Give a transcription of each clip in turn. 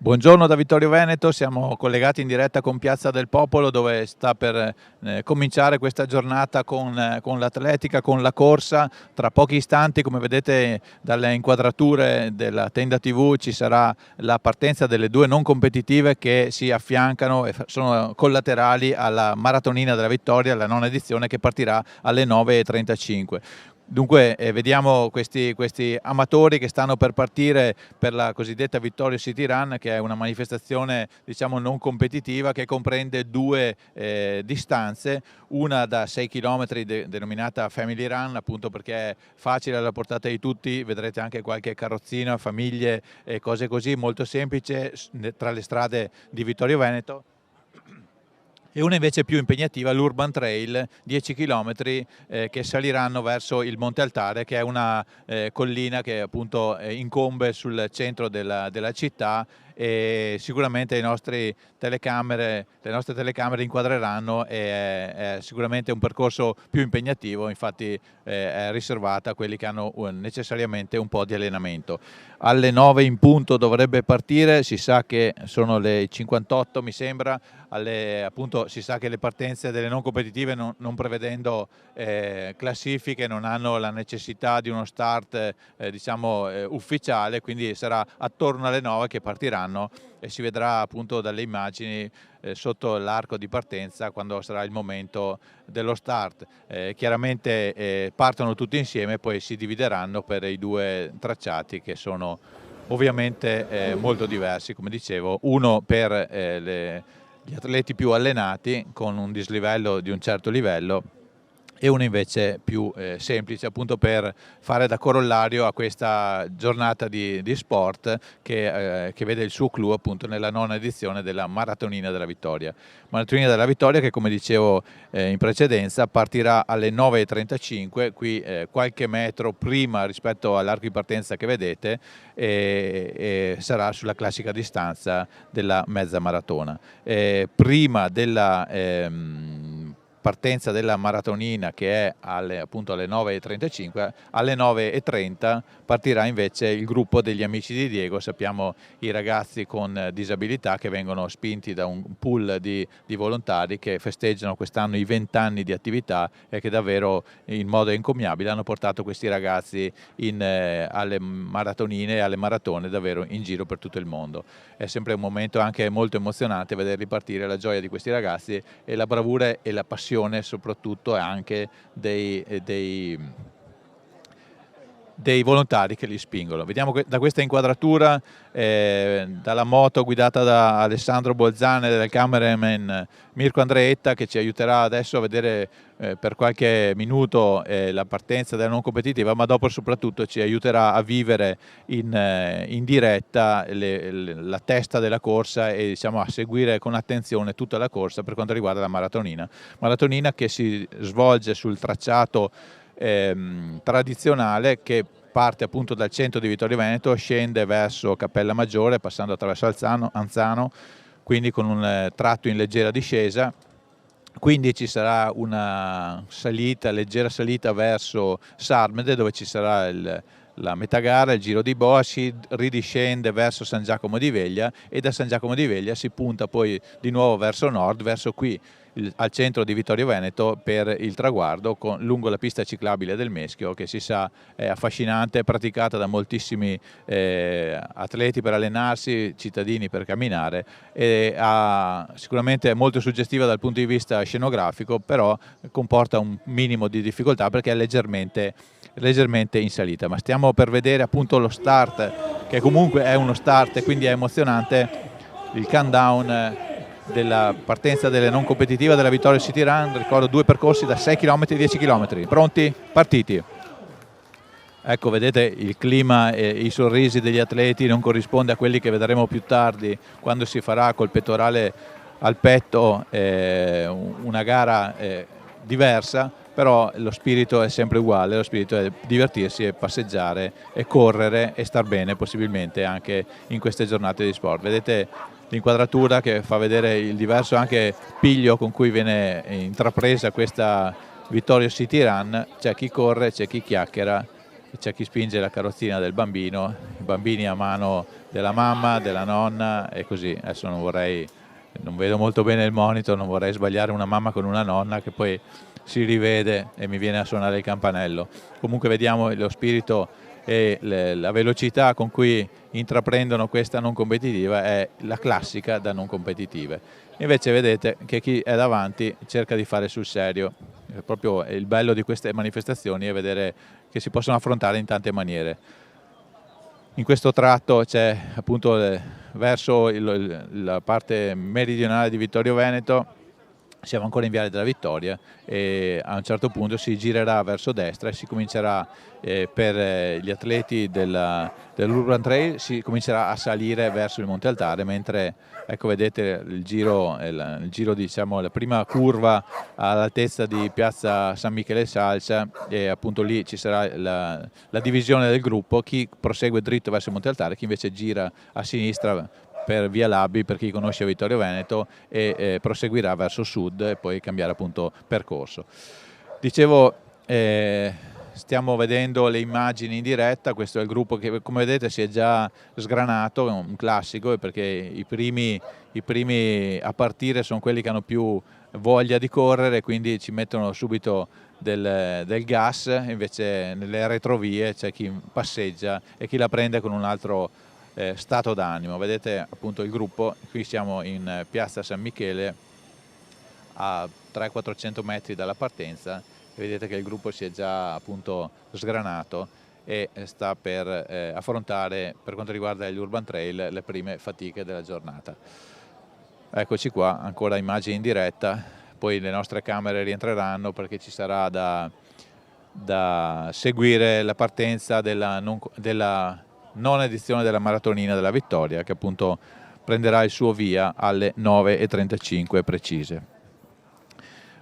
Buongiorno da Vittorio Veneto, siamo collegati in diretta con Piazza del Popolo dove sta per cominciare questa giornata con l'atletica, con la corsa. Tra pochi istanti, come vedete dalle inquadrature della tenda TV, ci sarà la partenza delle due non competitive che si affiancano e sono collaterali alla Maratonina della Vittoria, la nona edizione, che partirà alle 9:35. Dunque vediamo questi amatori che stanno per partire per la cosiddetta Victoria City Run, che è una manifestazione diciamo non competitiva che comprende due distanze, una da 6 km denominata Family Run, appunto perché è facile alla portata di tutti, vedrete anche qualche carrozzina, famiglie e cose così, molto semplice tra le strade di Vittorio Veneto. E una invece più impegnativa, l'Urban Trail, 10 km che saliranno verso il Monte Altare, che è una collina che appunto incombe sul centro della città, e sicuramente le nostre telecamere inquadreranno, e è sicuramente un percorso più impegnativo, infatti è riservata a quelli che hanno necessariamente un po' di allenamento. Alle 9 in punto dovrebbe partire, si sa che sono le 58 mi sembra, appunto si sa che le partenze delle non competitive non prevedendo classifiche non hanno la necessità di uno start diciamo ufficiale, quindi sarà attorno alle 9 che partiranno e si vedrà appunto dalle immagini sotto l'arco di partenza quando sarà il momento dello start. Chiaramente partono tutti insieme, poi si divideranno per i due tracciati che sono ovviamente molto diversi, come dicevo, uno per gli atleti più allenati con un dislivello di un certo livello e uno invece più semplice, appunto per fare da corollario a questa giornata di sport che vede il suo clou appunto nella nona edizione della Maratonina della Vittoria. Maratonina della Vittoria che, come dicevo in precedenza, partirà alle 9:35, qui qualche metro prima rispetto all'arco di partenza che vedete, e sarà sulla classica distanza della mezza maratona. Prima della partenza della maratonina, che è appunto alle 9:35, alle 9:30 partirà invece il gruppo degli Amici di Diego. Sappiamo i ragazzi con disabilità che vengono spinti da un pool di volontari che festeggiano quest'anno i 20 anni di attività e che davvero in modo encomiabile hanno portato questi ragazzi alle maratonine e alle maratone davvero in giro per tutto il mondo. È sempre un momento anche molto emozionante vederli partire, la gioia di questi ragazzi e la bravura e la passione soprattutto anche dei volontari che li spingono. Vediamo da questa inquadratura dalla moto guidata da Alessandro Bolzan e dal cameraman Mirko Andreetta, che ci aiuterà adesso a vedere per qualche minuto la partenza della non competitiva, ma dopo soprattutto ci aiuterà a vivere in diretta la testa della corsa e diciamo a seguire con attenzione tutta la corsa per quanto riguarda la maratonina che si svolge sul tracciato tradizionale, che parte appunto dal centro di Vittorio Veneto, scende verso Cappella Maggiore passando attraverso Anzano, quindi con un tratto in leggera discesa. Quindi ci sarà una leggera salita verso Sarmede, dove ci sarà la metà gara, il giro di boa, si ridiscende verso San Giacomo di Veglia e da San Giacomo di Veglia si punta poi di nuovo verso nord, verso qui al centro di Vittorio Veneto per il traguardo lungo la pista ciclabile del Meschio, che si sa è affascinante, è praticata da moltissimi atleti per allenarsi, cittadini per camminare, e sicuramente è molto suggestiva dal punto di vista scenografico, però comporta un minimo di difficoltà perché è leggermente in salita. Ma stiamo per vedere appunto lo start, che comunque è uno start e quindi è emozionante, il countdown della partenza delle non competitive della Victoria City Run. Ricordo due percorsi da 6 km e 10 km. Pronti? Partiti! Ecco, vedete il clima e i sorrisi degli atleti non corrisponde a quelli che vedremo più tardi quando si farà col pettorale al petto una gara diversa, però lo spirito è sempre uguale, lo spirito è divertirsi e passeggiare e correre e star bene possibilmente anche in queste giornate di sport. Vedete l'inquadratura che fa vedere il diverso anche piglio con cui viene intrapresa questa Victoria City Run. C'è chi corre, c'è chi chiacchiera, c'è chi spinge la carrozzina del bambino, i bambini a mano della mamma, della nonna e così. Adesso non vedo molto bene il monitor, non vorrei sbagliare una mamma con una nonna che poi si rivede e mi viene a suonare il campanello. Comunque vediamo lo spirito e la velocità con cui intraprendono questa non competitiva è la classica da non competitive. Invece vedete che chi è davanti cerca di fare sul serio. Proprio il bello di queste manifestazioni è vedere che si possono affrontare in tante maniere. In questo tratto c'è appunto verso la parte meridionale di Vittorio Veneto, siamo ancora in Viale della Vittoria e a un certo punto si girerà verso destra e si comincerà per gli atleti dell'Urban Trail si comincerà a salire verso il Monte Altare, mentre ecco vedete il giro diciamo la prima curva all'altezza di Piazza San Michele Salcia e appunto lì ci sarà la divisione del gruppo, chi prosegue dritto verso il Monte Altare, chi invece gira a sinistra per via Labbi, per chi conosce Vittorio Veneto, e proseguirà verso sud e poi cambiare appunto percorso. Dicevo, stiamo vedendo le immagini in diretta, questo è il gruppo che come vedete si è già sgranato, è un classico perché i primi a partire sono quelli che hanno più voglia di correre, quindi ci mettono subito del gas, invece nelle retrovie c'è chi passeggia e chi la prende con un altro stato d'animo. Vedete appunto il gruppo, qui siamo in piazza San Michele a 300-400 metri dalla partenza e vedete che il gruppo si è già appunto sgranato e sta per affrontare, per quanto riguarda gli Urban Trail, le prime fatiche della giornata. Eccoci qua, ancora immagini in diretta, poi le nostre camere rientreranno perché ci sarà da seguire la partenza della non edizione della Maratonina della Vittoria, che appunto prenderà il suo via alle 9:35 precise.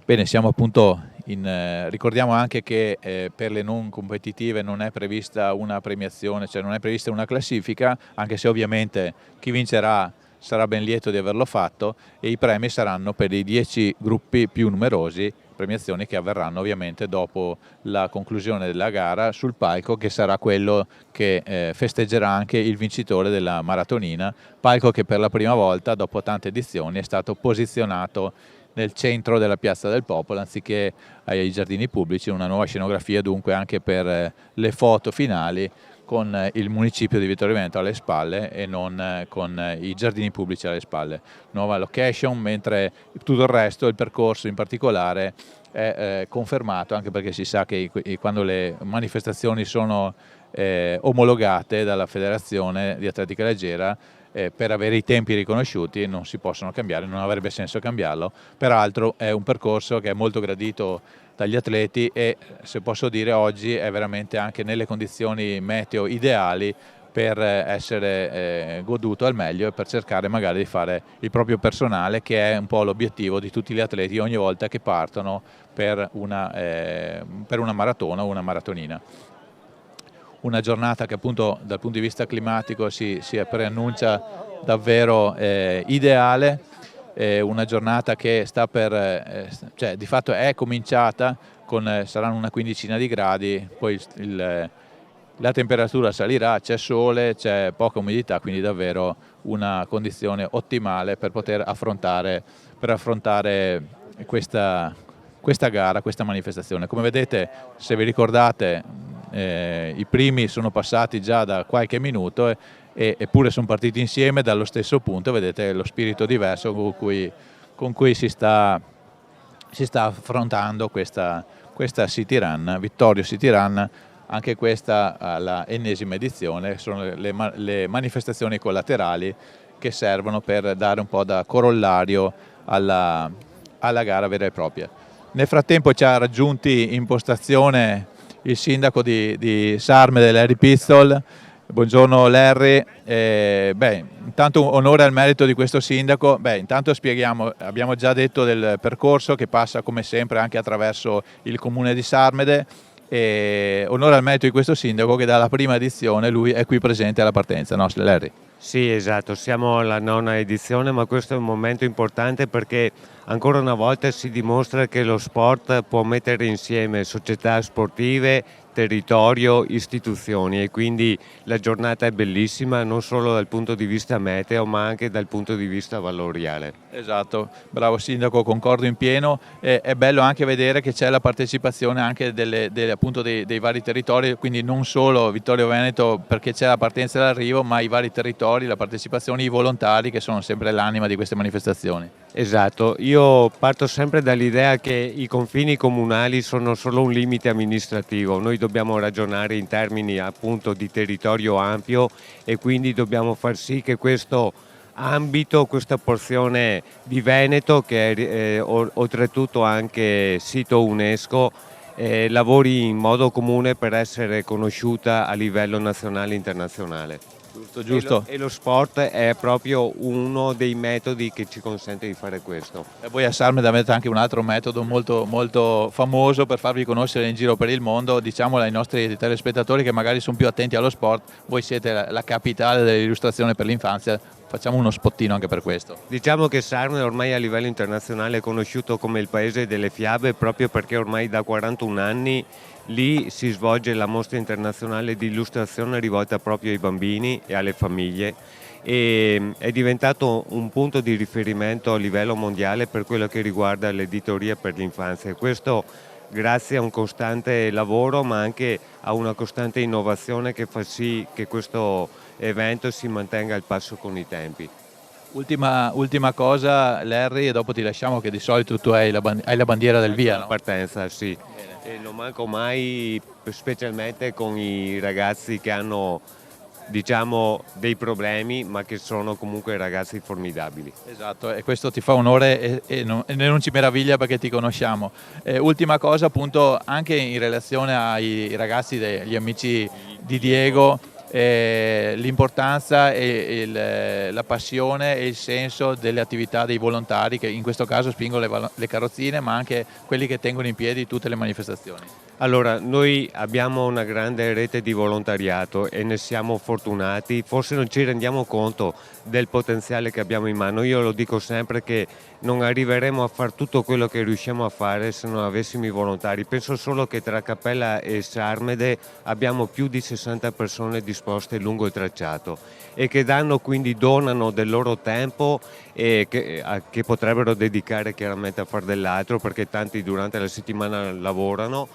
Bene, siamo appunto ricordiamo anche che per le non competitive non è prevista una premiazione, cioè non è prevista una classifica, anche se ovviamente chi vincerà sarà ben lieto di averlo fatto e i premi saranno per i 10 gruppi più numerosi, premiazioni che avverranno ovviamente dopo la conclusione della gara sul palco, che sarà quello che festeggerà anche il vincitore della maratonina, palco che per la prima volta dopo tante edizioni è stato posizionato nel centro della Piazza del Popolo anziché ai giardini pubblici, una nuova scenografia dunque anche per le foto finali con il municipio di Vittorio Veneto alle spalle e non con i giardini pubblici alle spalle. Nuova location, mentre tutto il resto, il percorso in particolare, è confermato, anche perché si sa che quando le manifestazioni sono omologate dalla Federazione di Atletica Leggera, per avere i tempi riconosciuti non si possono cambiare, non avrebbe senso cambiarlo. Peraltro è un percorso che è molto gradito dagli atleti e, se posso dire, oggi è veramente anche nelle condizioni meteo ideali per essere goduto al meglio e per cercare magari di fare il proprio personale, che è un po' l'obiettivo di tutti gli atleti ogni volta che partono per una maratona o una maratonina. Una giornata che appunto dal punto di vista climatico si preannuncia davvero ideale, una giornata che sta per, cioè di fatto è cominciata saranno una quindicina di gradi, poi la temperatura salirà, c'è sole, c'è poca umidità, quindi davvero una condizione ottimale per poter affrontare questa gara, questa manifestazione. Come vedete, se vi ricordate, i primi sono passati già da qualche minuto eppure sono partiti insieme dallo stesso punto. Vedete lo spirito diverso con cui si sta affrontando questa City Run, Vittorio City Run, anche questa alla ennesima edizione. Sono le manifestazioni collaterali che servono per dare un po' da corollario alla gara vera e propria. Nel frattempo ci ha raggiunti in postazione il sindaco di Sarmede, Larry Pizzol. Buongiorno Larry, intanto onore al merito di questo sindaco. Intanto spieghiamo, abbiamo già detto del percorso che passa come sempre anche attraverso il comune di Sarmede, e onore al merito di questo sindaco che dalla prima edizione lui è qui presente alla partenza, no Larry? Sì, esatto, siamo alla 9ª edizione, ma questo è un momento importante perché ancora una volta si dimostra che lo sport può mettere insieme società sportive, territorio, istituzioni, e quindi la giornata è bellissima non solo dal punto di vista meteo ma anche dal punto di vista valoriale. Esatto, bravo Sindaco, concordo in pieno. È bello anche vedere che c'è la partecipazione anche appunto dei vari territori, quindi non solo Vittorio Veneto perché c'è la partenza e l'arrivo, ma i vari territori, la partecipazione, i volontari che sono sempre l'anima di queste manifestazioni. Esatto, io parto sempre dall'idea che i confini comunali sono solo un limite amministrativo, noi dobbiamo ragionare in termini appunto di territorio ampio e quindi dobbiamo far sì che questo ambito, questa porzione di Veneto, che è oltretutto anche sito UNESCO, lavori in modo comune per essere conosciuta a livello nazionale e internazionale. Giusto, giusto. E lo sport è proprio uno dei metodi che ci consente di fare questo. E voi a Sarmede avete anche un altro metodo molto, molto famoso per farvi conoscere in giro per il mondo, diciamolo ai nostri telespettatori che magari sono più attenti allo sport, voi siete la capitale dell'illustrazione per l'infanzia, facciamo uno spottino anche per questo. Diciamo che Sarmede ormai a livello internazionale è conosciuto come il paese delle fiabe proprio perché ormai da 41 anni lì si svolge la mostra internazionale di illustrazione rivolta proprio ai bambini e alle famiglie e è diventato un punto di riferimento a livello mondiale per quello che riguarda l'editoria per l'infanzia. E questo grazie a un costante lavoro ma anche a una costante innovazione che fa sì che questo evento si mantenga al passo con i tempi. Ultima cosa Larry e dopo ti lasciamo che di solito tu hai la bandiera del via, no? Partenza, sì. E non manco mai, specialmente con i ragazzi che hanno diciamo dei problemi ma che sono comunque ragazzi formidabili. Esatto, e questo ti fa onore e non ci meraviglia perché ti conosciamo. Ultima cosa appunto anche in relazione ai ragazzi, gli amici di Diego, l'importanza e la passione e il senso delle attività dei volontari che in questo caso spingono le carrozzine ma anche quelli che tengono in piedi tutte le manifestazioni. Allora, noi abbiamo una grande rete di volontariato e ne siamo fortunati, forse non ci rendiamo conto del potenziale che abbiamo in mano. Io lo dico sempre che non arriveremo a fare tutto quello che riusciamo a fare se non avessimo i volontari. Penso solo che tra Cappella e Sarmede abbiamo più di 60 persone disposte lungo il tracciato e che quindi donano del loro tempo e che potrebbero dedicare chiaramente a fare dell'altro perché tanti durante la settimana lavorano.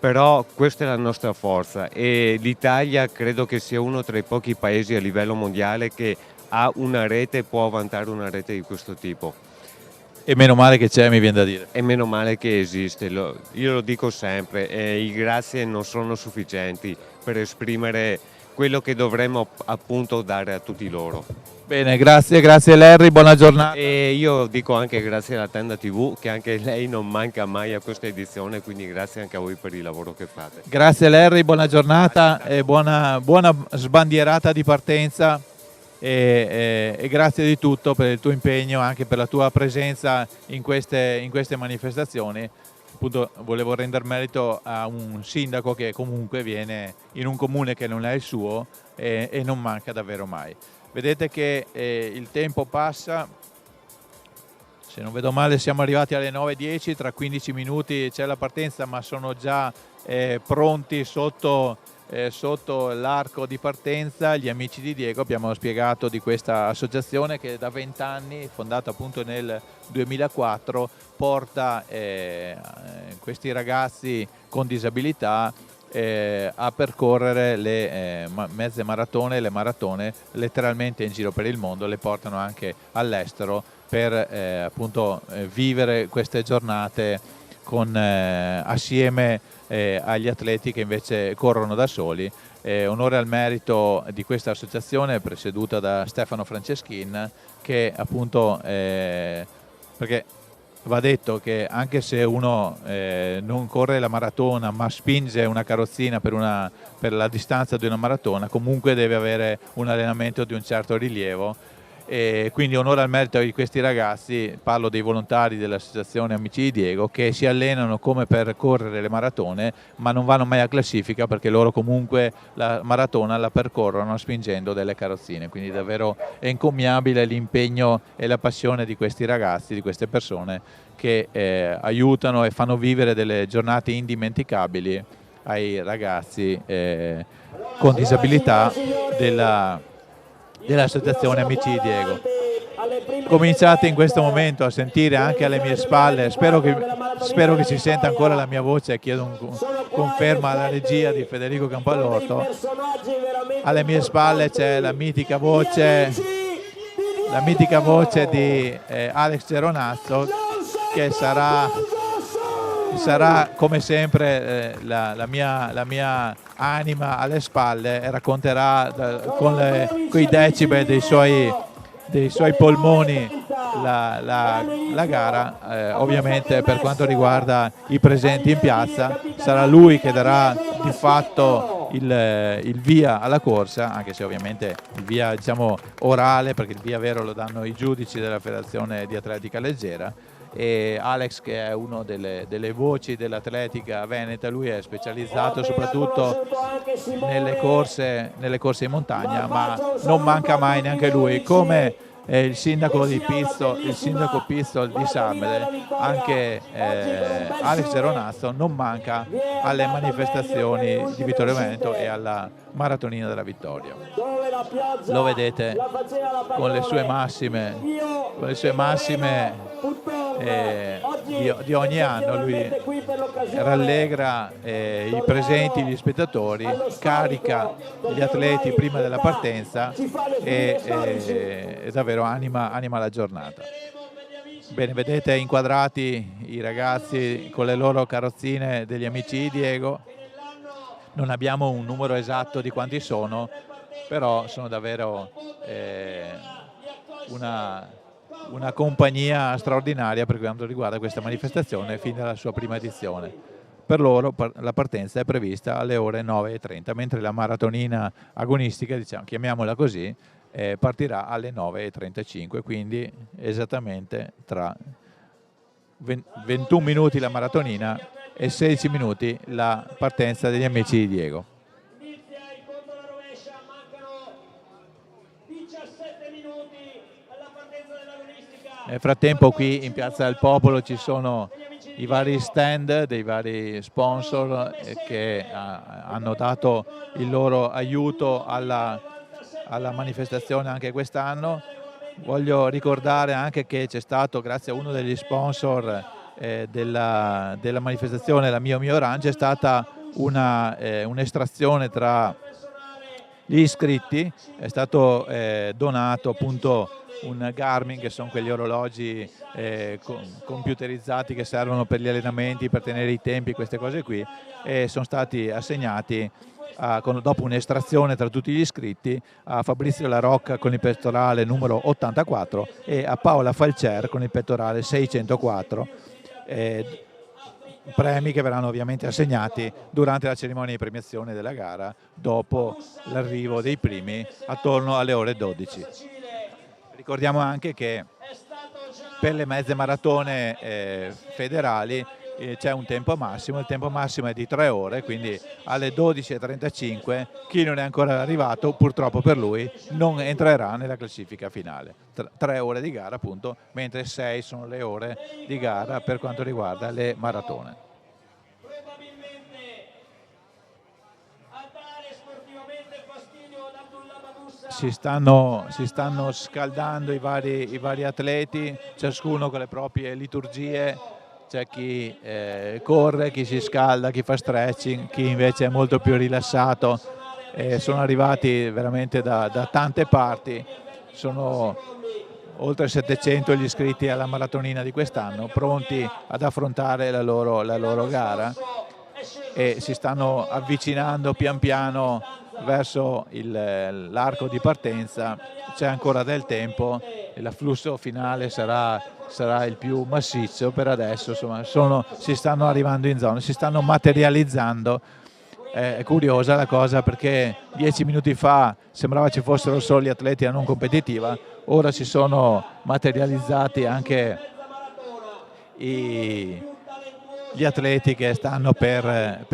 Però questa è la nostra forza e l'Italia credo che sia uno tra i pochi paesi a livello mondiale che ha una rete e può vantare una rete di questo tipo. E meno male che c'è, mi viene da dire. E meno male che esiste, io lo dico sempre, i grazie non sono sufficienti per esprimere quello che dovremmo appunto dare a tutti loro. Bene, grazie Larry, buona giornata. E io dico anche grazie alla Tenda TV che anche lei non manca mai a questa edizione, quindi grazie anche a voi per il lavoro che fate. Grazie Larry, buona giornata e buona sbandierata di partenza e grazie di tutto per il tuo impegno, anche per la tua presenza in queste manifestazioni. Appunto, volevo rendere merito a un sindaco che comunque viene in un comune che non è il suo e non manca davvero mai. Vedete che il tempo passa, se non vedo male siamo arrivati alle 9:10, tra 15 minuti c'è la partenza ma sono già pronti sotto l'arco di partenza gli amici di Diego. Abbiamo spiegato di questa associazione che da 20 anni, fondata appunto nel 2004, porta questi ragazzi con disabilità a percorrere le mezze maratone e le maratone letteralmente in giro per il mondo, le portano anche all'estero per appunto vivere queste giornate assieme agli atleti che invece corrono da soli. Onore al merito di questa associazione presieduta da Stefano Franceschin che appunto perché va detto che anche se uno non corre la maratona ma spinge una carrozzina per la distanza di una maratona, comunque deve avere un allenamento di un certo rilievo e quindi onore al merito di questi ragazzi, parlo dei volontari dell'associazione Amici di Diego che si allenano come per correre le maratone ma non vanno mai a classifica perché loro comunque la maratona la percorrono spingendo delle carrozzine, quindi davvero è encomiabile l'impegno e la passione di questi ragazzi, di queste persone che aiutano e fanno vivere delle giornate indimenticabili ai ragazzi con disabilità dell'associazione Amici di Diego. Cominciate in questo momento a sentire anche alle mie spalle, spero che si senta ancora la mia voce, chiedo conferma alla regia di Federico Campalorto. Alle mie spalle c'è la mitica voce di Alex Geronazzo, che sarà come sempre la mia anima alle spalle, e racconterà con i decibel dei suoi polmoni la gara. Ovviamente per quanto riguarda i presenti in piazza sarà lui che darà di fatto il via alla corsa, anche se ovviamente il via, diciamo, orale, perché il via vero lo danno i giudici della Federazione di Atletica Leggera. E Alex, che è uno delle voci dell'atletica veneta, lui è specializzato soprattutto nelle corse in montagna, ma non manca mai neanche lui, come il sindaco Pistol di Sarmede. Anche Alex Geronazzo non manca alle manifestazioni di Vittorio Veneto e alla Maratonina della Vittoria. Lo vedete con le sue massime di ogni anno. Lui rallegra i presenti, gli spettatori, carica gli atleti prima della partenza e davvero anima la giornata. Bene, vedete inquadrati i ragazzi con le loro carrozzine degli Amici di Diego. Non abbiamo un numero esatto di quanti sono, però sono davvero una compagnia straordinaria per quanto riguarda questa manifestazione fin dalla sua prima edizione. Per loro la partenza è prevista alle ore 9:30, mentre la maratonina agonistica, diciamo, chiamiamola così, partirà alle 9:35, quindi esattamente tra 21 minuti la maratonina e 16 minuti la partenza degli Amici di Diego. Nel frattempo qui in Piazza del Popolo ci sono i vari stand dei vari sponsor che hanno dato il loro aiuto alla manifestazione anche quest'anno. Voglio ricordare anche che c'è stato, grazie a uno degli sponsor della manifestazione, la Mio Orange, è stata un'estrazione tra gli iscritti. È stato donato appunto un Garmin, che sono quegli orologi computerizzati che servono per gli allenamenti, per tenere i tempi, queste cose qui, e sono stati assegnati dopo un'estrazione tra tutti gli iscritti a Fabrizio La Rocca con il pettorale numero 84 e a Paola Falcer con il pettorale 604, premi che verranno ovviamente assegnati durante la cerimonia di premiazione della gara dopo l'arrivo dei primi attorno alle ore 12. Ricordiamo anche che per le mezze maratone federali c'è un tempo massimo, il tempo massimo è di 3 ore, quindi alle 12:35 chi non è ancora arrivato, purtroppo per lui, non entrerà nella classifica finale. 3 ore di gara appunto, mentre 6 sono le ore di gara per quanto riguarda le maratone. Si stanno scaldando i vari atleti, ciascuno con le proprie liturgie. C'è chi corre, chi si scalda, chi fa stretching, chi invece è molto più rilassato. Sono arrivati veramente da tante parti, sono oltre 700 gli iscritti alla maratonina di quest'anno, pronti ad affrontare la loro gara, e si stanno avvicinando pian piano verso l'arco di partenza. C'è ancora del tempo e l'afflusso finale sarà il più massiccio. Per adesso insomma, si stanno arrivando in zona, si stanno materializzando. È curiosa la cosa, perché 10 minuti fa sembrava ci fossero solo gli atleti a non competitiva, ora si sono materializzati anche gli atleti che stanno per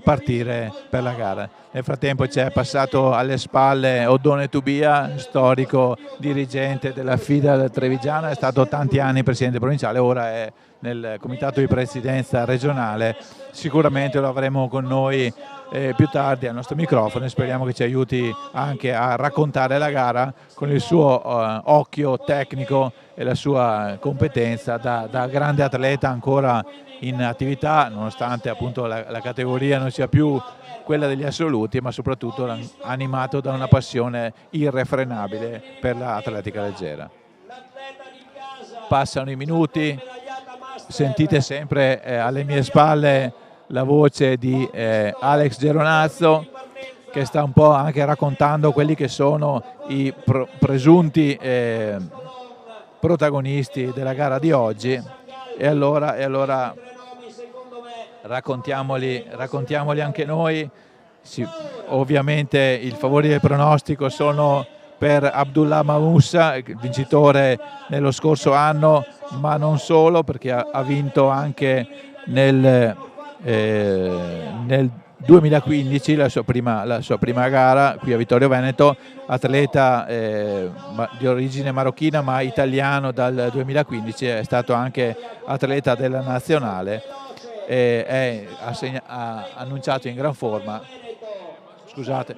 partire per la gara. Nel frattempo c'è passato alle spalle Oddone Tubia, storico dirigente della FIDA Trevigiana, è stato tanti anni presidente provinciale, ora è nel comitato di presidenza regionale. Sicuramente lo avremo con noi più tardi al nostro microfono e speriamo che ci aiuti anche a raccontare la gara con il suo occhio tecnico e la sua competenza da grande atleta ancora in attività, nonostante appunto la categoria non sia più quella degli assoluti, ma soprattutto animato da una passione irrefrenabile per l'atletica leggera. Passano i minuti, sentite sempre alle mie spalle la voce di Alex Geronazzo, che sta un po' anche raccontando quelli che sono i presunti protagonisti della gara di oggi, e allora raccontiamoli anche noi. Sì, ovviamente i favori del pronostico sono per Abdullah Moussa, vincitore nello scorso anno, ma non solo, perché ha vinto anche nel 2015 la sua prima gara qui a Vittorio Veneto, atleta di origine marocchina ma italiano dal 2015, è stato anche atleta della nazionale, ha annunciato in gran forma. Scusate.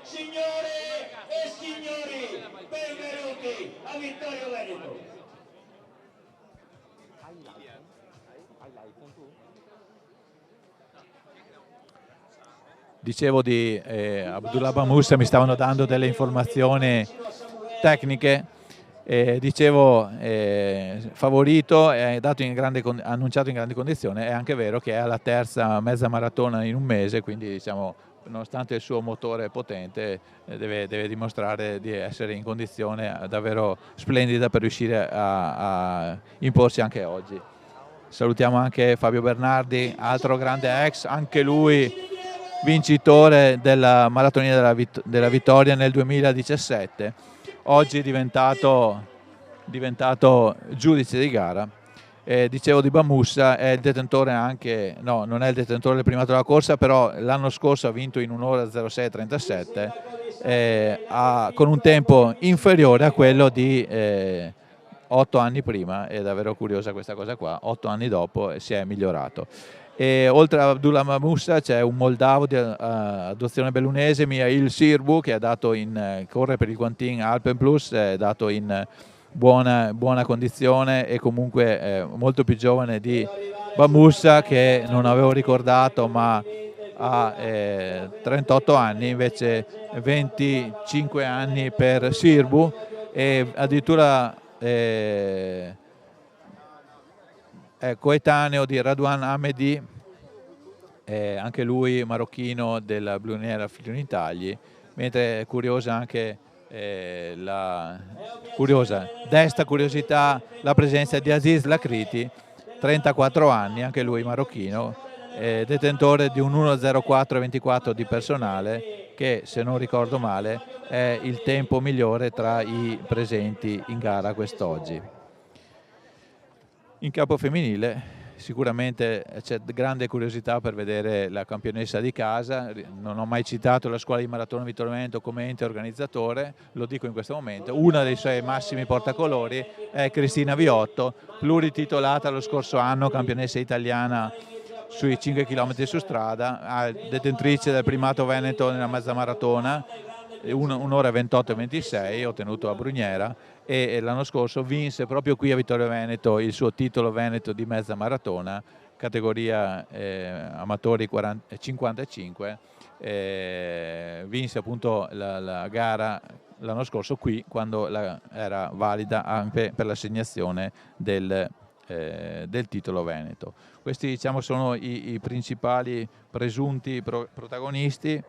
Signore e signori, benvenuti a Vittorio Veneto. Dicevo di Abdullah Moussa, mi stavano dando delle informazioni tecniche. Dicevo favorito, è annunciato in grande condizione. È anche vero che è alla terza mezza maratona in un mese, quindi diciamo, nonostante il suo motore potente, deve dimostrare di essere in condizione davvero splendida per riuscire a imporsi anche oggi. Salutiamo anche Fabio Bernardi, altro grande ex, anche lui vincitore della Maratonina della Vittoria nel 2017. Oggi è diventato giudice di gara. Dicevo di Moussa, è il detentore anche, no, non è il detentore del primato della corsa, però l'anno scorso ha vinto in 1 ora 06:37 con un tempo inferiore a quello di 8 anni prima. È davvero curiosa questa cosa qua, 8 anni dopo si è migliorato. E oltre a Abdullah Moussa c'è un moldavo di adozione bellunese, Mihail Sirbu, che corre per il Quantin Alpen Plus, è dato in buona condizione e comunque molto più giovane di Moussa, che non avevo ricordato, ma ha 38 anni, invece 25 anni per Sirbu, e addirittura è coetaneo di Radwan Ahmedi, anche lui marocchino della Bluniera Filoni-Tagli, mentre è curiosa anche desta curiosità la presenza di Aziz Lakriti, 34 anni, anche lui marocchino, detentore di un 1:04:24 di personale, che se non ricordo male è il tempo migliore tra i presenti in gara quest'oggi. In campo femminile sicuramente c'è grande curiosità per vedere la campionessa di casa. Non ho mai citato la scuola di maratona Vittorio Veneto come ente organizzatore, lo dico in questo momento. Una dei suoi massimi portacolori è Cristina Viotto, plurititolata lo scorso anno, campionessa italiana sui 5 km su strada, detentrice del primato Veneto nella mezza maratona, 1 ora 28:26 ottenuto a Bruniera, e l'anno scorso vinse proprio qui a Vittorio Veneto il suo titolo Veneto di mezza maratona, categoria amatori 55, vinse appunto la gara l'anno scorso qui, quando era valida anche per l'assegnazione del titolo Veneto. Questi, diciamo, sono i principali presunti protagonisti.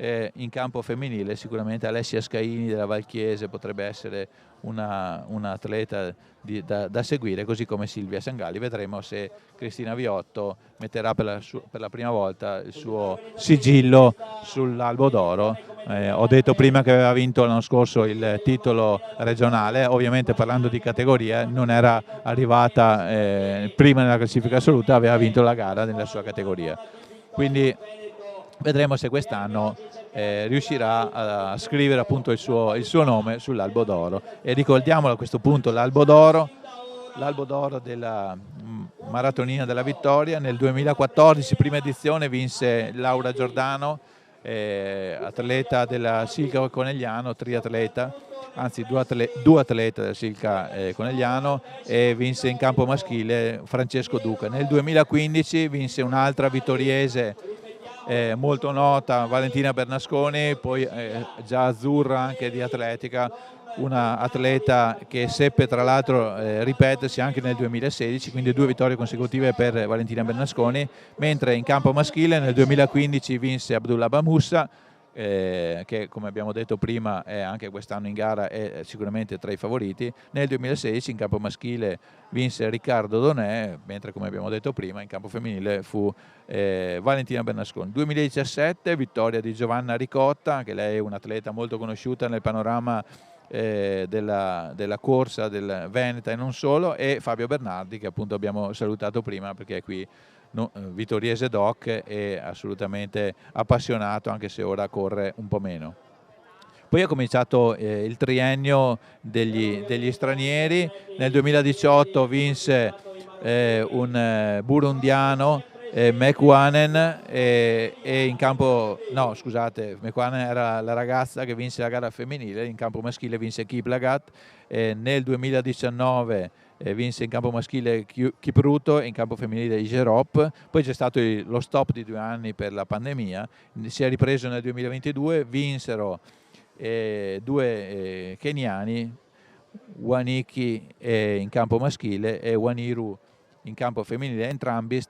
In campo femminile sicuramente Alessia Scaini della Valchiese potrebbe essere una atleta da seguire, così come Silvia Sangalli. Vedremo se Cristina Viotto metterà per la prima volta il suo sigillo sull'albo d'oro. Ho detto prima che aveva vinto l'anno scorso il titolo regionale, ovviamente parlando di categoria, non era arrivata prima nella classifica assoluta, aveva vinto la gara nella sua categoria. quindi vedremo se quest'anno riuscirà a scrivere appunto il suo nome sull'Albo d'Oro. E ricordiamolo a questo punto l'Albo d'Oro della Maratonina della Vittoria. Nel 2014, prima edizione, vinse Laura Giordano, atleta della Silca Conegliano, triatleta, anzi due atlete della Silca Conegliano, e vinse in campo maschile Francesco Duca. Nel 2015 vinse un'altra vittoriese molto nota, Valentina Bernasconi, poi già azzurra anche di atletica, una atleta che seppe tra l'altro ripetersi anche nel 2016, quindi 2 vittorie consecutive per Valentina Bernasconi, mentre in campo maschile nel 2015 vinse Abdullah Bamussa, che come abbiamo detto prima è anche quest'anno in gara, è sicuramente tra i favoriti. Nel 2016 in campo maschile vinse Riccardo Donè, mentre come abbiamo detto prima in campo femminile fu Valentina Bernasconi. 2017 vittoria di Giovanna Ricotta, anche lei è un'atleta molto conosciuta nel panorama della corsa del Veneta e non solo, e Fabio Bernardi, che appunto abbiamo salutato prima perché è qui vittoriese doc e assolutamente appassionato, anche se ora corre un po' meno. Poi è cominciato il triennio degli stranieri. Nel 2018 vinse un burundiano, Mekwanen, e in campo, no scusate, Mekwanen era la ragazza che vinse la gara femminile, in campo maschile vinse Kiplagat. Nel 2019 vinse in campo maschile Kipruto e in campo femminile Igerop. Poi c'è stato lo stop di 2 anni per la pandemia, si è ripreso nel 2022, vinsero 2 keniani, Waniki in campo maschile e Waniru in campo femminile, entrambi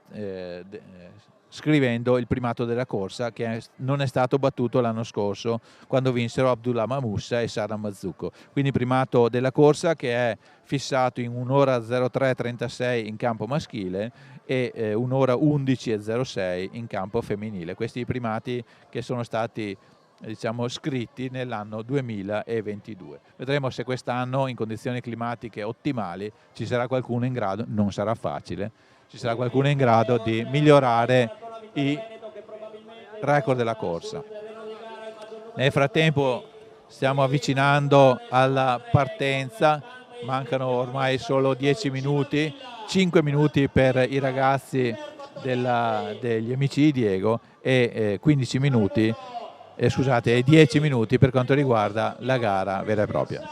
scrivendo il primato della corsa, che non è stato battuto l'anno scorso quando vinsero Abdullah Mamussa e Sara Mazzucco. Quindi primato della corsa che è fissato in 1 ora 03:36 in campo maschile e 1 ora 11:06 in campo femminile. Questi i primati che sono stati, diciamo, scritti nell'anno 2022. Vedremo se quest'anno in condizioni climatiche ottimali ci sarà qualcuno in grado, non sarà facile, ci sarà qualcuno in grado di migliorare i record della corsa. Nel frattempo stiamo avvicinando alla partenza, mancano ormai solo 10 minuti, 5 minuti per i ragazzi degli amici di Diego e 15 minuti, scusate, 10 minuti per quanto riguarda la gara vera e propria.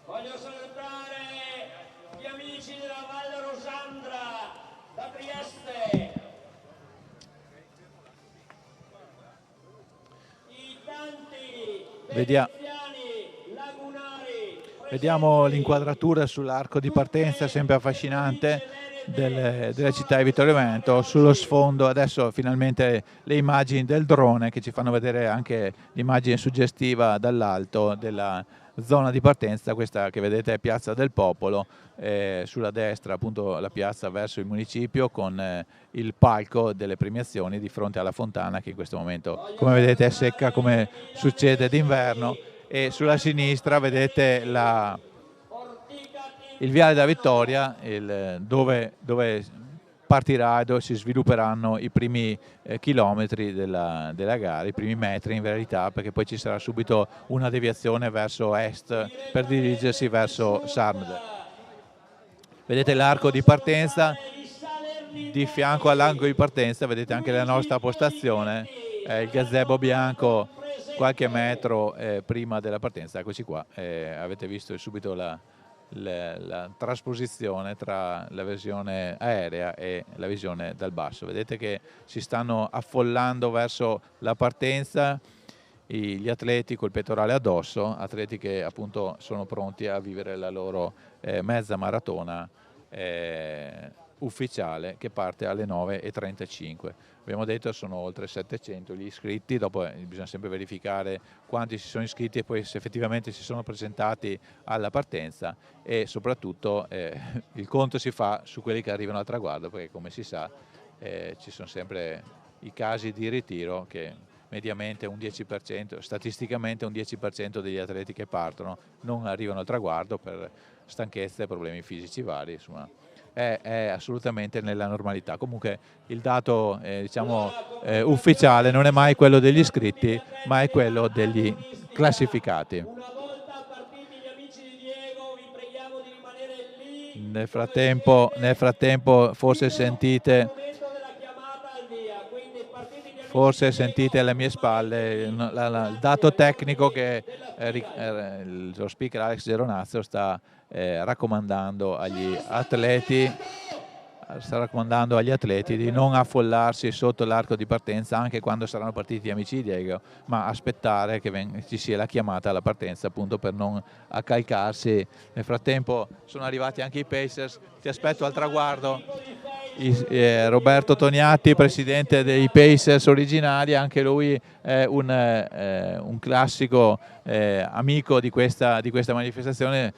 Voglio salutare gli amici della Valle Rosandra da Trieste, i tanti veneziani lagunari. Vediamo l'inquadratura sull'arco di partenza, sempre affascinante, della città di Vittorio Veneto. Sullo sfondo adesso finalmente le immagini del drone che ci fanno vedere anche l'immagine suggestiva dall'alto della zona di partenza. Questa che vedete è Piazza del Popolo, sulla destra appunto la piazza verso il municipio, con il palco delle premiazioni di fronte alla fontana, che in questo momento come vedete è secca come succede d'inverno, e sulla sinistra vedete il Viale della Vittoria, dove partirà e dove si svilupperanno i primi chilometri della gara, i primi metri in verità, perché poi ci sarà subito una deviazione verso est per dirigersi verso Sarmede. Vedete l'arco di partenza, di fianco all'arco di partenza vedete anche la nostra postazione, il gazebo bianco qualche metro prima della partenza. Eccoci qua, avete visto subito la trasposizione tra la visione aerea e la visione dal basso. Vedete che si stanno affollando verso la partenza gli atleti col pettorale addosso, atleti che appunto sono pronti a vivere la loro mezza maratona ufficiale, che parte alle 9:35. Abbiamo detto sono oltre 700 gli iscritti, dopo bisogna sempre verificare quanti si sono iscritti e poi se effettivamente si sono presentati alla partenza, e soprattutto il conto si fa su quelli che arrivano al traguardo, perché come si sa ci sono sempre i casi di ritiro che mediamente un 10%, statisticamente un 10% degli atleti che partono non arrivano al traguardo per stanchezza e problemi fisici vari, insomma. È assolutamente nella normalità. Comunque il dato ufficiale non è mai quello degli iscritti, ma è quello degli classificati. Una volta partiti gli amici di Diego, vi preghiamo di rimanere lì. Nel frattempo forse sentite alle mie spalle il dato tecnico che lo speaker Alex Geronazzo sta raccomandando agli atleti di non affollarsi sotto l'arco di partenza anche quando saranno partiti gli amici di Diego, ma aspettare che ci sia la chiamata alla partenza, appunto, per non accalcarsi. Nel frattempo sono arrivati anche i Pacers, ti aspetto al traguardo. Roberto Toniatti, presidente dei Pacers originali, anche lui è un classico amico di questa manifestazione.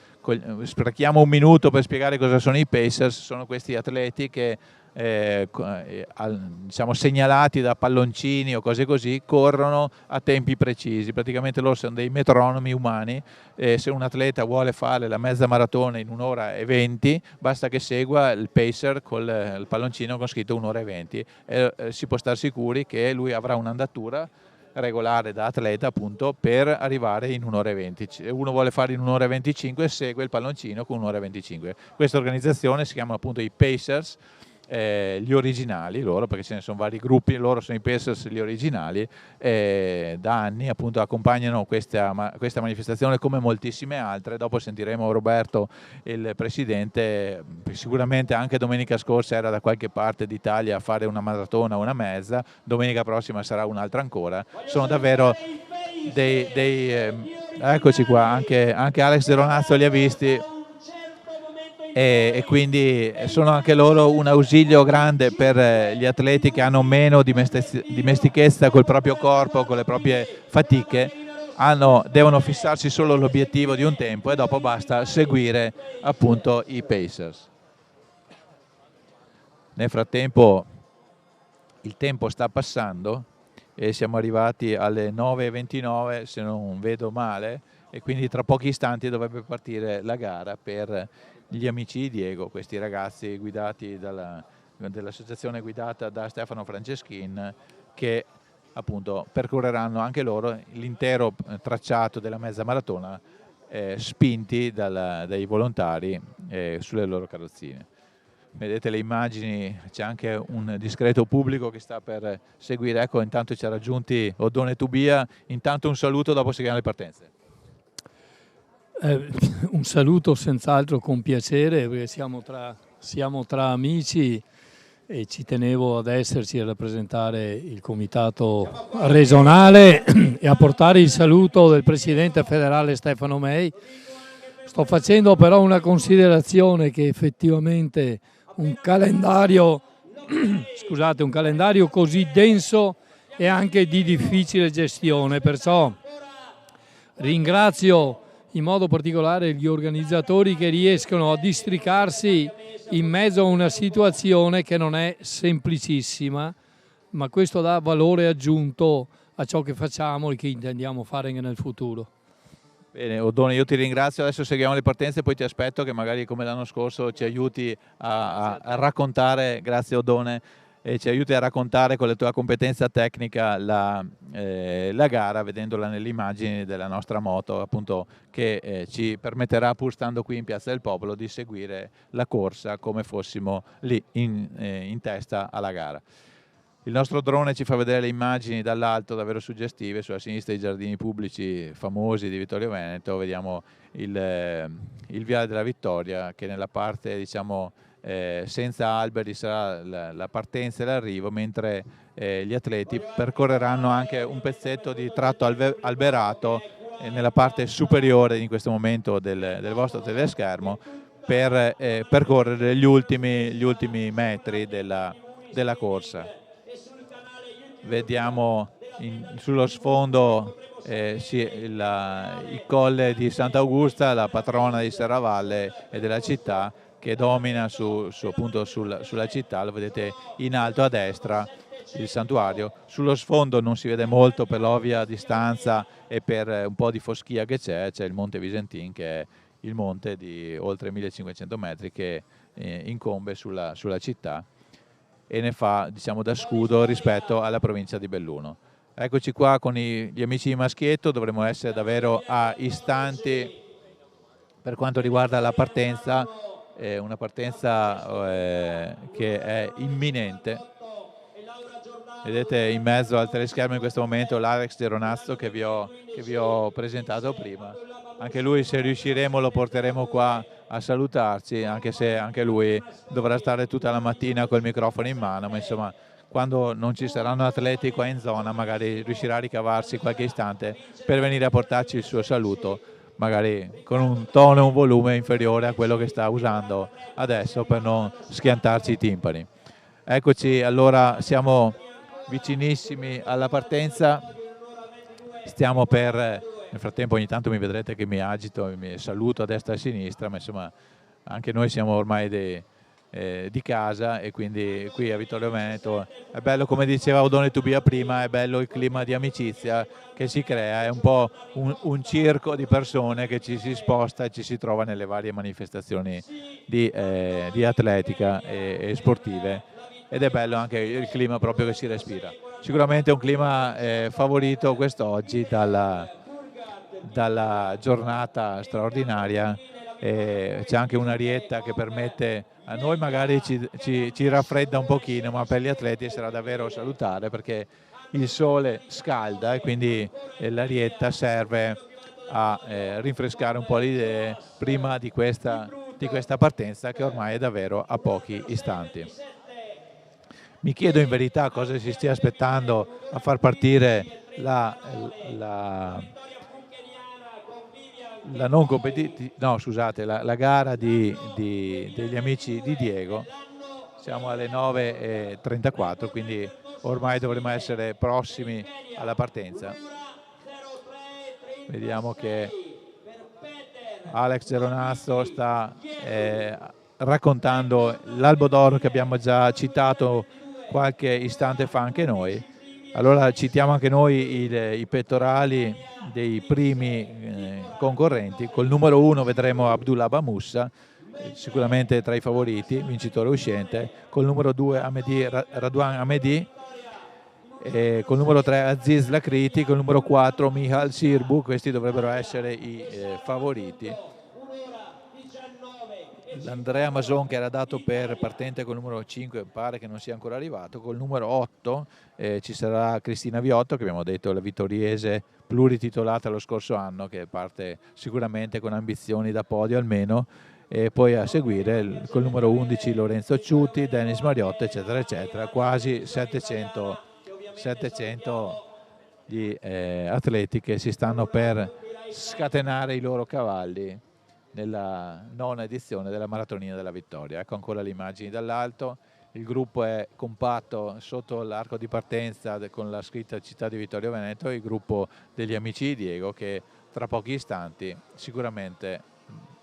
Sprechiamo un minuto per spiegare cosa sono i Pacers. Sono questi atleti che segnalati da palloncini o cose così corrono a tempi precisi, praticamente loro sono dei metronomi umani. Se un atleta vuole fare la mezza maratona in 1 ora e 20 basta che segua il pacer con il palloncino con scritto 1 ora e 20 e si può stare sicuri che lui avrà un'andatura regolare da atleta, appunto, per arrivare in 1 ora e 20. Se uno vuole fare in 1 ora e 25 segue il palloncino con 1 ora e 25. Questa organizzazione si chiama appunto i Pacers, gli originali loro, perché ce ne sono vari gruppi, loro sono i Pacers, gli originali, da anni appunto accompagnano questa manifestazione come moltissime altre. Dopo sentiremo Roberto, il presidente, sicuramente anche domenica scorsa era da qualche parte d'Italia a fare una maratona o una mezza, domenica prossima sarà un'altra ancora. Sono davvero eccoci qua, anche Alex Geronazzo li ha visti. E quindi sono anche loro un ausilio grande per gli atleti che hanno meno dimestichezza col proprio corpo, con le proprie fatiche, devono fissarsi solo l'obiettivo di un tempo e dopo basta seguire appunto i Pacers. Nel frattempo il tempo sta passando e siamo arrivati alle 9:29 se non vedo male, e quindi tra pochi istanti dovrebbe partire la gara per gli amici di Diego, questi ragazzi guidati dell'associazione guidata da Stefano Franceschin, che appunto percorreranno anche loro l'intero tracciato della mezza maratona, spinti dai volontari sulle loro carrozzine. Vedete le immagini, c'è anche un discreto pubblico che sta per seguire. Ecco, intanto ci ha raggiunti Oddone e Tubia. Intanto un saluto, dopo seguiamo le partenze. Un saluto senz'altro con piacere, perché siamo tra amici e ci tenevo ad esserci a rappresentare il comitato regionale e a portare il saluto del presidente federale Stefano May. Sto facendo però una considerazione, che effettivamente un calendario così denso è anche di difficile gestione, perciò ringrazio in modo particolare gli organizzatori che riescono a districarsi in mezzo a una situazione che non è semplicissima, ma questo dà valore aggiunto a ciò che facciamo e che intendiamo fare anche nel futuro. Bene, Oddone, io ti ringrazio. Adesso seguiamo le partenze, poi ti aspetto che magari come l'anno scorso ci aiuti a raccontare, grazie Oddone, ci aiuti a raccontare con la tua competenza tecnica la gara, vedendola nelle immagini della nostra moto, appunto, che ci permetterà, pur stando qui in Piazza del Popolo, di seguire la corsa come fossimo lì in testa alla gara. Il nostro drone ci fa vedere le immagini dall'alto davvero suggestive. Sulla sinistra i giardini pubblici famosi di Vittorio Veneto, vediamo il Viale della Vittoria, che nella parte, diciamo, senza alberi sarà la partenza e l'arrivo, mentre gli atleti percorreranno anche un pezzetto di tratto alberato nella parte superiore in questo momento del vostro teleschermo, per percorrere gli ultimi metri della corsa. Vediamo sullo sfondo il colle di Sant'Augusta, la patrona di Serravalle e della città, che domina appunto sulla città. Lo vedete in alto a destra, il santuario. Sullo sfondo non si vede molto per l'ovvia distanza e per un po' di foschia che c'è il Monte Visentin, che è il monte di oltre 1500 metri che incombe sulla città e ne fa, diciamo, da scudo rispetto alla provincia di Belluno. Eccoci qua con gli amici di Maschietto, dovremo essere davvero a istanti per quanto riguarda la partenza, una partenza che è imminente. Vedete in mezzo al teleschermo in questo momento l'Alex Geronazzo che vi ho presentato prima. Anche lui, se riusciremo, lo porteremo qua a salutarci, anche se anche lui dovrà stare tutta la mattina col microfono in mano, ma insomma quando non ci saranno atleti qua in zona magari riuscirà a ricavarsi qualche istante per venire a portarci il suo saluto, magari con un tono e un volume inferiore a quello che sta usando adesso per non schiantarci i timpani. Eccoci, allora siamo vicinissimi alla partenza, stiamo per... Nel frattempo ogni tanto mi vedrete che mi agito e mi saluto a destra e a sinistra, ma insomma anche noi siamo ormai di casa e quindi qui a Vittorio Veneto è bello, come diceva Odone Tubia prima, è bello il clima di amicizia che si crea, è un po' un circo di persone che ci si sposta e ci si trova nelle varie manifestazioni di atletica e sportive, ed è bello anche il clima proprio che si respira. Sicuramente è un clima favorito quest'oggi dalla giornata straordinaria. C'è anche un'arietta che permette a noi, magari ci raffredda un pochino, ma per gli atleti sarà davvero salutare perché il sole scalda e quindi l'arietta serve a rinfrescare un po' le idee prima di questa partenza che ormai è davvero a pochi istanti. Mi chiedo in verità cosa si stia aspettando a far partire la gara degli amici di Diego. Siamo alle 9:34, quindi ormai dovremo essere prossimi alla partenza. Vediamo che Alex Geronazzo sta raccontando l'Albo d'Oro che abbiamo già citato qualche istante fa anche noi. Allora citiamo anche noi i pettorali dei primi concorrenti. Col numero 1 vedremo Abdullah Bamussa, sicuramente tra i favoriti, vincitore uscente. Col numero 2 Radwan Hamedi, col numero 3 Aziz Lakriti, col numero 4 Mihal Sirbu. Questi dovrebbero essere i favoriti. L'Andrea Mason, che era dato per partente col numero 5, pare che non sia ancora arrivato. Col numero 8 ci sarà Cristina Viotto, che abbiamo detto la vittoriese plurititolata lo scorso anno, che parte sicuramente con ambizioni da podio almeno, e poi a seguire col numero 11 Lorenzo Ciuti, Dennis Mariotta, eccetera eccetera. Quasi 700 gli atleti che si stanno per scatenare i loro cavalli nella nona edizione della Maratonina della Vittoria. Ecco ancora le immagini dall'alto, il gruppo è compatto sotto l'arco di partenza con la scritta Città di Vittorio Veneto, il gruppo degli amici di Diego, che tra pochi istanti sicuramente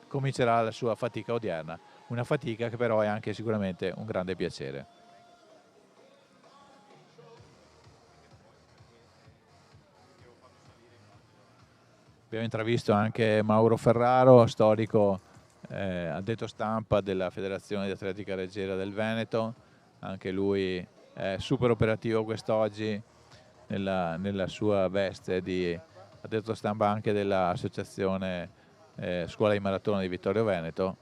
comincerà la sua fatica odierna, una fatica che però è anche sicuramente un grande piacere. Abbiamo intravisto anche Mauro Ferraro, storico addetto stampa della Federazione di Atletica Leggera del Veneto. Anche lui è super operativo quest'oggi nella sua veste di addetto stampa anche dell'associazione Scuola di Maratona di Vittorio Veneto.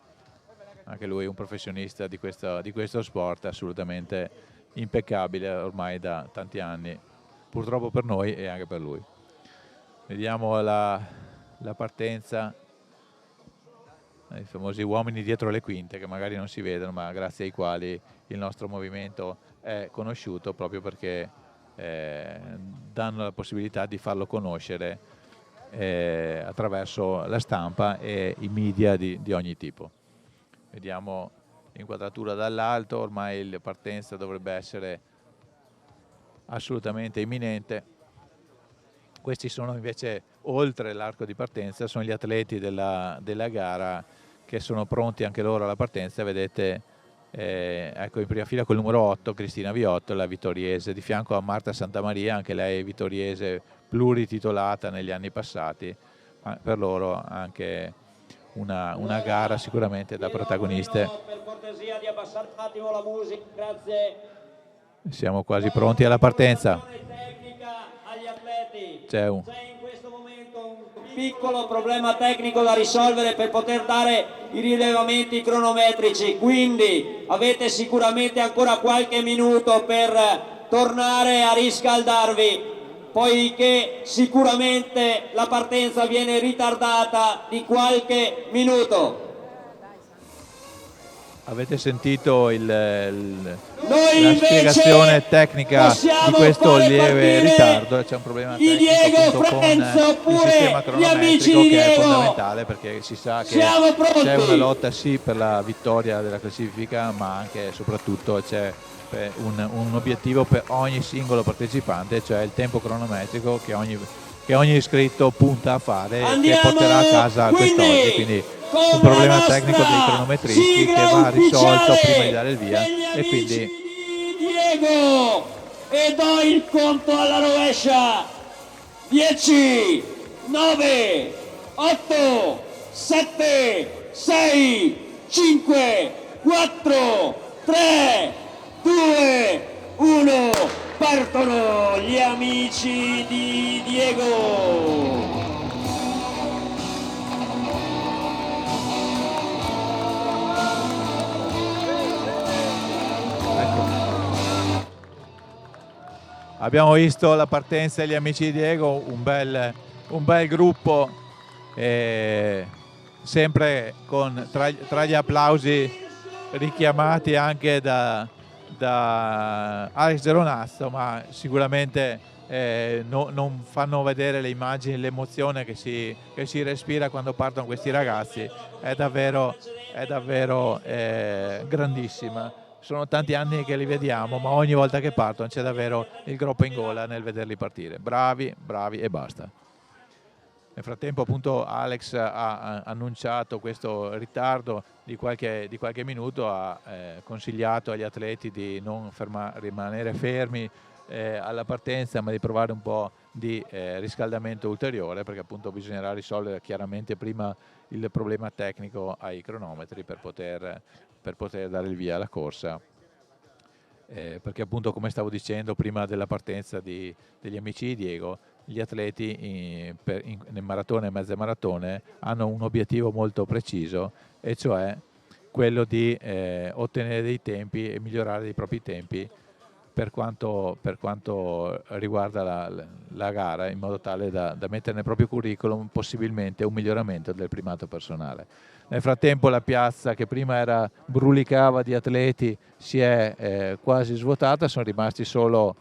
Anche lui un professionista di questo sport assolutamente impeccabile ormai da tanti anni, purtroppo per noi e anche per lui. Vediamo la partenza, i famosi uomini dietro le quinte che magari non si vedono, ma grazie ai quali il nostro movimento è conosciuto, proprio perché danno la possibilità di farlo conoscere attraverso la stampa e i media di ogni tipo. Vediamo l'inquadratura dall'alto, ormai la partenza dovrebbe essere assolutamente imminente. Questi sono invece, oltre l'arco di partenza, sono gli atleti della gara che sono pronti anche loro alla partenza. Vedete Ecco, in prima fila col numero 8 Cristina Viotto, la vittoriese, di fianco a Marta Santamaria, anche lei vittoriese plurititolata negli anni passati. Per loro anche una gara sicuramente da protagoniste. Per cortesia di abbassare un attimo la musica, grazie. Siamo quasi pronti alla partenza. C'è un piccolo problema tecnico da risolvere per poter dare i rilevamenti cronometrici, quindi avete sicuramente ancora qualche minuto per tornare a riscaldarvi, poiché sicuramente la partenza viene ritardata di qualche minuto. Avete sentito la spiegazione tecnica di questo lieve ritardo? C'è un problema tecnico con il sistema cronometrico che è fondamentale, perché si sa che c'è una lotta sì per la vittoria della classifica, ma anche e soprattutto c'è un obiettivo per ogni singolo partecipante, cioè il tempo cronometrico che ogni iscritto punta a fare e che porterà a casa quest'oggi. Quindi un problema tecnico dei cronometristi che va risolto prima di dare il via, e quindi Diego, e do il conto alla rovescia: 10, 9, 8, 7, 6, 5, 4, 3, 2, 1, partono gli amici di Diego. Abbiamo visto la partenza degli amici di Diego, un bel gruppo, sempre tra gli applausi richiamati anche da Alex Geronazzo, ma sicuramente non fanno vedere le immagini, l'emozione che si respira quando partono questi ragazzi. È davvero grandissima. Sono tanti anni che li vediamo, ma ogni volta che partono c'è davvero il groppo in gola nel vederli partire. Bravi e basta. Nel frattempo appunto Alex ha annunciato questo ritardo di qualche minuto, ha consigliato agli atleti di non rimanere fermi alla partenza, ma di provare un po' di riscaldamento ulteriore, perché appunto bisognerà risolvere chiaramente prima il problema tecnico ai cronometri per poter dare il via alla corsa, perché appunto, come stavo dicendo prima della partenza degli amici di Diego, gli atleti nel maratone e mezze maratone hanno un obiettivo molto preciso, e cioè quello di ottenere dei tempi e migliorare i propri tempi per quanto riguarda la gara, in modo tale da mettere nel proprio curriculum possibilmente un miglioramento del primato personale. Nel frattempo la piazza, che prima brulicava di atleti, si è quasi svuotata, sono rimasti solo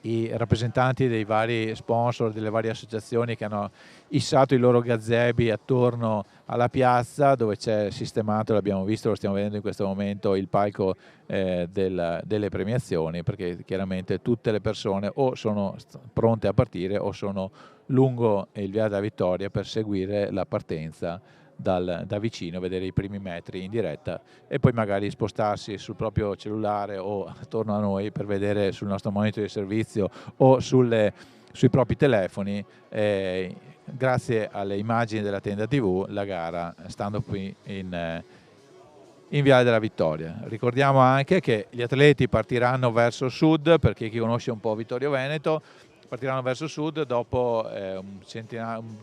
i rappresentanti dei vari sponsor, delle varie associazioni che hanno issato i loro gazebi attorno alla piazza, dove c'è sistemato, l'abbiamo visto, lo stiamo vedendo in questo momento, il palco delle premiazioni, perché chiaramente tutte le persone o sono pronte a partire o sono lungo il Viale della Vittoria per seguire la partenza da vicino, vedere i primi metri in diretta e poi magari spostarsi sul proprio cellulare o attorno a noi per vedere sul nostro monitor di servizio o sui propri telefoni, grazie alle immagini della tenda TV, la gara stando qui in Viale della Vittoria. Ricordiamo anche che gli atleti partiranno verso sud, perché chi conosce un po' Vittorio Veneto, partiranno verso sud, dopo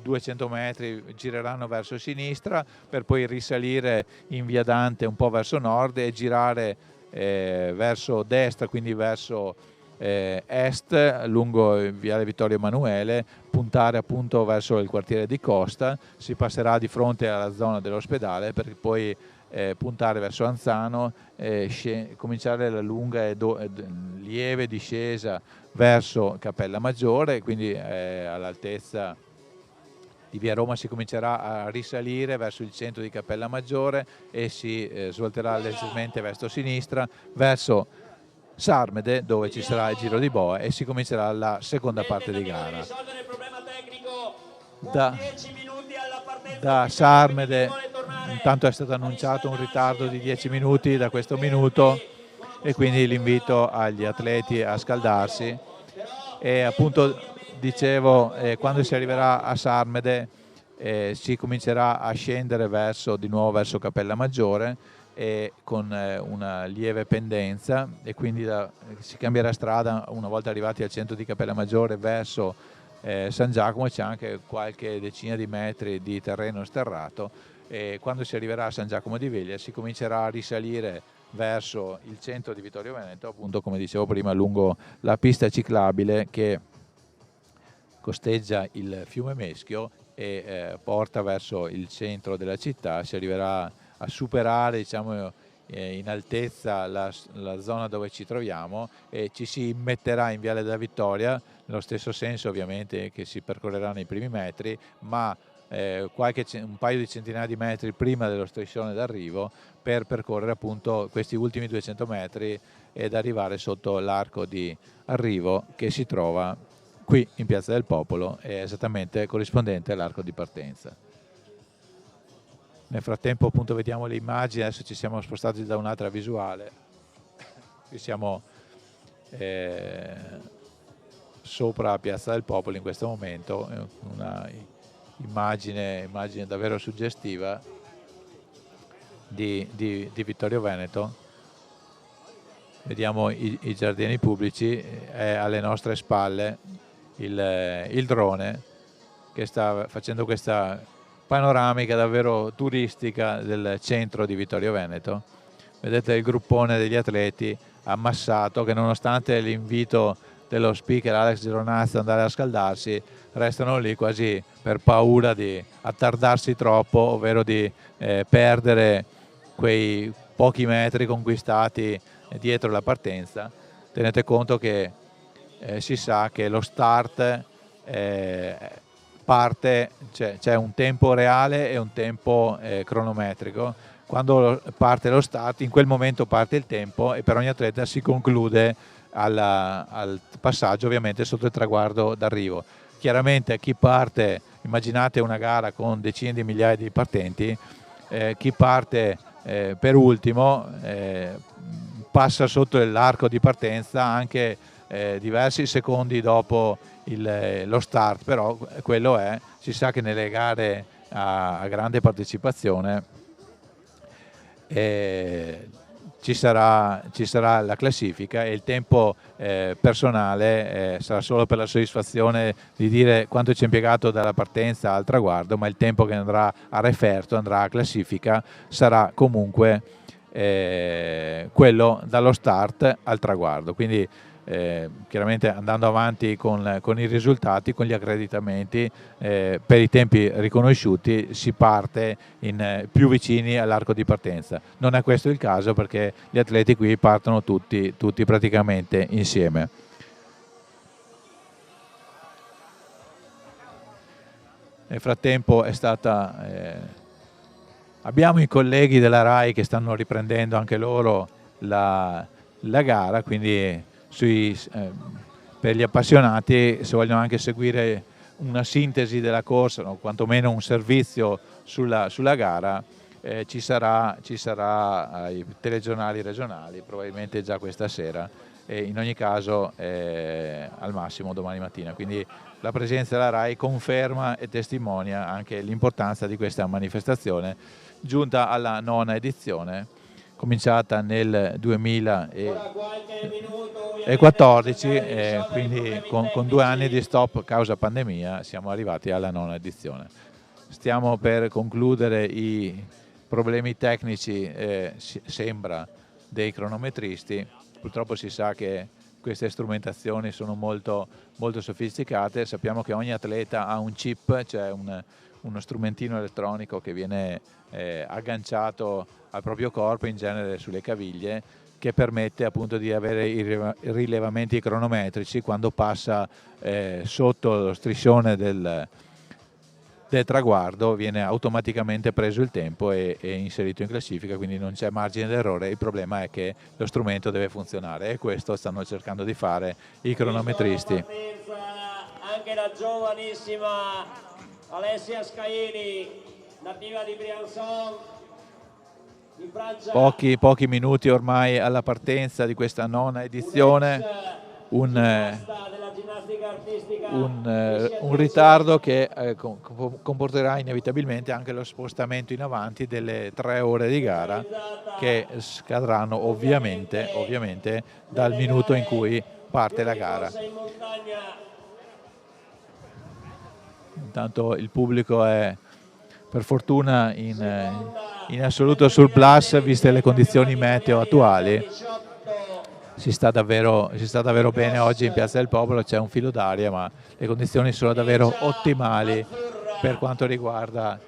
200 metri gireranno verso sinistra per poi risalire in via Dante un po' verso nord e girare verso destra, quindi verso est lungo il Viale Vittorio Emanuele, puntare appunto verso il quartiere di Costa, si passerà di fronte alla zona dell'ospedale per poi puntare verso Anzano, cominciare la lunga e lieve discesa verso Cappella Maggiore, quindi all'altezza di via Roma si comincerà a risalire verso il centro di Cappella Maggiore e si svolterà leggermente verso sinistra, verso Sarmede, dove ci sarà il giro di boa e si comincerà la seconda parte di gara. Da Sarmede intanto è stato annunciato un ritardo di 10 minuti da questo minuto e quindi l'invito agli atleti a scaldarsi e appunto dicevo quando si arriverà a Sarmede si comincerà a scendere di nuovo verso Cappella Maggiore e con una lieve pendenza e quindi si cambierà strada una volta arrivati al centro di Cappella Maggiore verso San Giacomo. C'è anche qualche decina di metri di terreno sterrato e quando si arriverà a San Giacomo di Veglia si comincerà a risalire verso il centro di Vittorio Veneto, appunto come dicevo prima lungo la pista ciclabile che costeggia il fiume Meschio e porta verso il centro della città. Si arriverà a superare, diciamo, in altezza la zona dove ci troviamo e ci si immetterà in Viale della Vittoria, nello stesso senso ovviamente che si percorrerà nei primi metri, ma un paio di centinaia di metri prima dello striscione d'arrivo per percorrere appunto questi ultimi 200 metri ed arrivare sotto l'arco di arrivo che si trova qui in Piazza del Popolo, è esattamente corrispondente all'arco di partenza. Nel frattempo appunto vediamo le immagini, adesso ci siamo spostati da un'altra visuale, qui siamo sopra Piazza del Popolo in questo momento, una immagine davvero suggestiva di Vittorio Veneto. Vediamo i giardini pubblici, è alle nostre spalle il drone che sta facendo questa panoramica davvero turistica del centro di Vittorio Veneto. Vedete il gruppone degli atleti ammassato che nonostante l'invito dello speaker Alex Geronazzi ad andare a scaldarsi restano lì quasi per paura di attardarsi troppo, ovvero di perdere quei pochi metri conquistati dietro la partenza. Tenete conto che si sa che lo start parte, c'è un tempo reale e un tempo cronometrico. Quando parte lo start, in quel momento parte il tempo e per ogni atleta si conclude al passaggio ovviamente sotto il traguardo d'arrivo. Chiaramente chi parte, immaginate una gara con decine di migliaia di partenti, chi parte per ultimo passa sotto l'arco di partenza anche diversi secondi dopo lo start, però quello è, si sa che nelle gare a grande partecipazione ci sarà la classifica e il tempo personale sarà solo per la soddisfazione di dire quanto ci è impiegato dalla partenza al traguardo, ma il tempo che andrà a referto, andrà a classifica, sarà comunque quello dallo start al traguardo. Quindi chiaramente andando avanti con i risultati, con gli accreditamenti, per i tempi riconosciuti si parte più vicini all'arco di partenza. Non è questo il caso perché gli atleti qui partono tutti praticamente insieme. Nel frattempo abbiamo i colleghi della RAI che stanno riprendendo anche loro la gara, quindi per gli appassionati, se vogliono anche seguire una sintesi della corsa o quantomeno un servizio sulla gara, ci sarà ai telegiornali regionali probabilmente già questa sera e in ogni caso al massimo domani mattina. Quindi la presenza della RAI conferma e testimonia anche l'importanza di questa manifestazione giunta alla 9ª edizione, cominciata nel 2014 quindi con 2 anni di stop causa pandemia siamo arrivati alla 9ª edizione. Stiamo per concludere i problemi tecnici, sembra, dei cronometristi. Purtroppo si sa che queste strumentazioni sono molto, molto sofisticate. Sappiamo che ogni atleta ha un chip, cioè uno strumentino elettronico che viene agganciato al proprio corpo, in genere sulle caviglie, che permette appunto di avere i rilevamenti cronometrici quando passa sotto lo striscione del traguardo, viene automaticamente preso il tempo e inserito in classifica, quindi non c'è margine d'errore. Il problema è che lo strumento deve funzionare e questo stanno cercando di fare i cronometristi. Anche la giovanissima Alessia Scaini nativa di Briançon, in Francia. Pochi minuti ormai alla partenza di questa nona edizione, un ritardo che comporterà inevitabilmente anche lo spostamento in avanti delle 3 ore di gara, che scadranno ovviamente dal minuto in cui parte la gara. Intanto il pubblico è per fortuna in assoluto sul plus, viste le condizioni meteo attuali. Si sta davvero bene oggi in Piazza del Popolo, c'è un filo d'aria, ma le condizioni sono davvero ottimali per quanto riguarda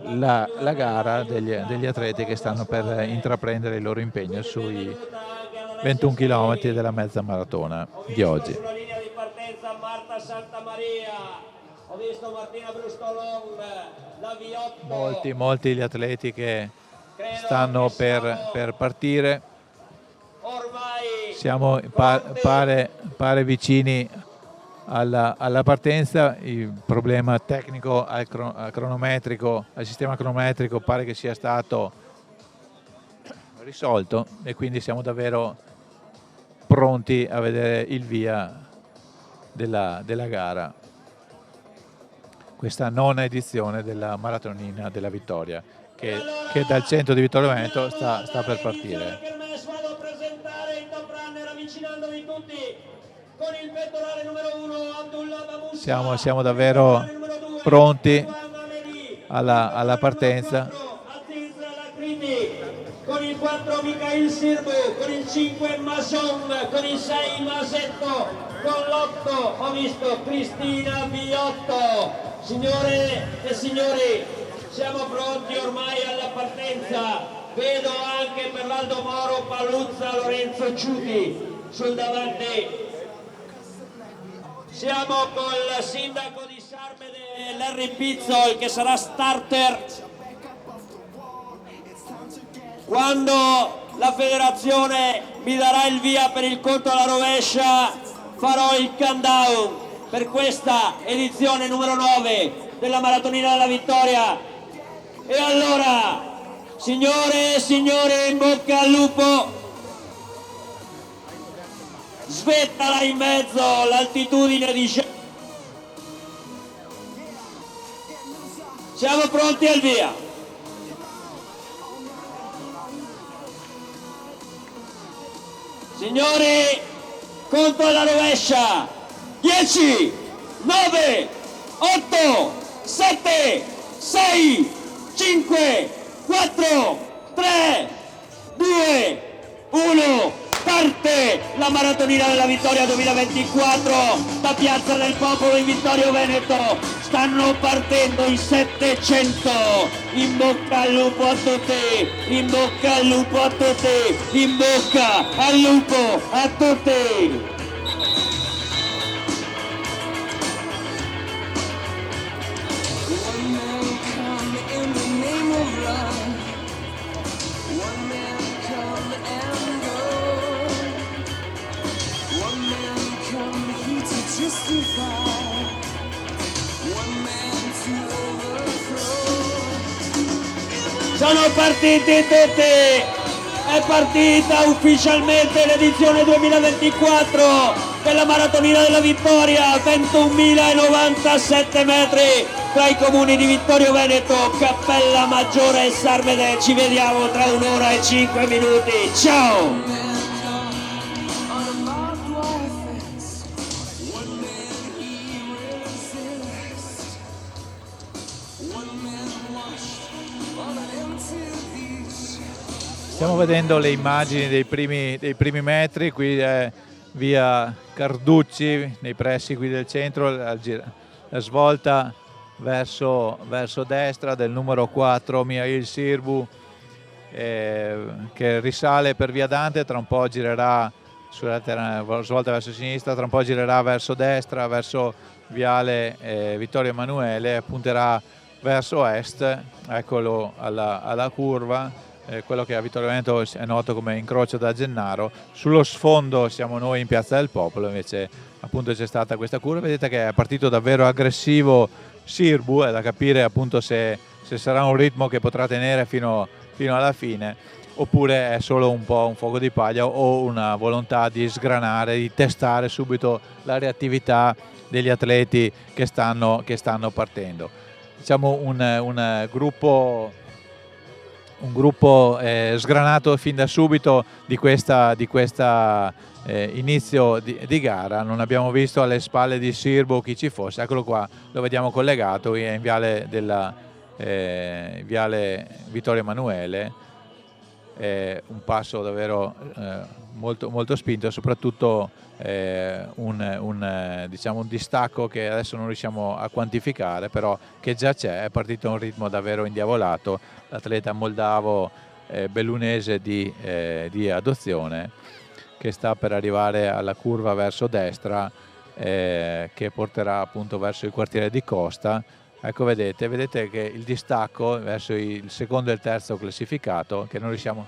la gara degli atleti che stanno per intraprendere il loro impegno sui 21 km della mezza maratona di oggi. Sulla linea di partenza Marta Santamaria, ho visto Martina Brustolon, la Viotto. Molti gli atleti che stanno per partire. Siamo pare vicini alla partenza. Il problema tecnico al sistema cronometrico pare che sia stato risolto e quindi siamo davvero pronti a vedere il via della gara, questa nona edizione della Maratonina della Vittoria che dal centro di Vittorio Veneto sta per partire. Vado a presentare il top runner, avvicinandovi tutti con il pettorale numero 1 Abdullah Bamusa. Siamo davvero pronti alla partenza. Con il 4 Mikhail Sirbu, con il 5 Mason, con il 6 Masetto, con l'8 ho visto Cristina Viotto. Signore e signori, siamo pronti ormai alla partenza. Vedo anche per l'Aldo Moro Paluzza Lorenzo Ciuti sul davanti. Siamo col sindaco di Sarmede, Larry Pizzol, che sarà starter quando la federazione mi darà il via per il conto alla rovescia. Farò il countdown per questa edizione numero 9 della Maratonina della Vittoria. E allora, signore e signori, in bocca al lupo. Svettala in mezzo, l'altitudine di... Siamo pronti al via. Signori, conto alla rovescia. 10, 9, 8, 7, 6, 5, 4, 3, 2, 1. Parte la Maratonina della Vittoria 2024 da Piazza del Popolo in Vittorio Veneto. Stanno partendo i 700. In bocca al lupo a tutti, in bocca al lupo a tutti, in bocca al lupo a tutti. Sono partiti tutti, è partita ufficialmente l'edizione 2024 della Maratonina della Vittoria, 21.097 metri tra i comuni di Vittorio Veneto, Cappella Maggiore e Sarmede. Ci vediamo tra 1 ora e 5 minuti, ciao! Stiamo vedendo le immagini dei primi metri, qui è via Carducci, nei pressi qui del centro, la svolta verso destra del numero 4 Mikhail Sirbu, che risale per via Dante, tra un po' girerà sulla svolta verso sinistra, tra un po' girerà verso destra, verso viale Vittorio Emanuele, punterà verso est, eccolo alla curva. Quello che a Vittorio Veneto è noto come incrocio da Gennaro. Sullo sfondo siamo noi in Piazza del Popolo, invece appunto c'è stata questa curva. Vedete che è partito davvero aggressivo Sirbu, è da capire appunto se sarà un ritmo che potrà tenere fino alla fine, oppure è solo un po' un fuoco di paglia o una volontà di sgranare, di testare subito la reattività degli atleti che stanno partendo. Diciamo un gruppo sgranato fin da subito di questa inizio di gara. Non abbiamo visto alle spalle di Sirbu chi ci fosse, eccolo qua, lo vediamo collegato in viale Vittorio Emanuele. Un passo davvero molto, molto spinto, soprattutto diciamo un distacco che adesso non riusciamo a quantificare, però che già c'è. È partito a un ritmo davvero indiavolato l'atleta moldavo bellunese di adozione, che sta per arrivare alla curva verso destra, che porterà appunto verso il quartiere di Costa. Ecco, vedete che il distacco verso il secondo e il terzo classificato, che non riusciamo,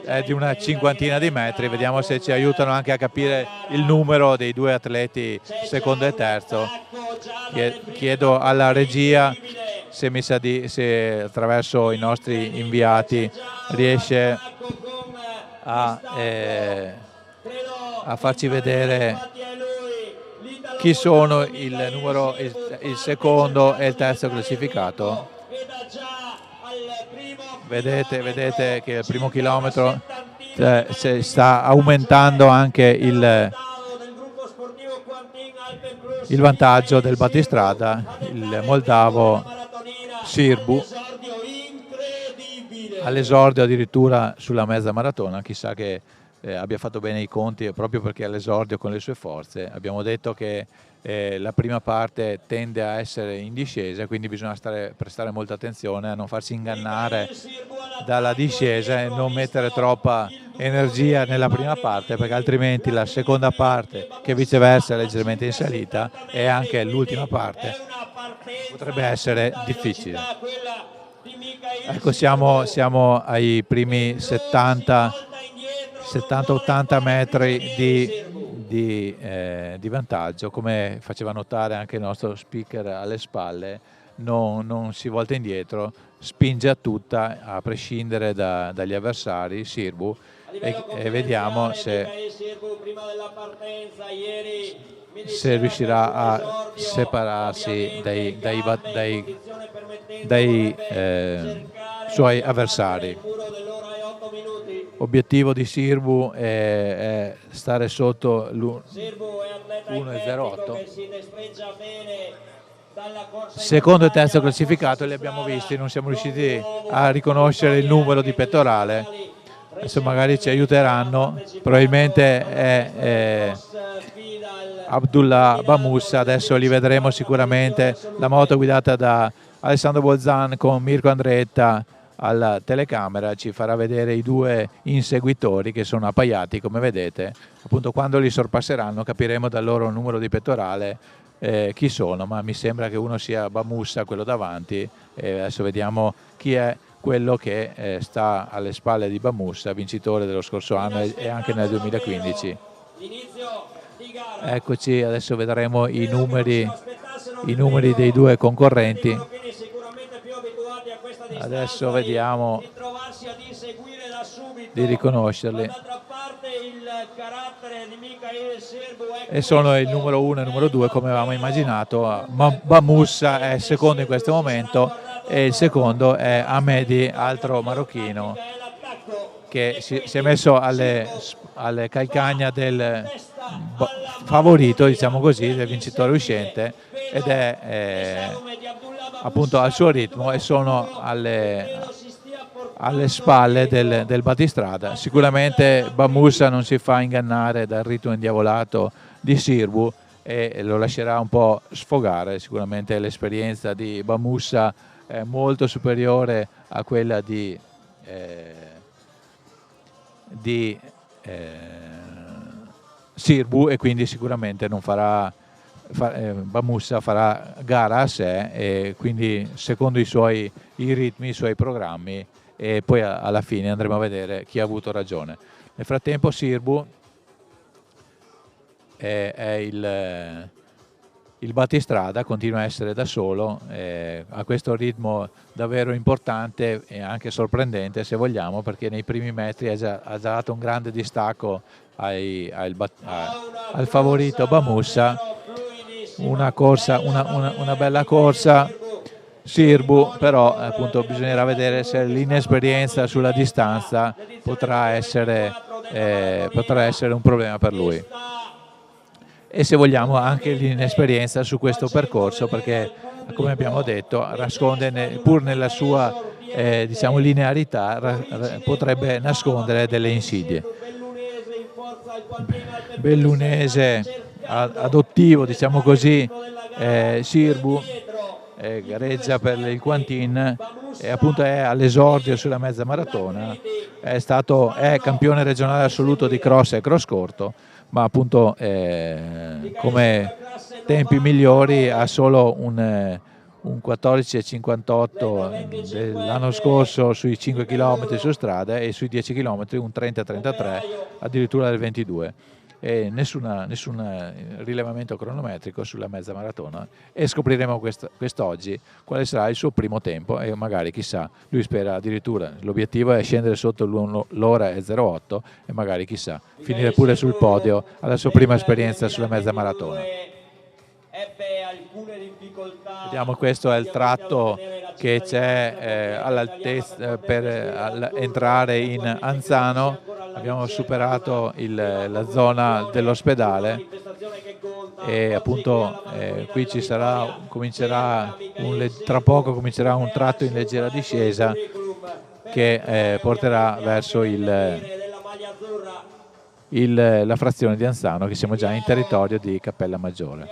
è di una cinquantina di metri. Vediamo se ci aiutano anche a capire il numero dei due atleti secondo e terzo. Chiedo alla regia se attraverso i nostri inviati riesce a farci vedere chi sono il secondo e il terzo classificato. Vedete che il primo chilometro sta aumentando anche il vantaggio del battistrada, il moldavo Sirbu, all'esordio addirittura sulla mezza maratona. Chissà che abbia fatto bene i conti, proprio perché all'esordio con le sue forze. Abbiamo detto che la prima parte tende a essere in discesa, quindi bisogna prestare molta attenzione a non farsi ingannare dalla discesa e non mettere troppa energia nella prima parte, perché altrimenti la seconda parte, che viceversa è leggermente in salita, e anche l'ultima parte potrebbe essere difficile. Ecco, siamo ai primi 70-80 metri di vantaggio. Come faceva notare anche il nostro speaker alle spalle, non si volta indietro, spinge a tutta, a prescindere dagli avversari, Sirbu, e vediamo se riuscirà a separarsi dai suoi avversari. Obiettivo di Sirbu è stare sotto l'1,08. Secondo e terzo classificato li abbiamo visti, non siamo riusciti a riconoscere il numero di pettorale. Adesso magari ci aiuteranno, probabilmente è Abdullah Bamoussa. Adesso li vedremo sicuramente. La moto guidata da Alessandro Bolzan con Mirko Andretta alla telecamera ci farà vedere i due inseguitori, che sono appaiati, come vedete. Appunto, quando li sorpasseranno capiremo dal loro numero di pettorale chi sono, ma mi sembra che uno sia Bamoussa, quello davanti, e adesso vediamo chi è quello che sta alle spalle di Bamoussa, vincitore dello scorso anno e anche nel 2015. Eccoci, adesso vedremo i numeri dei due concorrenti. Adesso vediamo di riconoscerli. E sono il numero 1 e il numero 2, come avevamo immaginato. Bamoussa è secondo in questo momento e il secondo è Hamedi, altro marocchino, che si è messo alle calcagna del favorito, diciamo così, del vincitore uscente, ed è appunto al suo ritmo, e sono alle spalle del battistrada. Sicuramente Bamoussa non si fa ingannare dal ritmo indiavolato di Sirbu e lo lascerà un po' sfogare. Sicuramente l'esperienza di Bamoussa è molto superiore a quella di Sirbu, e quindi sicuramente non Bamoussa farà gara a sé, e quindi secondo i ritmi, i suoi programmi, e poi alla fine andremo a vedere chi ha avuto ragione. Nel frattempo Sirbu è il battistrada continua a essere da solo, a questo ritmo davvero importante e anche sorprendente se vogliamo, perché nei primi metri ha già dato un grande distacco al favorito Bamussa. Una bella corsa, Sirbu, però appunto bisognerà vedere se l'inesperienza sulla distanza potrà essere un problema per lui, e se vogliamo anche l'inesperienza su questo percorso, perché come abbiamo detto nasconde, pur nella sua diciamo linearità, potrebbe nascondere delle insidie. Bellunese adottivo, diciamo così, Sirbu gareggia per il Quantin e appunto è all'esordio sulla mezza maratona, è campione regionale assoluto di cross e cross corto, ma appunto come tempi migliori ha solo un 14,58 dell'anno scorso sui 5 km su strada e sui 10 km un 30,33 addirittura del 22, e nessun rilevamento cronometrico sulla mezza maratona, e scopriremo quest'oggi quale sarà il suo primo tempo, e magari chissà, lui spera addirittura, l'obiettivo è scendere sotto l'ora e 08 e magari chissà finire pure sul podio alla sua prima esperienza sulla mezza maratona. Vediamo, questo è il tratto che c'è all'altezza per entrare in Anzano. Abbiamo superato la zona dell'ospedale e appunto qui comincerà tra poco comincerà un tratto in leggera discesa che porterà verso la frazione di Anzano, che siamo già in territorio di Cappella Maggiore.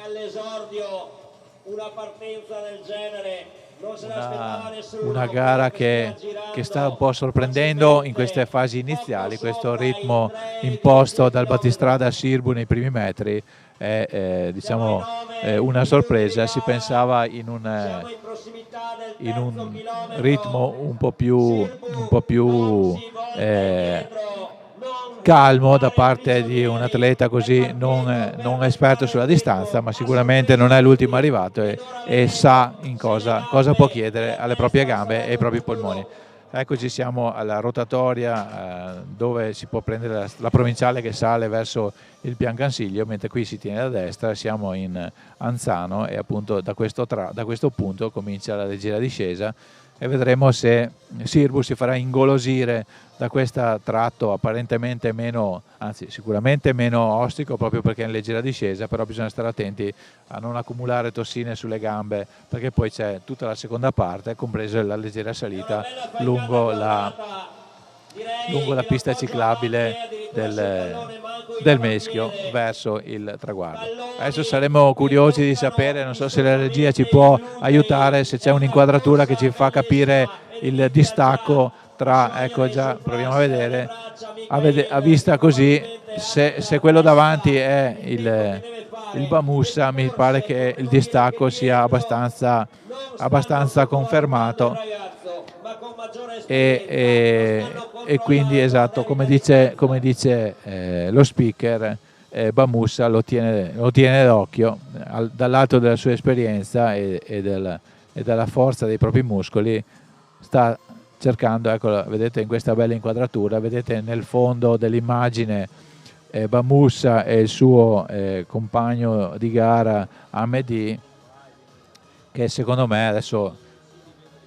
Una gara che sta un po' sorprendendo in queste fasi iniziali. Questo ritmo imposto dal battistrada a Sirbu nei primi metri è diciamo una sorpresa. Si pensava in un ritmo un po' più calmo da parte di un atleta così non esperto sulla distanza, ma sicuramente non è l'ultimo arrivato e sa in cosa può chiedere alle proprie gambe e ai propri polmoni. Eccoci, siamo alla rotatoria dove si può prendere la provinciale che sale verso il Piancansiglio, mentre qui si tiene da destra. Siamo in Anzano e appunto da questo punto comincia la leggera discesa e vedremo se Sirbu si farà ingolosire da questo tratto apparentemente sicuramente meno ostico, proprio perché è in leggera discesa, però bisogna stare attenti a non accumulare tossine sulle gambe, perché poi c'è tutta la seconda parte, compresa la leggera salita lungo la pista ciclabile del Meschio verso il traguardo. Adesso saremo curiosi di sapere, non so se la regia ci può aiutare, se c'è un'inquadratura che ci fa capire il distacco tra, ecco già, proviamo a vedere, a vista così, se quello davanti è il Bamussa, mi pare che il distacco sia abbastanza confermato e quindi, esatto, come dice lo speaker, Bamussa lo tiene d'occhio dall'alto della sua esperienza e dalla forza dei propri muscoli. Sta cercando, ecco, vedete in questa bella inquadratura, vedete nel fondo dell'immagine Bamussa e il suo compagno di gara Ahmedi, che secondo me, adesso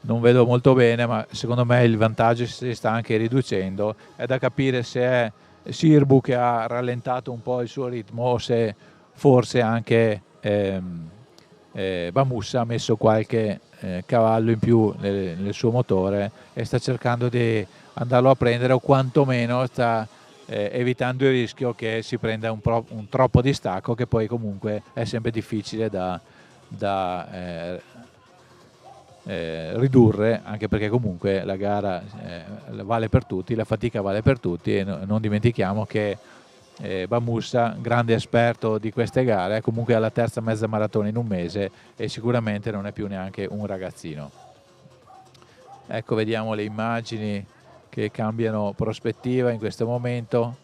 non vedo molto bene, ma secondo me il vantaggio si sta anche riducendo. È da capire se è Sirbu che ha rallentato un po' il suo ritmo o se forse anche Bamussa ha messo qualche cavallo in più nel suo motore e sta cercando di andarlo a prendere, o quantomeno sta evitando il rischio che si prenda un troppo distacco, che poi comunque è sempre difficile da ridurre, anche perché comunque la gara vale per tutti, la fatica vale per tutti, e non dimentichiamo che Bamussa, grande esperto di queste gare, è comunque alla terza mezza maratona in un mese e sicuramente non è più neanche un ragazzino. Ecco, vediamo le immagini che cambiano prospettiva in questo momento.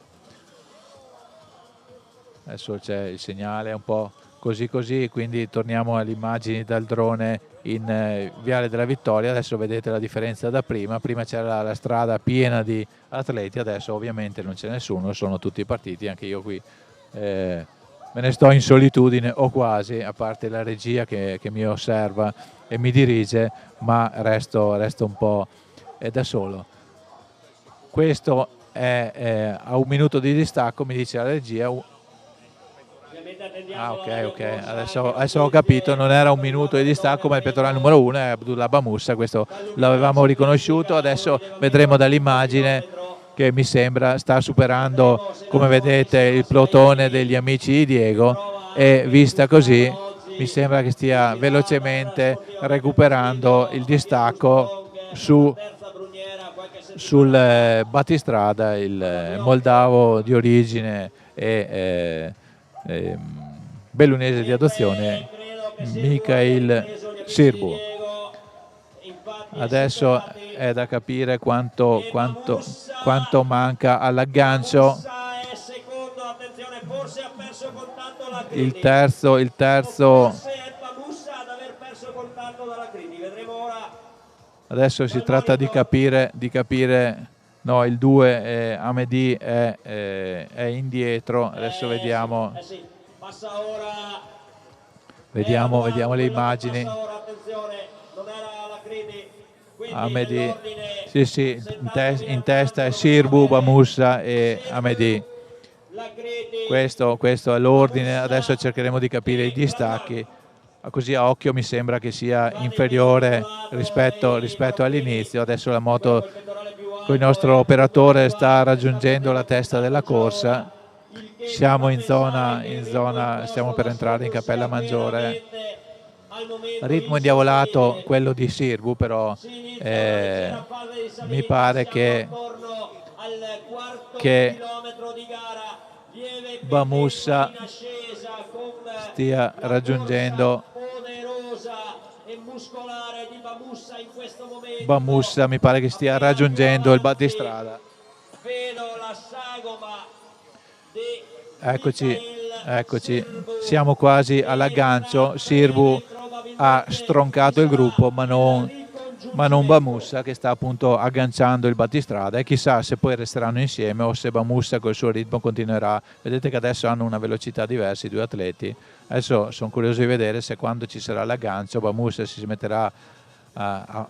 Adesso c'è il segnale un po' così, quindi torniamo alle immagini dal drone in Viale della Vittoria. Adesso vedete la differenza da prima c'era la strada piena di atleti, adesso ovviamente non c'è nessuno, sono tutti partiti, anche io qui me ne sto in solitudine o quasi, a parte la regia che mi osserva e mi dirige, ma resto un po' da solo. Questo è a 1 minuto di distacco, mi dice la regia. Ok, adesso ho capito, non era 1 minuto di distacco, ma il pettorale numero 1 è Abdullah Bamussa, questo l'avevamo riconosciuto. Adesso vedremo dall'immagine che mi sembra sta superando, come vedete, il plotone degli amici di Diego, e vista così mi sembra che stia velocemente recuperando il distacco sul battistrada, il moldavo di origine e bellunese di adozione, Mikhail Sirbu. Adesso è da capire quanto manca all'aggancio. Il terzo adesso si tratta di capire no, il 2 Amedi è indietro. Adesso vediamo le immagini. Amedi, sì, in testa è Sirbu, Bamussa e Amedi. Questo è l'ordine. Adesso cercheremo di capire i distacchi. Così a occhio mi sembra che sia inferiore rispetto all'inizio. Adesso la moto con il nostro operatore sta raggiungendo la testa della corsa. Siamo in zona, stiamo per entrare in Cappella Maggiore. Ritmo indiavolato quello di Sirbu, però mi pare che Bamussa stia raggiungendo. Bamussa mi pare che stia raggiungendo il battistrada. Eccoci, siamo quasi all'aggancio. Sirbu ha stroncato il gruppo, ma non Bamussa, che sta appunto agganciando il battistrada, e chissà se poi resteranno insieme o se Bamussa col suo ritmo continuerà. Vedete che adesso hanno una velocità diversa i due atleti. Adesso sono curioso di vedere se quando ci sarà l'aggancio Bamussa si metterà a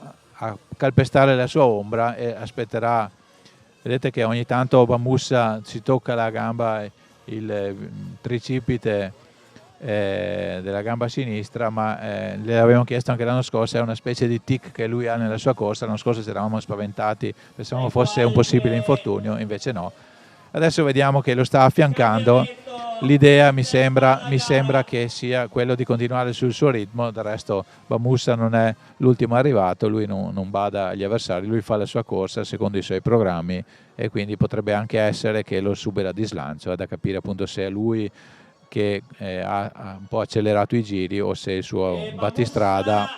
calpestare la sua ombra e aspetterà. Vedete che ogni tanto Bamussa si tocca la gamba, il tricipite della gamba sinistra, ma le avevamo chiesto anche l'anno scorso, è una specie di tic che lui ha nella sua corsa. L'anno scorso ci eravamo spaventati, pensavamo fosse un possibile infortunio, invece no. Adesso vediamo che lo sta affiancando. L'idea mi sembra che sia quello di continuare sul suo ritmo. Del resto Bamussa non è l'ultimo arrivato, lui non bada agli avversari, lui fa la sua corsa secondo i suoi programmi, e quindi potrebbe anche essere che lo supera di slancio. È da capire appunto se è lui che ha un po' accelerato i giri o se il suo battistrada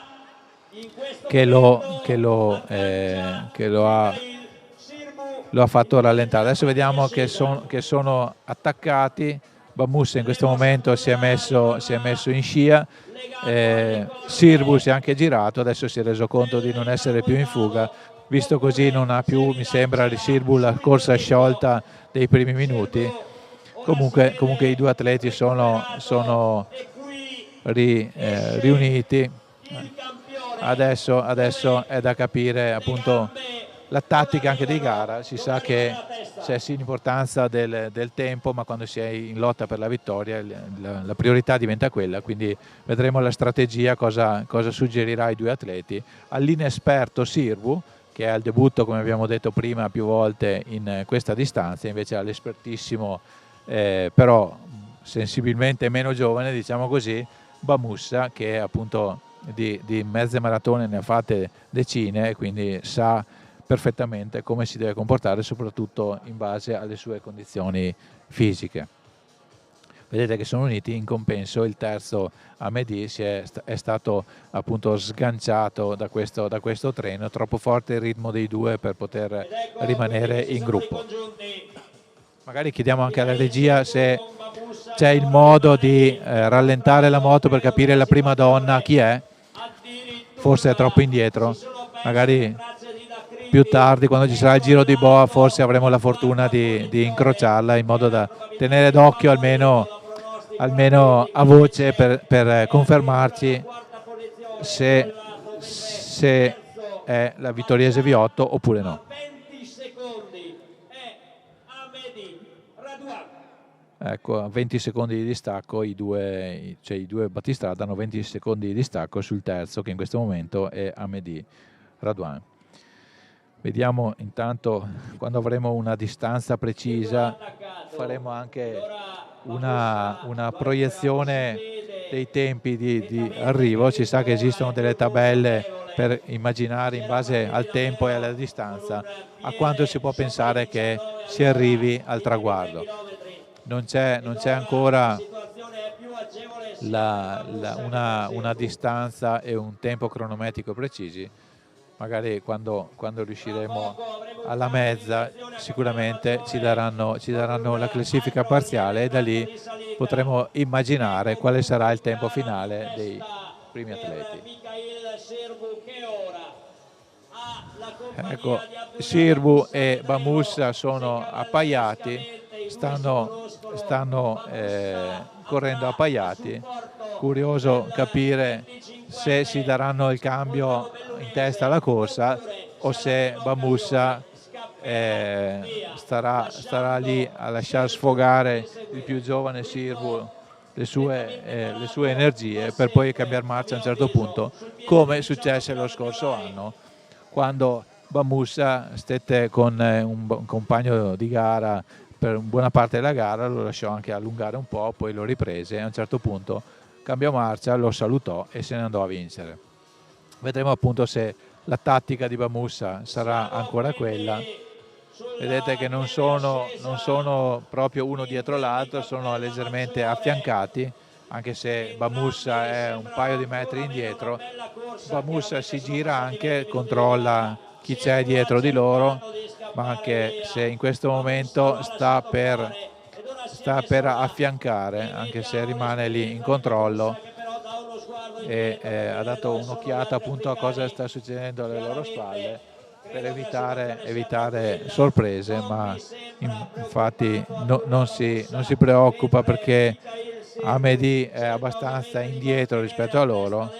che lo ha fatto rallentare. Adesso vediamo che sono attaccati. Bamussa in questo momento si è messo in scia, Sirbu si è anche girato, adesso si è reso conto di non essere più in fuga. Visto così non ha più, mi sembra, di Sirbu la corsa sciolta dei primi minuti. Comunque i due atleti sono riuniti. Adesso è da capire appunto la tattica anche di gara. Si sa che c'è sì l'importanza del tempo, ma quando si è in lotta per la vittoria la priorità diventa quella, quindi vedremo la strategia, cosa suggerirà ai due atleti. All'inesperto Sirbu, che è al debutto, come abbiamo detto prima più volte, in questa distanza, invece all'espertissimo però sensibilmente meno giovane, diciamo così, Bamussa, che appunto di mezze maratone ne ha fatte decine, e quindi sa perfettamente come si deve comportare, soprattutto in base alle sue condizioni fisiche. Vedete che sono uniti. In compenso il terzo Amedi è stato appunto sganciato da questo treno. Troppo forte il ritmo dei due per poter rimanere in gruppo. Magari chiediamo anche alla regia se c'è il modo di rallentare la moto per capire la prima donna chi è. Forse è troppo indietro, magari più tardi quando ci sarà il giro di boa forse avremo la fortuna di incrociarla in modo da tenere d'occhio almeno a voce per confermarci se è la vittoriese V8 oppure no. Ecco, a 20 secondi di distacco i due battistrada hanno 20 secondi di distacco sul terzo, che in questo momento è Amédi Radwan. Vediamo intanto, quando avremo una distanza precisa faremo anche una proiezione dei tempi di arrivo. Ci sa che esistono delle tabelle per immaginare in base al tempo e alla distanza a quanto si può pensare che si arrivi al traguardo. Non c'è ancora una distanza e un tempo cronometrico precisi. Magari quando riusciremo alla mezza sicuramente ci daranno la classifica parziale e da lì potremo immaginare quale sarà il tempo finale dei primi atleti. Ecco, Sirbu e Bamussa sono appaiati, stanno correndo appaiati. Curioso capire se si daranno il cambio in testa alla corsa o se Bamussa starà lì a lasciar sfogare il più giovane Sirbu le sue energie per poi cambiare marcia a un certo punto, come successe lo scorso anno quando Bamussa stette con un compagno di gara per buona parte della gara, lo lasciò anche allungare un po', poi lo riprese e a un certo punto cambiò marcia, lo salutò e se ne andò a vincere. Vedremo appunto se la tattica di Bamussa sarà ancora quella. Vedete che non sono proprio uno dietro l'altro, sono leggermente affiancati, anche se Bamussa è un paio di metri indietro. Bamussa si gira anche, controlla chi c'è dietro di loro, ma anche se in questo momento sta per affiancare, anche se rimane lì in controllo e ha dato un'occhiata appunto a cosa sta succedendo alle loro spalle per evitare sorprese, ma infatti non si preoccupa perché Amédi è abbastanza indietro rispetto a loro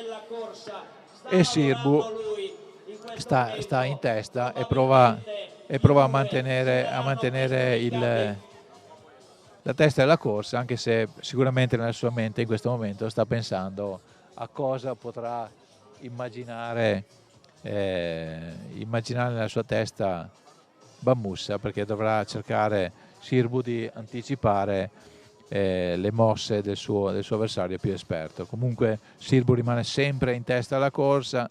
e Sirbu sta in testa e prova a mantenere la testa della corsa, anche se sicuramente nella sua mente in questo momento sta pensando a cosa potrà immaginare nella sua testa Bamussa, perché dovrà cercare Sirbu di anticipare le mosse del suo avversario più esperto. Comunque Sirbu rimane sempre in testa alla corsa,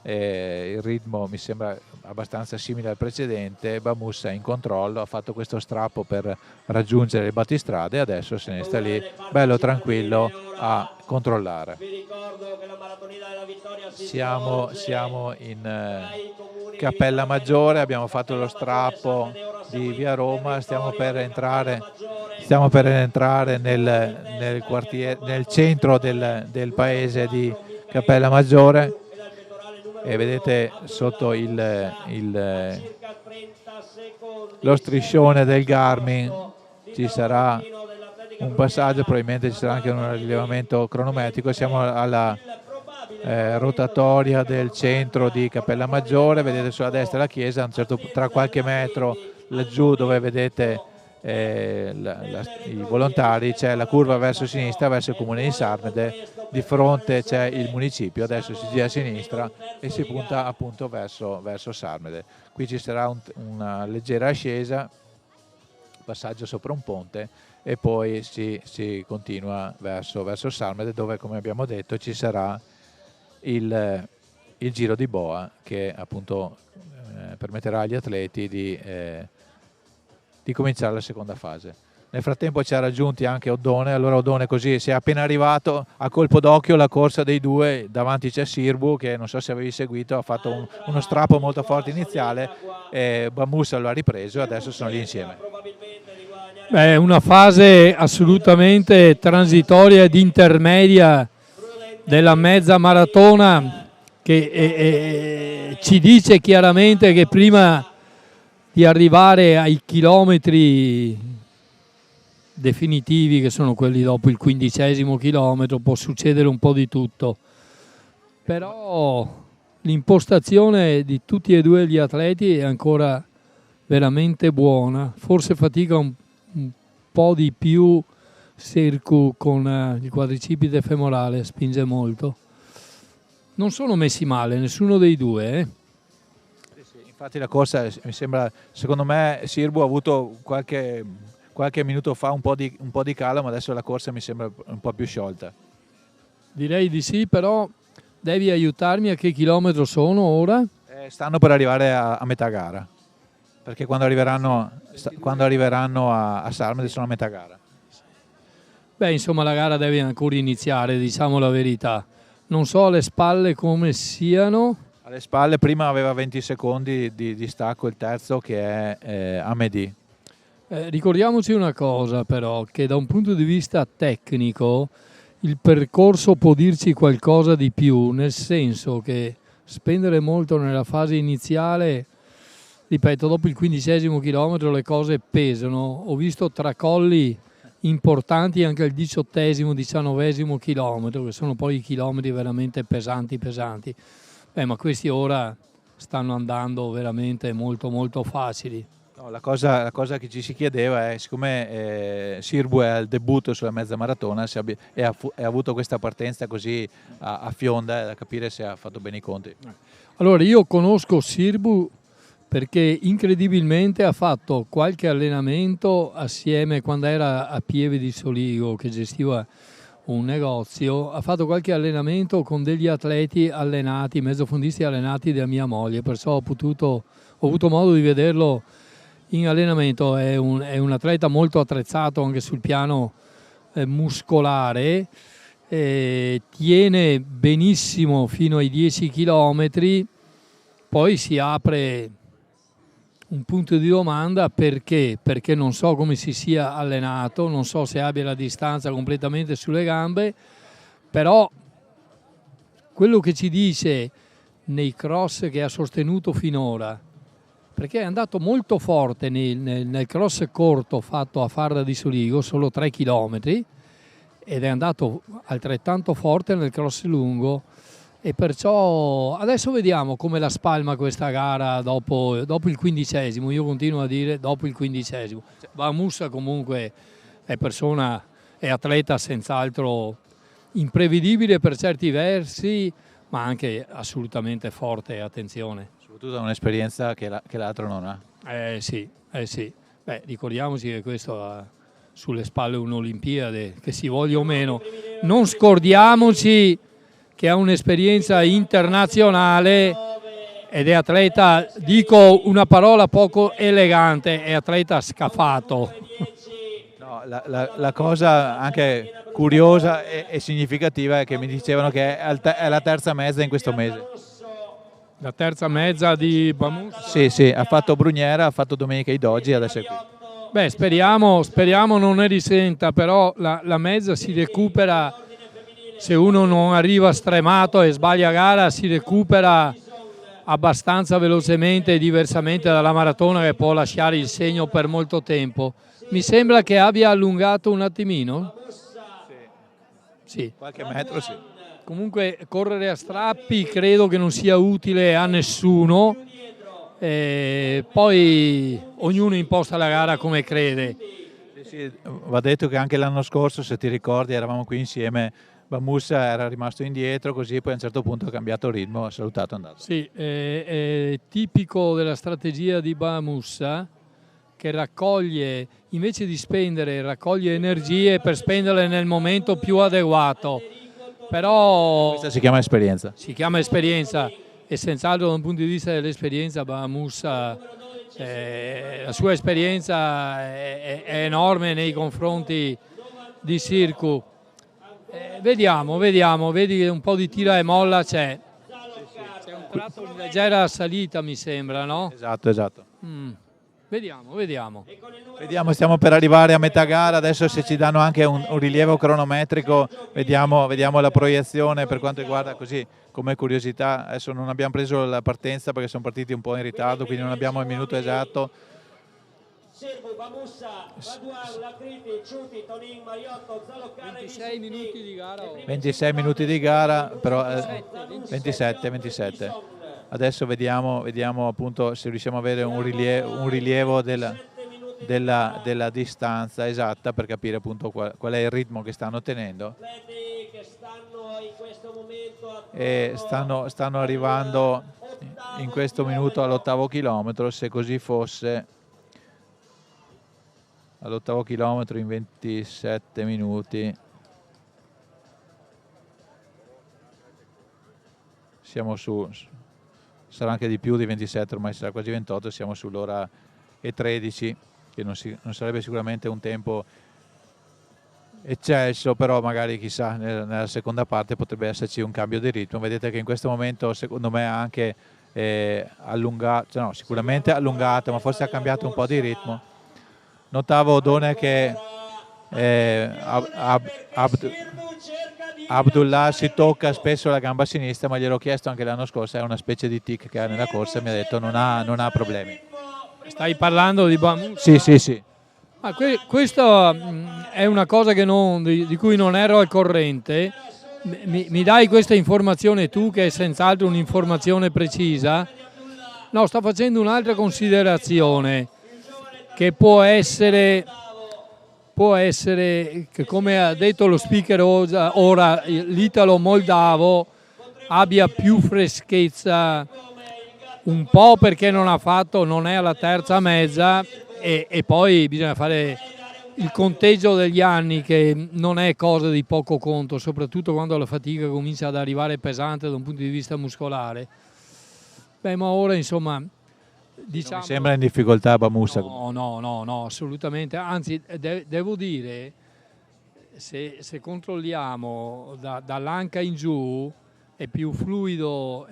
il ritmo mi sembra abbastanza simile al precedente. Bamussa è in controllo, ha fatto questo strappo per raggiungere il battistrada e adesso se ne sta lì bello tranquillo a controllare. Siamo in Cappella Maggiore, abbiamo fatto lo strappo di via Roma, stiamo per entrare nel quartiere, nel centro del paese di Cappella Maggiore e vedete sotto lo striscione del Garmin ci sarà un passaggio, probabilmente ci sarà anche un rilevamento cronometrico. Siamo alla rotatoria del centro di Cappella Maggiore, vedete sulla destra la chiesa, tra qualche metro laggiù dove vedete i volontari c'è la curva verso sinistra verso il comune di Sarmede, di fronte c'è il municipio, adesso si gira a sinistra e si punta appunto verso Sarmede. Qui ci sarà una leggera ascesa, passaggio sopra un ponte e poi si continua verso Sarmede, dove come abbiamo detto ci sarà il giro di boa che appunto permetterà agli atleti di cominciare la seconda fase. Nel frattempo ci ha raggiunti anche Oddone, allora Oddone così si è appena arrivato, a colpo d'occhio la corsa dei due, davanti c'è Sirbu che non so se avevi seguito, ha fatto uno strappo molto forte iniziale e Bamussa lo ha ripreso e adesso sono lì insieme. Beh, è una fase assolutamente transitoria ed intermedia della mezza maratona che ci dice chiaramente che prima di arrivare ai chilometri definitivi, che sono quelli dopo il 15° chilometro, può succedere un po' di tutto. Però l'impostazione di tutti e due gli atleti è ancora veramente buona, forse fatica un po' di più Sirku con il quadricipite femorale, spinge molto. Non sono messi male nessuno dei due. Sì, infatti la corsa mi sembra, secondo me Sirbu ha avuto qualche minuto fa un po' di calo, ma adesso la corsa mi sembra un po' più sciolta. Direi di sì, però devi aiutarmi a che chilometro sono ora? Stanno per arrivare a metà gara, perché quando arriveranno a Sarmede sono a metà gara. Beh, insomma, la gara deve ancora iniziare, diciamo la verità. Non so alle spalle come siano. Alle spalle prima aveva 20 secondi di distacco il terzo, che è Amedi. Ricordiamoci una cosa però, che da un punto di vista tecnico il percorso può dirci qualcosa di più, nel senso che spendere molto nella fase iniziale, ripeto, dopo il 15° chilometro le cose pesano. Ho visto tracolli importanti anche al 18° 19° chilometro, che sono poi i chilometri veramente pesanti. Ma questi ora stanno andando veramente molto molto facili. No, la cosa che ci si chiedeva è, siccome Sirbu è al debutto sulla mezza maratona e ha avuto questa partenza così a fionda, è da capire se ha fatto bene i conti. Allora, io conosco Sirbu perché incredibilmente ha fatto qualche allenamento assieme, quando era a Pieve di Soligo, che gestiva un negozio, ha fatto qualche allenamento con degli atleti allenati, mezzofondisti allenati da mia moglie, perciò ho avuto modo di vederlo in allenamento. È un atleta molto attrezzato anche sul piano muscolare, tiene benissimo fino ai 10 chilometri, poi si apre un punto di domanda perché non so come si sia allenato, non so se abbia la distanza completamente sulle gambe, però quello che ci dice nei cross che ha sostenuto finora, perché è andato molto forte nel cross corto fatto a Farda di Soligo, solo 3 chilometri, ed è andato altrettanto forte nel cross lungo, e perciò adesso vediamo come la spalma questa gara dopo il 15°. Io continuo a dire dopo il 15°. Bahamusa comunque è atleta senz'altro imprevedibile per certi versi, ma anche assolutamente forte, attenzione. Soprattutto è un'esperienza che l'altro non ha. Sì. Beh, ricordiamoci che questo ha sulle spalle un'Olimpiade, che si voglia o meno. Non scordiamoci che ha un'esperienza internazionale ed è atleta, dico una parola poco elegante, è atleta scafato. No, la cosa anche curiosa e significativa è che mi dicevano che è la terza mezza in questo mese. La terza mezza di Bahamusa? Sì, ha fatto Brugnera, ha fatto Domenica Idoggi, adesso è qui. Beh, speriamo non ne risenta, però la mezza si recupera. Se uno non arriva stremato e sbaglia gara, si recupera abbastanza velocemente, diversamente dalla maratona che può lasciare il segno per molto tempo. Mi sembra che abbia allungato un attimino. Sì. Qualche metro, sì. Comunque correre a strappi credo che non sia utile a nessuno. Poi ognuno imposta la gara come crede. Sì, va detto che anche l'anno scorso, se ti ricordi, eravamo qui insieme. Bahamusa era rimasto indietro, così poi a un certo punto ha cambiato ritmo, ha salutato e è andato. Sì, è tipico della strategia di Bahamusa, che raccoglie, invece di spendere, raccoglie energie per spenderle nel momento più adeguato. Però questa si chiama esperienza. Si chiama esperienza, e senz'altro da un punto di vista dell'esperienza Bahamusa, la sua esperienza è enorme nei confronti di Sirku. Vediamo, vedi che un po' di tira e molla c'è. C'è un tratto di leggera salita, mi sembra, no? Esatto. Vediamo, vediamo. Vediamo, stiamo per arrivare a metà gara, adesso se ci danno anche un rilievo cronometrico, vediamo la proiezione per quanto riguarda, così come curiosità. Adesso non abbiamo preso la partenza perché sono partiti un po' in ritardo, quindi non abbiamo il minuto esatto. Serbu, Bamussa, Baduan, Lacriti, Ciuti, Tonin, Mariotto, Zaloccare, 26 minuti di gara. 26 minuti di gara, però 27. Adesso vediamo appunto se riusciamo a avere un rilievo della distanza esatta per capire appunto qual è il ritmo che stanno tenendo. E stanno arrivando in questo minuto all'8° chilometro, se così fosse. All'8° chilometro in 27 minuti siamo sarà anche di più di 27, ormai sarà quasi 28, siamo sull'ora e 13, che non sarebbe sicuramente un tempo eccesso, però magari chissà nella seconda parte potrebbe esserci un cambio di ritmo. Vedete che in questo momento secondo me ha anche allungato, no, sicuramente allungato, ma forse ha cambiato un po' di ritmo. Notavo, Odone, che Abdullah si tocca spesso la gamba sinistra, ma gliel'ho chiesto anche l'anno scorso, è una specie di tic che ha nella corsa e mi ha detto non ha problemi. Stai parlando di Bamussa? Sì. Ma questo è una cosa di cui non ero al corrente. Mi dai questa informazione tu, che è senz'altro un'informazione precisa? No, sto facendo un'altra considerazione, che può essere che, come ha detto lo speaker ora, l'italo-moldavo abbia più freschezza, un po' perché non è alla terza mezza, e poi bisogna fare il conteggio degli anni, che non è cosa di poco conto, soprattutto quando la fatica comincia ad arrivare pesante da un punto di vista muscolare. Beh, ma ora insomma, diciamo, non mi sembra in difficoltà Bamussa. No, assolutamente. Anzi, devo dire, se controlliamo dall'anca in giù, è più fluido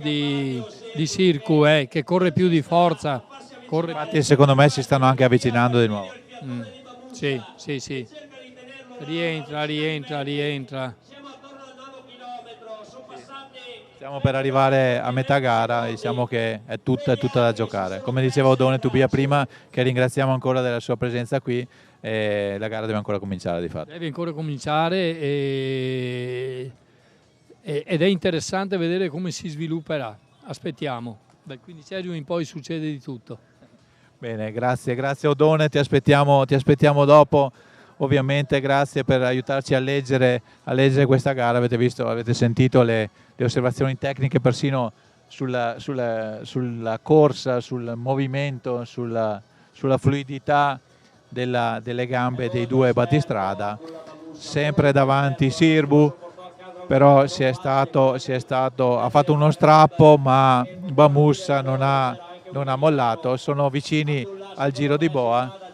di Sirku, che corre più di forza. Infatti secondo me si stanno anche avvicinando di nuovo. Sì. Rientra. Stiamo per arrivare a metà gara, diciamo che è tutta da giocare. Come diceva Odone Tubia prima, che ringraziamo ancora della sua presenza qui, la gara deve ancora cominciare di fatto. Deve ancora cominciare ed è interessante vedere come si svilupperà. Aspettiamo, dal 15° in poi succede di tutto. Bene, grazie Odone, ti aspettiamo dopo. Ovviamente grazie per aiutarci a leggere questa gara. Avete sentito le osservazioni tecniche persino sulla corsa, sul movimento, sulla fluidità delle gambe dei due battistrada. Sempre davanti Sirbu, però ha fatto uno strappo, ma Bamussa non ha mollato. Sono vicini al giro di boa.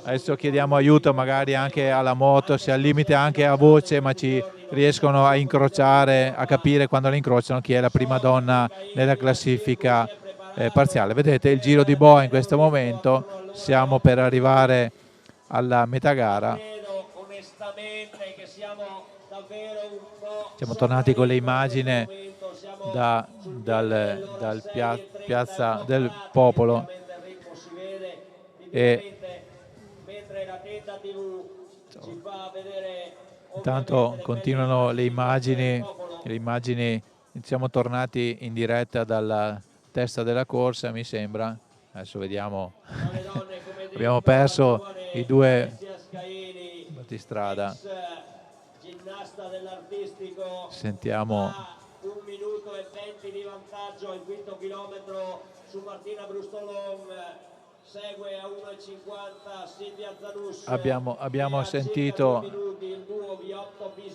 Adesso chiediamo aiuto magari anche alla moto, se al limite anche a voce, ma ci riescono a incrociare, a capire quando la incrociano chi è la prima donna nella classifica parziale. Vedete il giro di boa in questo momento, siamo per arrivare alla metà gara. Siamo tornati con le immagini dal piazza del Popolo e intanto continuano le immagini, siamo tornati in diretta dalla testa della corsa, mi sembra. Adesso vediamo, abbiamo perso i due battistrada. Sentiamo. 1 minuto e 20 di vantaggio al 5° chilometro su Martina Brustolon. Segue a 1,50 Silvia Zanusso.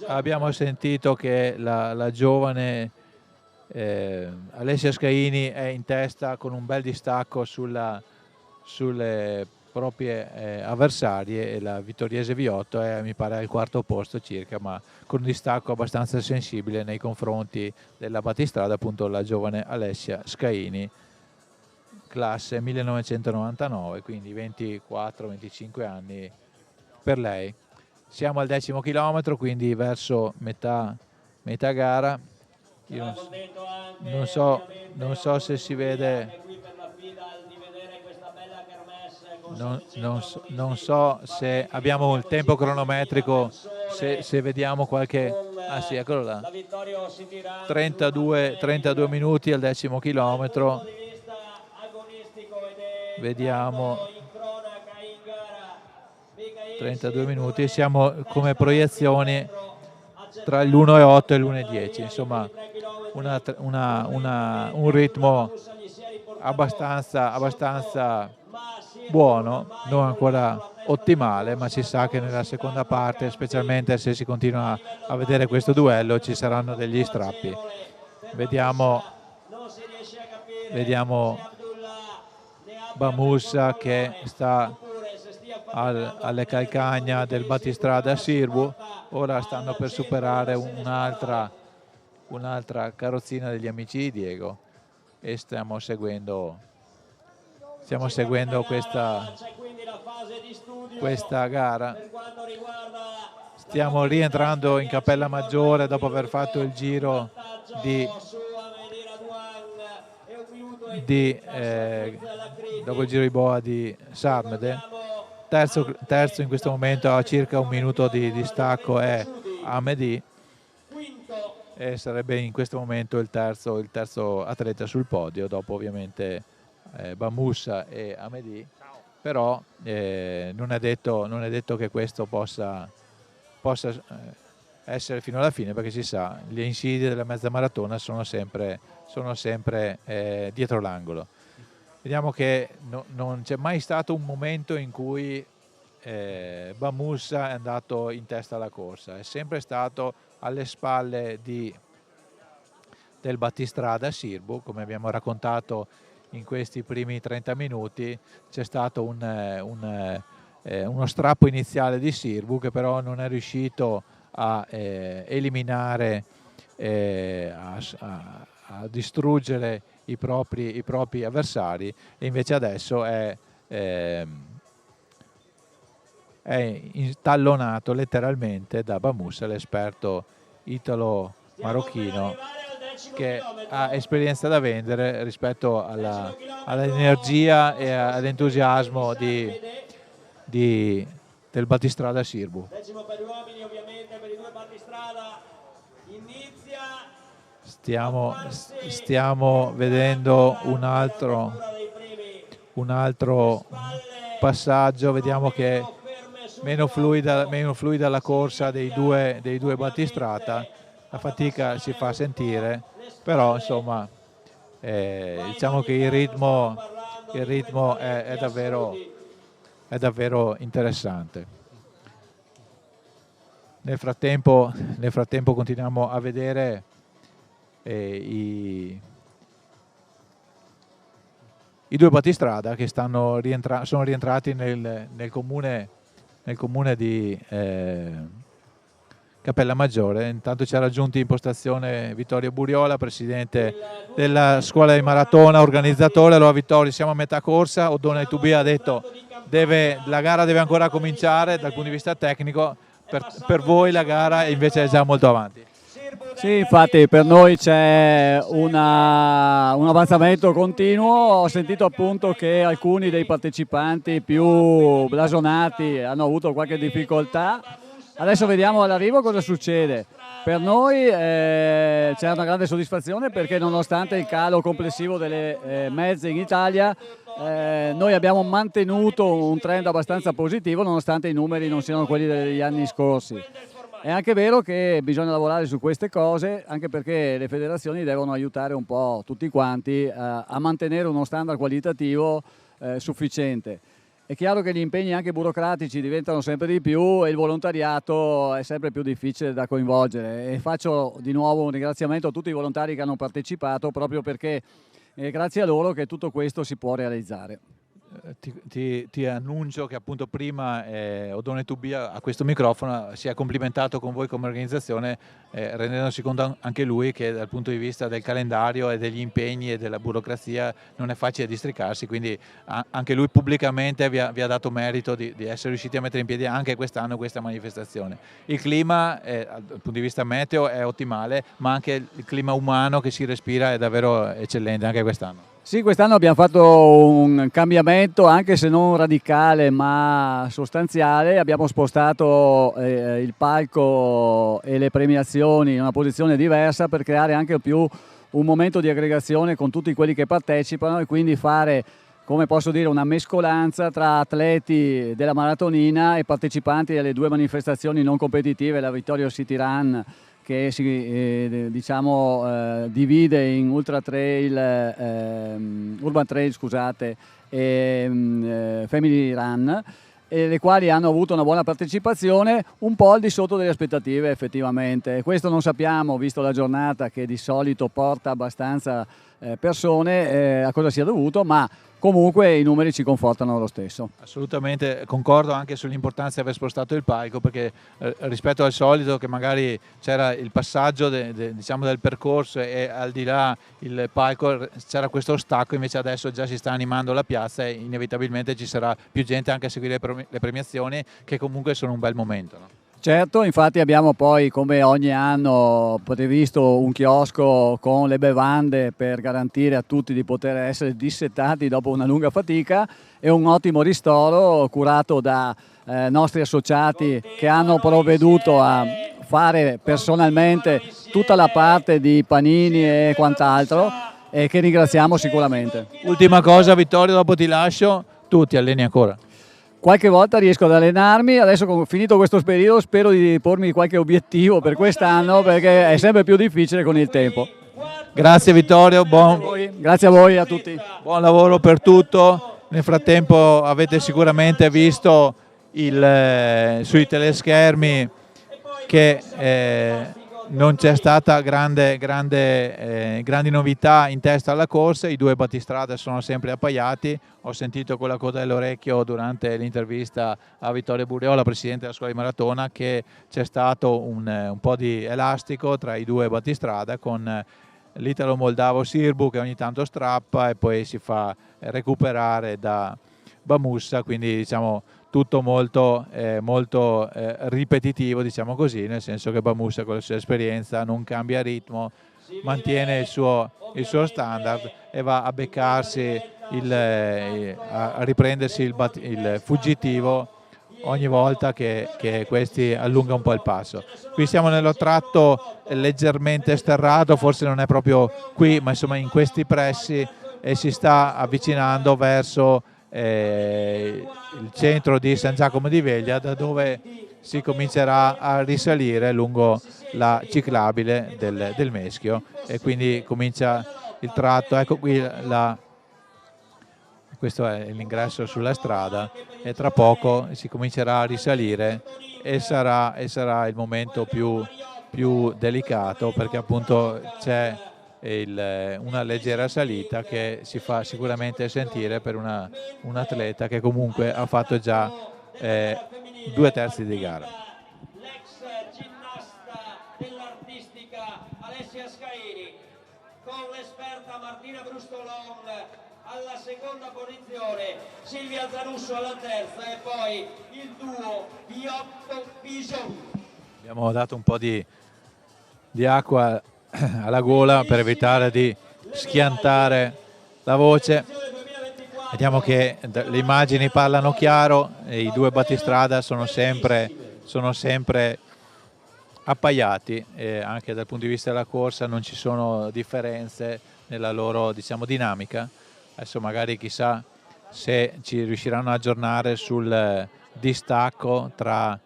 Abbiamo sentito che la giovane Alessia Scaini è in testa con un bel distacco sulle proprie avversarie, e la vittoriese Viotto è, mi pare, al 4° posto circa, ma con un distacco abbastanza sensibile nei confronti della battistrada, appunto la giovane Alessia Scaini. classe 1999, quindi 24-25 anni per lei. Siamo al 10° chilometro, quindi verso metà gara. Io non so se si vede, non so se abbiamo il tempo cronometrico, se vediamo qualche... Ah sì, eccolo là. 32 minuti al 10° chilometro. Vediamo 32 minuti, siamo come proiezioni tra l'1,8 e l'1,10, insomma un ritmo abbastanza buono, non ancora ottimale, ma si sa che nella seconda parte, specialmente se si continua a vedere questo duello, ci saranno degli strappi. Vediamo Bamusa che sta alle calcagna del battistrada Sirbu. Ora stanno per superare un'altra carrozzina degli amici di Diego e stiamo seguendo questa gara. Stiamo rientrando in Cappella Maggiore dopo aver fatto il giro dopo il giro di boa di Sarmede. Terzo in questo momento a circa 1 minuto di distacco è Amedi e sarebbe in questo momento il terzo atleta sul podio, dopo ovviamente Bamusa e Amedi, però non è detto che questo possa essere fino alla fine, perché si sa, le insidie della mezza maratona sono sempre dietro l'angolo. Vediamo che non c'è mai stato un momento in cui Bamusa è andato in testa alla corsa, è sempre stato alle spalle del battistrada Sirbu. Come abbiamo raccontato in questi primi 30 minuti, c'è stato uno strappo iniziale di Sirbu che però non è riuscito a eliminare, a distruggere i propri avversari, e invece adesso è intallonato letteralledamente da Bamusa, l'esperto italo-marocchino che ha esperienza da vendere rispetto all'energia e all'entusiasmo del battistrada Sirbu. Decimo per gli uomini, ovviamente per i due battistrada inizia. Stiamo vedendo un altro passaggio. Vediamo che meno fluida la corsa dei due battistrada, la fatica si fa sentire, però insomma diciamo che il ritmo è davvero interessante. Nel frattempo continuiamo a vedere i due battistrada che sono rientrati nel comune di Cappella Maggiore. Intanto ci ha raggiunti in postazione Vittorio Buriola, presidente della scuola di maratona, organizzatore. Allora Vittorio, siamo a metà corsa, Oddone Tubia ha detto la gara deve ancora cominciare dal punto di vista tecnico, per voi la gara invece è già molto avanti. Sì, infatti per noi c'è un avanzamento continuo. Ho sentito appunto che alcuni dei partecipanti più blasonati hanno avuto qualche difficoltà. Adesso vediamo all'arrivo cosa succede. Per noi c'è una grande soddisfazione, perché nonostante il calo complessivo delle mezze in Italia, noi abbiamo mantenuto un trend abbastanza positivo, nonostante i numeri non siano quelli degli anni scorsi. È anche vero che bisogna lavorare su queste cose, anche perché le federazioni devono aiutare un po' tutti quanti a mantenere uno standard qualitativo sufficiente. È chiaro che gli impegni anche burocratici diventano sempre di più e il volontariato è sempre più difficile da coinvolgere, e faccio di nuovo un ringraziamento a tutti i volontari che hanno partecipato, proprio perché è grazie a loro che tutto questo si può realizzare. ti annuncio che appunto prima Oddone Tubia a questo microfono si è complimentato con voi come organizzazione, rendendosi conto anche lui che dal punto di vista del calendario e degli impegni e della burocrazia non è facile districarsi, quindi anche lui pubblicamente vi ha dato merito di essere riusciti a mettere in piedi anche quest'anno questa manifestazione. Il clima dal punto di vista meteo è ottimale, ma anche il clima umano che si respira è davvero eccellente anche quest'anno. Sì, quest'anno abbiamo fatto un cambiamento, anche se non radicale ma sostanziale. Abbiamo spostato il palco e le premiazioni in una posizione diversa per creare anche più un momento di aggregazione con tutti quelli che partecipano e quindi fare, come posso dire, una mescolanza tra atleti della maratonina e partecipanti alle due manifestazioni non competitive, la Vittorio City Run che si divide in Ultra Trail, Urban Trail scusate, e Family Run, le quali hanno avuto una buona partecipazione, un po' al di sotto delle aspettative effettivamente. Questo non sappiamo, visto la giornata che di solito porta abbastanza persone, a cosa sia dovuto, ma comunque i numeri ci confortano lo stesso. Assolutamente, concordo anche sull'importanza di aver spostato il palco, perché rispetto al solito che magari c'era il passaggio diciamo del percorso e al di là il palco c'era questo stacco, invece adesso già si sta animando la piazza e inevitabilmente ci sarà più gente anche a seguire le premiazioni, che comunque sono un bel momento, no? Certo, infatti abbiamo poi, come ogni anno, previsto un chiosco con le bevande per garantire a tutti di poter essere dissettati dopo una lunga fatica, e un ottimo ristoro curato da nostri associati che hanno provveduto a fare personalmente tutta la parte di panini e quant'altro, e che ringraziamo sicuramente. Ultima cosa, Vittorio, dopo ti lascio, tu ti alleni ancora? Qualche volta riesco ad allenarmi, adesso finito questo periodo spero di pormi qualche obiettivo per quest'anno, perché è sempre più difficile con il tempo. Grazie Vittorio, grazie a voi, a tutti. Buon lavoro per tutto. Nel frattempo avete sicuramente visto sui teleschermi che non c'è stata grandi novità in testa alla corsa, i due battistrada sono sempre appaiati. Ho sentito con la coda dell'orecchio durante l'intervista a Vittorio Burriola, presidente della scuola di maratona, che c'è stato un po' di elastico tra i due battistrada, con l'italo-moldavo Sirbu che ogni tanto strappa e poi si fa recuperare da Bamussa, quindi diciamo tutto molto ripetitivo, diciamo così, nel senso che Bamussa con la sua esperienza non cambia ritmo, mantiene il suo standard e va a beccarsi a riprendersi il fuggitivo ogni volta che questi allunga un po' il passo. Qui siamo nello tratto leggermente sterrato, forse non è proprio qui, ma insomma in questi pressi, e si sta avvicinando verso il centro di San Giacomo di Veglia, da dove si comincerà a risalire lungo la ciclabile del Meschio, e quindi comincia il tratto. Ecco qui questo è l'ingresso sulla strada, e tra poco si comincerà a risalire e sarà il momento più delicato, perché appunto c'è una leggera salita che si fa sicuramente sentire per un atleta che comunque ha fatto già 2/3 di gara. L'ex ginnasta dell'artistica Alessia Scaini con l'esperta Martina Brustolon alla seconda posizione, Silvia Zanusso alla terza, e poi il duo Biotto Pison. Abbiamo dato un po' di acqua alla gola per evitare di schiantare la voce. Vediamo che le immagini parlano chiaro, e i due battistrada sono sempre appaiati, e anche dal punto di vista della corsa non ci sono differenze nella loro, diciamo, dinamica. Adesso magari chissà se ci riusciranno a aggiornare sul distacco tra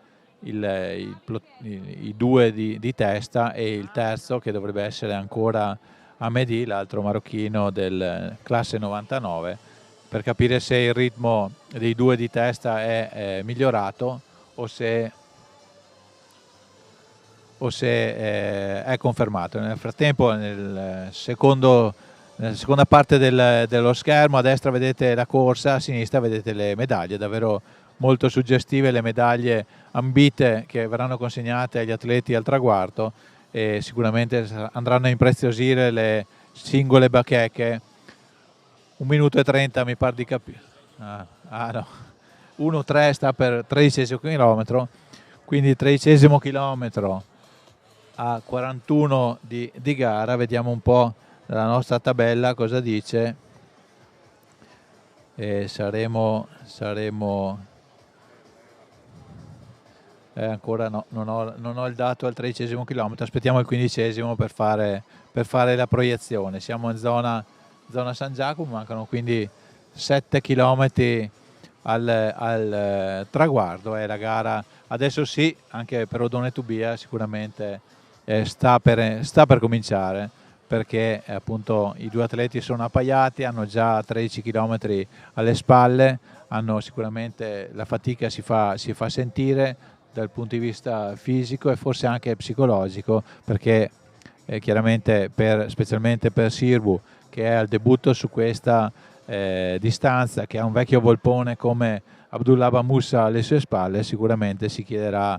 i due di testa e il terzo, che dovrebbe essere ancora Amedi, l'altro marocchino del classe 99, per capire se il ritmo dei due di testa è migliorato o se è confermato. Nel frattempo, nel secondo nella seconda parte dello schermo, a destra vedete la corsa, a sinistra vedete le medaglie, davvero molto suggestive le medaglie ambite che verranno consegnate agli atleti al traguardo e sicuramente andranno a impreziosire le singole bacheche. 1 minuto e 30 mi pare di capire. No. 1-3 sta per 13° chilometro, quindi 13° chilometro a 41 di gara. Vediamo un po' la nostra tabella cosa dice. Saremo ancora no, non ho il dato al 13° chilometro, aspettiamo il 15° per fare la proiezione. Siamo in zona San Giacomo, mancano quindi 7 chilometri al traguardo. La gara adesso sì, anche per Odone Tubia sicuramente sta per cominciare, perché appunto i due atleti sono appaiati, hanno già 13 km alle spalle, sicuramente la fatica si fa sentire dal punto di vista fisico e forse anche psicologico, perché chiaramente specialmente per Sirbu, che è al debutto su questa distanza, che ha un vecchio volpone come Abdullah Bamusa alle sue spalle, sicuramente si chiederà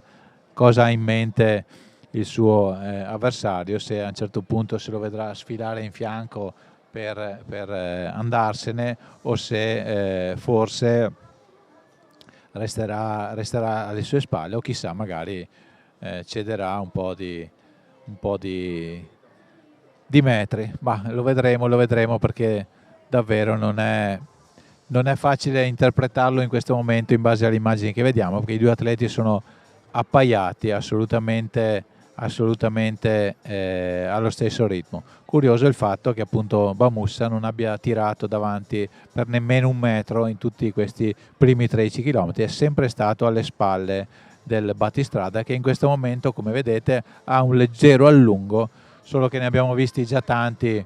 cosa ha in mente il suo avversario, se a un certo punto se lo vedrà sfilare in fianco per andarsene o se forse resterà alle sue spalle, o chissà magari cederà un po' di metri. Ma lo vedremo, perché davvero non è facile interpretarlo in questo momento in base alle immagini che vediamo, perché i due atleti sono appaiati assolutamente allo stesso ritmo. Curioso il fatto che appunto Bamusa non abbia tirato davanti per nemmeno 1 metro in tutti questi primi 13 km, è sempre stato alle spalle del battistrada, che in questo momento, come vedete, ha un leggero allungo, solo che ne abbiamo visti già tanti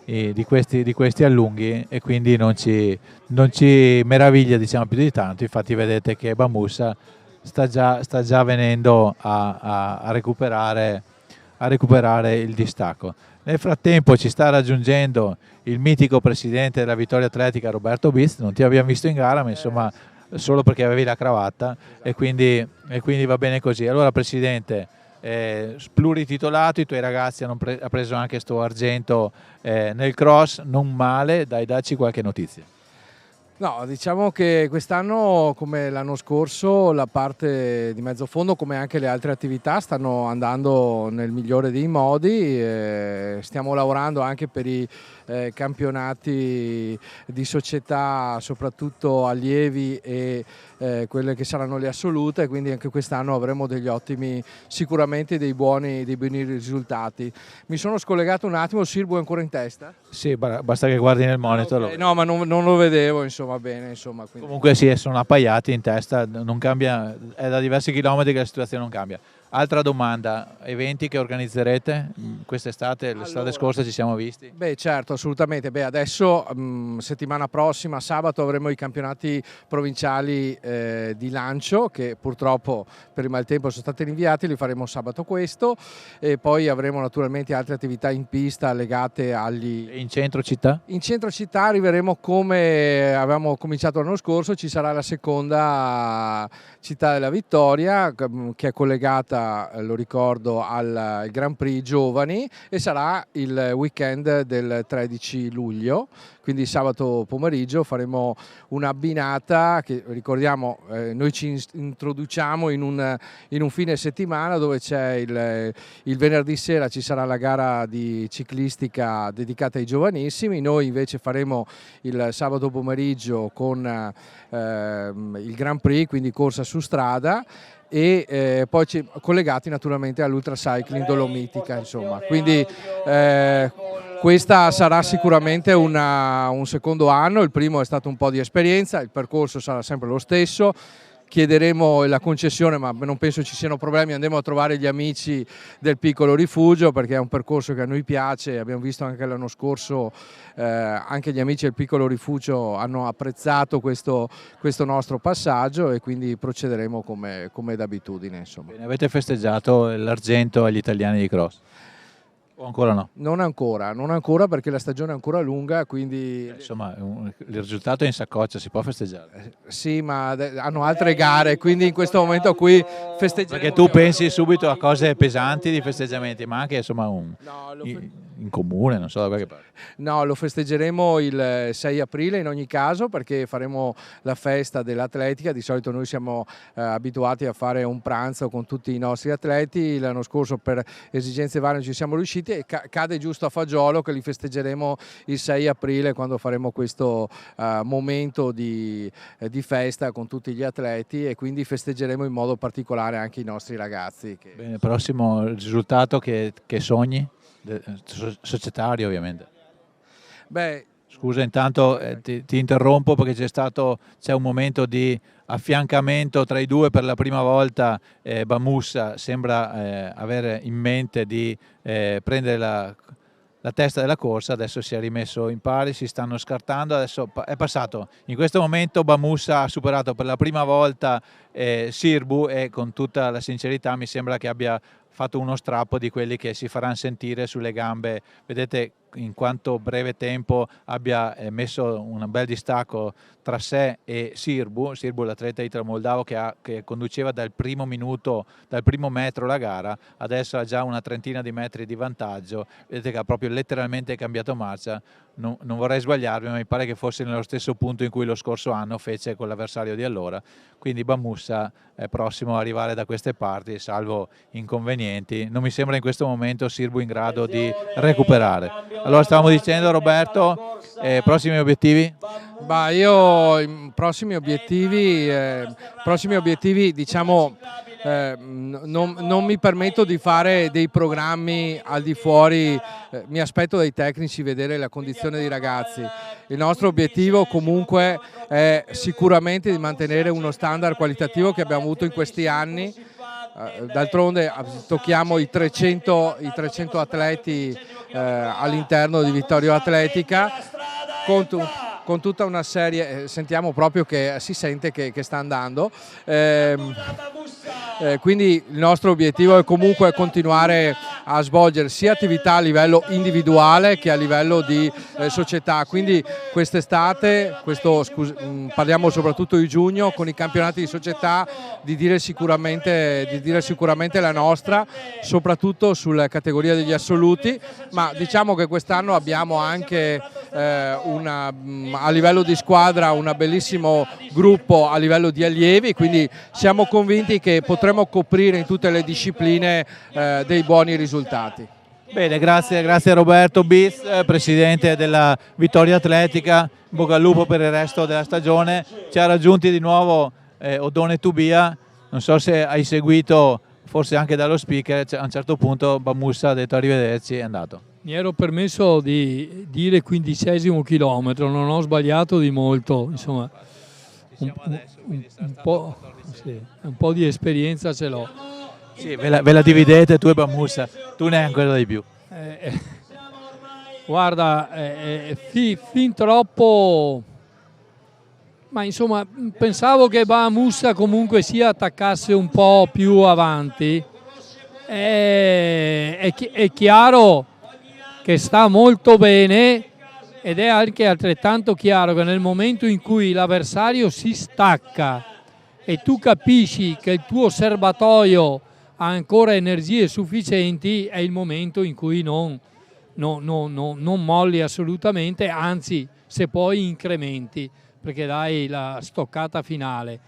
di questi allunghi e quindi non ci meraviglia, diciamo, più di tanto. Infatti vedete che Bamusa sta già venendo a recuperare il distacco. Nel frattempo ci sta raggiungendo il mitico presidente della Vittoria Atletica, Roberto Biz. Non ti abbiamo visto in gara, ma insomma solo perché avevi la cravatta, e quindi va bene così. Allora presidente, plurititolato, i tuoi ragazzi hanno preso anche sto argento nel cross, non male, dacci qualche notizia. No, diciamo che quest'anno, come l'anno scorso, la parte di mezzo fondo, come anche le altre attività, stanno andando nel migliore dei modi. Stiamo lavorando anche per i campionati di società, soprattutto allievi e quelle che saranno le assolute, quindi anche quest'anno avremo degli ottimi, sicuramente dei buoni risultati. Mi sono scollegato un attimo. Sirbu è ancora in testa? Sì, basta che guardi nel monitor. Okay. No, ma non lo vedevo, insomma, bene, insomma. Quindi. Comunque sì, sono appaiati in testa, non cambia, è da diversi chilometri che la situazione non cambia. Altra domanda, eventi che organizzerete quest'estate? L'estate scorsa ci siamo visti? Beh, certo, assolutamente. Beh, adesso settimana prossima, sabato, avremo i campionati provinciali di lancio, che purtroppo per il maltempo sono stati rinviati, li faremo sabato questo, e poi avremo naturalmente altre attività in pista legate agli... In centro città? In centro città arriveremo come avevamo cominciato l'anno scorso, ci sarà la seconda città della Vittoria, che è collegata, lo ricordo, al Grand Prix Giovani, e sarà il weekend del 13 luglio, quindi sabato pomeriggio faremo una binata che, ricordiamo, noi ci introduciamo in un fine settimana dove c'è il venerdì sera ci sarà la gara di ciclistica dedicata ai giovanissimi, noi invece faremo il sabato pomeriggio con il Grand Prix, quindi corsa su strada, e poi collegati naturalmente all'Ultra Cycling Dolomitica, insomma. Quindi questa sarà sicuramente un secondo anno, il primo è stato un po' di esperienza, il percorso sarà sempre lo stesso. Chiederemo la concessione, ma non penso ci siano problemi, andremo a trovare gli amici del Piccolo Rifugio, perché è un percorso che a noi piace, abbiamo visto anche l'anno scorso, anche gli amici del Piccolo Rifugio hanno apprezzato questo nostro passaggio, e quindi procederemo come d'abitudine. Avete festeggiato l'argento agli italiani di cross? O ancora no? Non ancora perché la stagione è ancora lunga, quindi Insomma, il risultato è in saccoccia, si può festeggiare. sì, ma hanno altre gare, quindi in questo momento qui festeggeremo. Perché tu pensi subito a cose pesanti di festeggiamenti, ma anche insomma No, in comune, non so da qualche parte. No, lo festeggeremo il 6 aprile in ogni caso, perché faremo la festa dell'atletica. Di solito noi siamo abituati a fare un pranzo con tutti i nostri atleti. L'anno scorso per esigenze varie non ci siamo riusciti e cade giusto a fagiolo che li festeggeremo il 6 aprile quando faremo questo momento di festa con tutti gli atleti, e quindi festeggeremo in modo particolare anche i nostri ragazzi. Bene, prossimo risultato che sogni? Societario ovviamente. Beh, scusa, intanto ti interrompo perché c'è un momento di affiancamento tra i due per la prima volta. Bamussa sembra avere in mente di prendere la testa della corsa, adesso si è rimesso in pari, si stanno scartando, adesso è passato. In questo momento Bamussa ha superato per la prima volta Sirbu e con tutta la sincerità mi sembra che abbia fatto uno strappo di quelli che si faranno sentire sulle gambe. Vedete in quanto breve tempo abbia messo un bel distacco tra sé e Sirbu, l'atleta italo-moldavo che conduceva dal primo minuto, dal primo metro la gara, adesso ha già una trentina di metri di vantaggio. Vedete che ha proprio letteralmente cambiato marcia. Non vorrei sbagliarmi, ma mi pare che fosse nello stesso punto in cui lo scorso anno fece con l'avversario di allora, quindi Bamussa è prossimo a arrivare da queste parti, salvo inconvenienti. Non mi sembra in questo momento Sirbu in grado di recuperare. Allora stavamo dicendo, Roberto, prossimi obiettivi? Prossimi obiettivi diciamo, non mi permetto di fare dei programmi al di fuori, mi aspetto dai tecnici vedere la condizione dei ragazzi. Il nostro obiettivo comunque è sicuramente di mantenere uno standard qualitativo che abbiamo avuto in questi anni. D'altronde tocchiamo i 300 atleti all'interno di Vittorio Atletica con tutta una serie, sentiamo proprio che si sente che sta andando, quindi il nostro obiettivo è comunque continuare a svolgere sia attività a livello individuale che a livello di società, quindi quest'estate, parliamo soprattutto di giugno, con i campionati di società di dire sicuramente la nostra, soprattutto sulla categoria degli assoluti, ma diciamo che quest'anno abbiamo anche a livello di squadra un bellissimo gruppo a livello di allievi, quindi siamo convinti che potremo coprire in tutte le discipline dei buoni risultati. Bene, grazie Roberto Bis, presidente della Vittoria Atletica, in bocca al lupo per il resto della stagione. Ci ha raggiunti di nuovo Oddone Tubia, non so se hai seguito, forse anche dallo speaker, a un certo punto Bamussa ha detto arrivederci e è andato. Mi ero permesso di dire 15° chilometro, non ho sbagliato di molto, insomma un po' di esperienza ce l'ho. Sì, ve la dividete tu e Bamussa, tu ne hai ancora di più. Guarda, fin troppo, ma insomma pensavo che Bamussa comunque si attaccasse un po' più avanti. È chiaro che sta molto bene ed è anche altrettanto chiaro che nel momento in cui l'avversario si stacca e tu capisci che il tuo serbatoio ha ancora energie sufficienti, è il momento in cui non molli assolutamente, anzi se poi incrementi, perché dai la stoccata finale.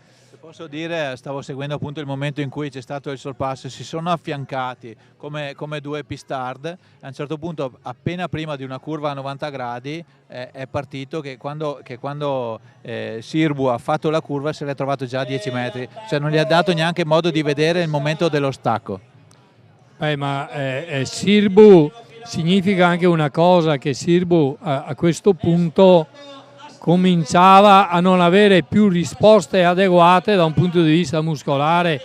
Posso dire, stavo seguendo appunto il momento in cui c'è stato il sorpasso, si sono affiancati come due pistard, a un certo punto appena prima di una curva a 90 gradi è partito che quando Sirbu ha fatto la curva se l'è trovato già a 10 metri, cioè non gli ha dato neanche modo di vedere il momento dello stacco. Ma Sirbu significa anche una cosa, che Sirbu a questo punto cominciava a non avere più risposte adeguate da un punto di vista muscolare,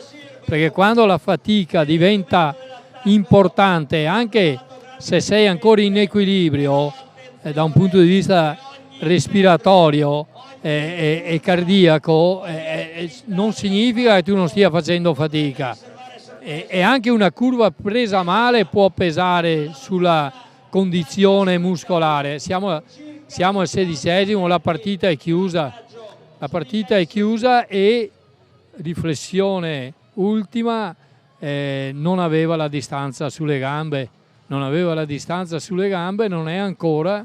perché quando la fatica diventa importante, anche se sei ancora in equilibrio da un punto di vista respiratorio e cardiaco, non significa che tu non stia facendo fatica. e anche una curva presa male può pesare sulla condizione muscolare. Siamo al 16esimo, la partita è chiusa. E riflessione ultima, non aveva la distanza sulle gambe, non è ancora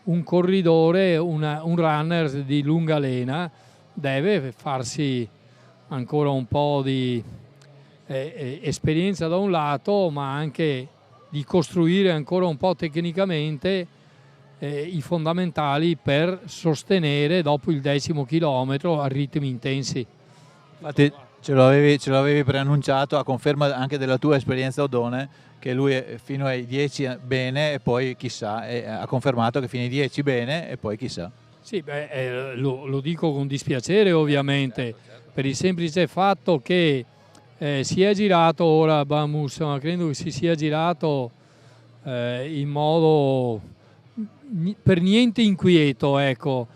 un corridore, un runner di lunga lena, deve farsi ancora un po' di esperienza da un lato, ma anche di costruire ancora un po' tecnicamente i fondamentali per sostenere dopo il 10° chilometro a ritmi intensi. Infatti ce l'avevi preannunciato, a conferma anche della tua esperienza Odone, che lui fino ai 10 bene e poi chissà, e ha confermato che fino ai 10 bene e poi chissà. Sì, lo dico con dispiacere ovviamente, per il semplice fatto che si è girato ora Bamus, ma credo che si sia girato in modo per niente inquieto, ecco,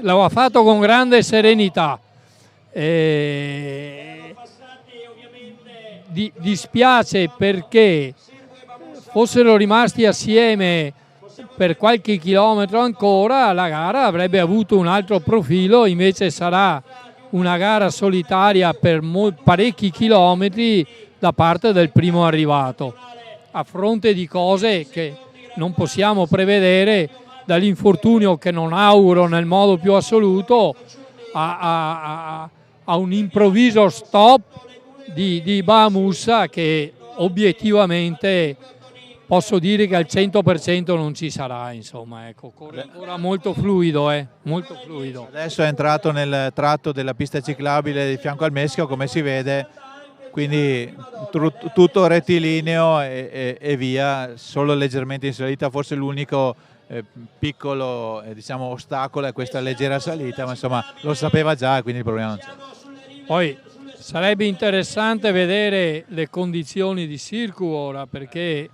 l'aveva fatto con grande serenità. Dispiace perché fossero rimasti assieme per qualche chilometro ancora, la gara avrebbe avuto un altro profilo, invece sarà una gara solitaria per parecchi chilometri da parte del primo arrivato, a fronte di cose che non possiamo prevedere, dall'infortunio che non auguro nel modo più assoluto a un improvviso stop di Bahamusa, che obiettivamente posso dire che al 100% non ci sarà, insomma, ecco, corre ancora molto fluido, molto fluido. Adesso è entrato nel tratto della pista ciclabile di fianco al Meschio, come si vede, quindi tutto rettilineo e via, solo leggermente in salita, forse l'unico piccolo diciamo, ostacolo è questa leggera salita, ma insomma lo sapeva già, quindi il problema non c'è. Poi sarebbe interessante vedere le condizioni di Sirku ora, perché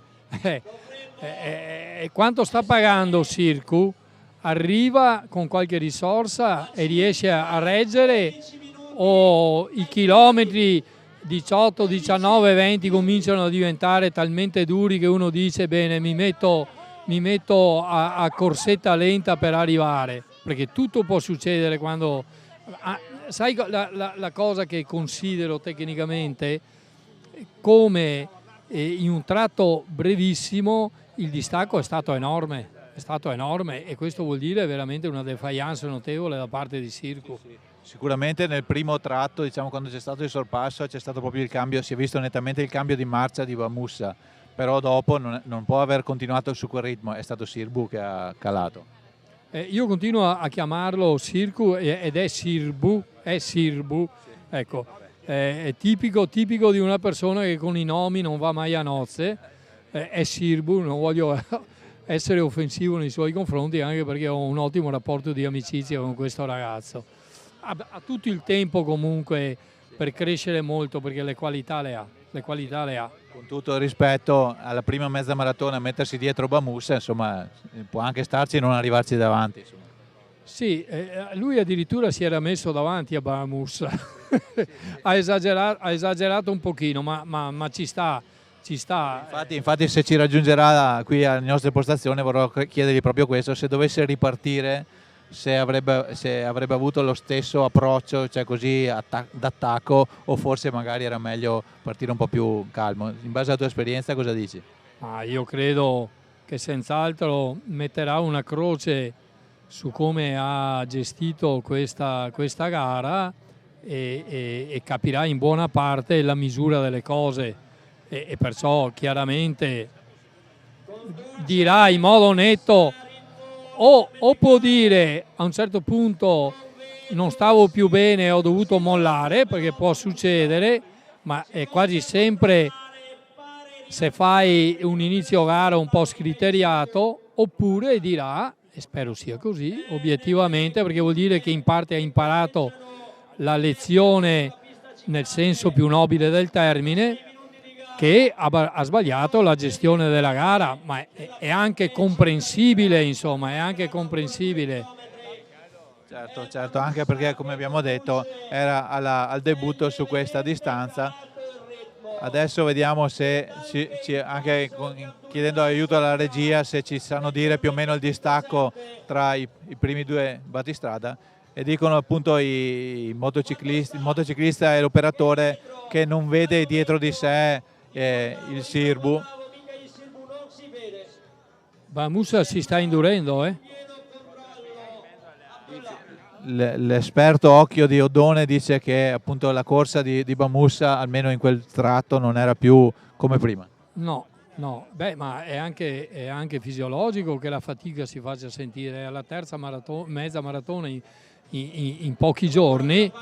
quanto sta pagando Sirku, arriva con qualche risorsa e riesce a reggere, o i chilometri 18, 19, 20 cominciano a diventare talmente duri che uno dice bene, mi metto a corsetta lenta per arrivare, perché tutto può succedere quando... sai la cosa che considero tecnicamente, come in un tratto brevissimo il distacco è stato enorme, e questo vuol dire veramente una defiance notevole da parte di Sirku. Sicuramente nel primo tratto, diciamo, quando c'è stato il sorpasso, c'è stato proprio il cambio, si è visto nettamente il cambio di marcia di Bahamusa, però dopo non può aver continuato su quel ritmo, è stato Sirbu che ha calato. Io continuo a chiamarlo Sirku ed è Sirbu, ecco, è tipico di una persona che con i nomi non va mai a nozze, è Sirbu, non voglio essere offensivo nei suoi confronti, anche perché ho un ottimo rapporto di amicizia con questo ragazzo. Ha tutto il tempo comunque per crescere molto, perché le qualità le ha. Con tutto il rispetto, alla prima mezza maratona mettersi dietro Bahamusa, insomma, può anche starci e non arrivarci davanti. Insomma. Sì, lui addirittura si era messo davanti a Bahamusa, ha esagerato un pochino, ma ci sta. Infatti se ci raggiungerà qui alle nostre postazioni vorrò chiedergli proprio questo, se dovesse ripartire, se avrebbe avuto lo stesso approccio, cioè così d'attacco, o forse magari era meglio partire un po' più calmo. In base alla tua esperienza cosa dici? Io credo che senz'altro metterà una croce su come ha gestito questa gara e capirà in buona parte la misura delle cose e perciò chiaramente dirà in modo netto, o può dire a un certo punto non stavo più bene, ho dovuto mollare, perché può succedere, ma è quasi sempre, se fai un inizio gara un po' scriteriato, oppure dirà, e spero sia così obiettivamente, perché vuol dire che in parte ha imparato la lezione nel senso più nobile del termine, che ha sbagliato la gestione della gara, ma è anche comprensibile, insomma, è anche comprensibile. Certo, anche perché come abbiamo detto era al debutto su questa distanza. Adesso vediamo se anche chiedendo aiuto alla regia, se ci sanno dire più o meno il distacco tra i primi due battistrada, e dicono appunto il motociclista e l'operatore che non vede dietro di sé il Sirbu. Bamusa si sta indurendo, L'esperto occhio di Oddone dice che appunto la corsa di Bamusa, almeno in quel tratto, non era più come prima. No, beh, ma è anche fisiologico che la fatica si faccia sentire. È alla terza mezza maratona in pochi giorni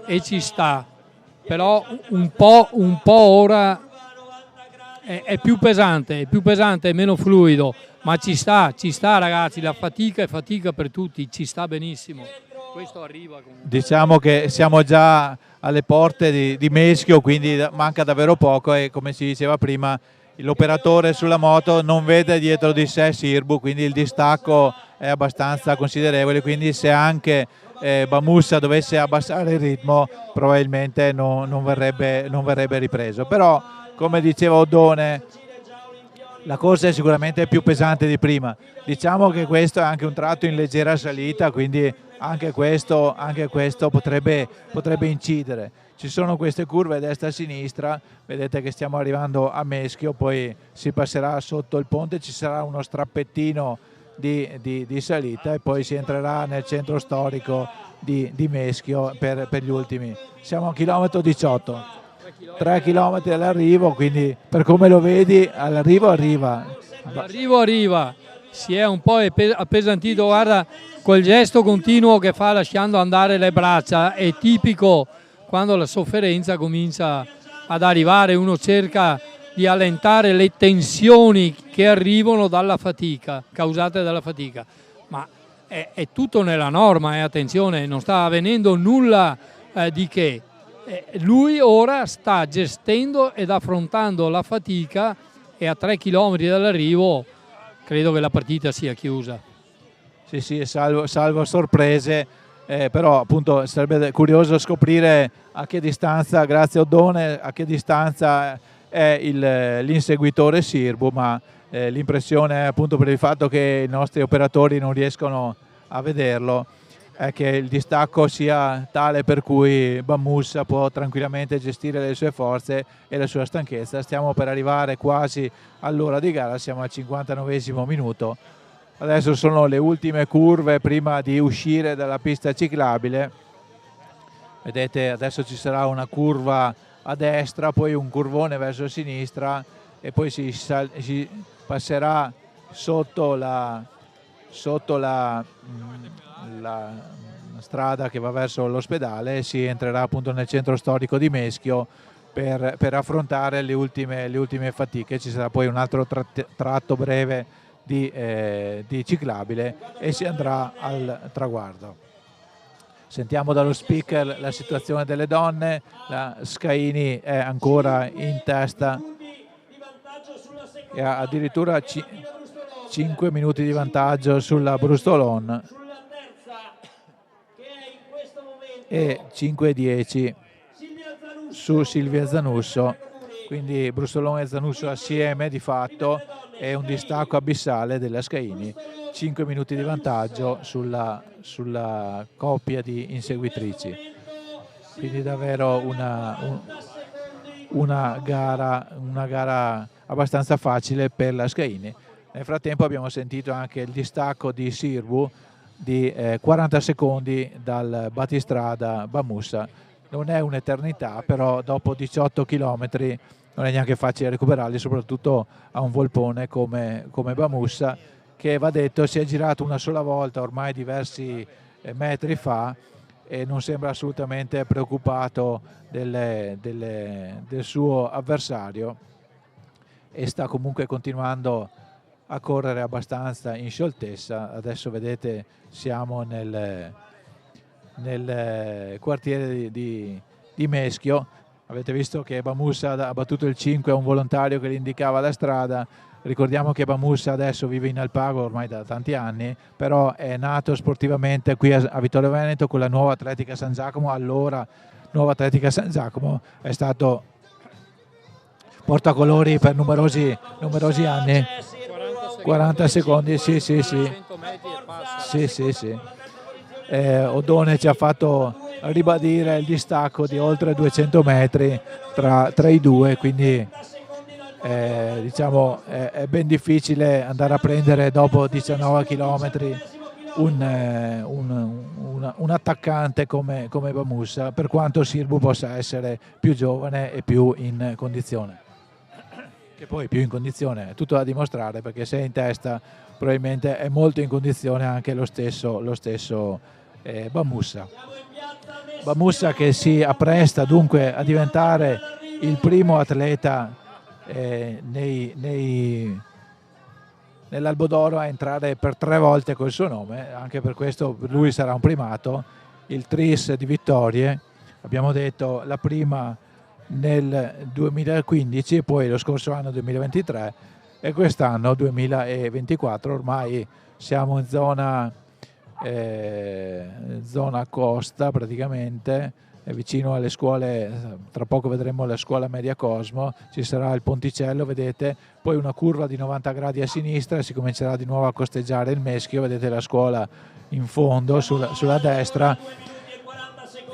e ci sta, però un po' ora è più pesante, è meno fluido, ma ci sta ragazzi, la fatica è fatica per tutti, ci sta benissimo. Questo arriva comunque. Diciamo che siamo già alle porte di Meschio, quindi manca davvero poco e come si diceva prima l'operatore sulla moto non vede dietro di sé Sirbu, quindi il distacco è abbastanza considerevole, quindi se anche Bamusa dovesse abbassare il ritmo probabilmente non verrebbe ripreso. Però come diceva Oddone, la corsa è sicuramente più pesante di prima. Diciamo che questo è anche un tratto in leggera salita, quindi anche questo potrebbe incidere. Ci sono queste curve destra e sinistra, vedete che stiamo arrivando a Meschio, poi si passerà sotto il ponte, ci sarà uno strappettino di salita e poi si entrerà nel centro storico di Meschio per gli ultimi. Siamo a chilometro 18, 3 chilometri all'arrivo, quindi per come lo vedi all'arrivo arriva. Arriva, si è un po' appesantito, guarda quel gesto continuo che fa lasciando andare le braccia, è tipico quando la sofferenza comincia ad arrivare, uno cerca di allentare le tensioni che arrivano dalla fatica, causate dalla fatica, ma è tutto nella norma, attenzione, non sta avvenendo nulla di che. Lui ora sta gestendo ed affrontando la fatica e a 3 chilometri dall'arrivo credo che la partita sia chiusa. Sì, salvo sorprese, però appunto sarebbe curioso scoprire a che distanza, grazie a Oddone, a che distanza è l'inseguitore Sirbu, ma l'impressione appunto per il fatto che i nostri operatori non riescono a vederlo è che il distacco sia tale per cui Bamusa può tranquillamente gestire le sue forze e la sua stanchezza. Stiamo per arrivare quasi all'ora di gara, siamo al 59esimo minuto. Adesso sono le ultime curve prima di uscire dalla pista ciclabile. Vedete, adesso ci sarà una curva a destra, poi un curvone verso sinistra e poi si passerà sotto la strada che va verso l'ospedale e si entrerà appunto nel centro storico di Meschio per affrontare le ultime fatiche. Ci sarà poi un altro tratto breve di ciclabile e si andrà al traguardo. Sentiamo dallo speaker la situazione delle donne, la Scaini è ancora in testa e ha addirittura 5 minuti di vantaggio sulla Brustolon e 5:10 su Silvia Zanusso, quindi Brustolon e Zanusso assieme di fatto è un distacco abissale della Scaini, 5 minuti di vantaggio sulla coppia di inseguitrici, quindi davvero una gara abbastanza facile per la Scaini. Nel frattempo abbiamo sentito anche il distacco di Sirbu di 40 secondi dal battistrada Bamusa. Non è un'eternità, però dopo 18 km non è neanche facile recuperarli, soprattutto a un volpone come Bamusa, che va detto si è girato una sola volta ormai diversi metri fa e non sembra assolutamente preoccupato del suo avversario e sta comunque continuando a correre abbastanza in scioltezza. Adesso vedete siamo nel quartiere di Meschio. Avete visto che Bamusa ha battuto il 5 a un volontario che gli indicava la strada. Ricordiamo che Bamussa adesso vive in Alpago ormai da tanti anni, però è nato sportivamente qui a Vittorio Veneto con la Nuova Atletica San Giacomo. Allora Nuova Atletica San Giacomo è stato portacolori per numerosi anni. 40 secondi, sì. Odone ci ha fatto ribadire il distacco di oltre 200 metri tra i due, quindi diciamo è ben difficile andare a prendere dopo 19 km un attaccante come Bamussa, per quanto Sirbu possa essere più giovane e più in condizione. Che poi più in condizione è tutto da dimostrare, perché se è in testa probabilmente è molto in condizione anche lo stesso Bamussa. Bamussa che si appresta dunque a diventare il primo atleta nell'Albo d'Oro a entrare per 3 volte col suo nome, anche per questo lui sarà un primato. Il tris di vittorie, abbiamo detto, la prima nel 2015 e poi lo scorso anno 2023 e quest'anno 2024. Ormai siamo in zona costa praticamente, vicino alle scuole. Tra poco vedremo la scuola media Cosmo, ci sarà il ponticello, vedete, poi una curva di 90 gradi a sinistra e si comincerà di nuovo a costeggiare il Meschio, vedete la scuola in fondo sulla destra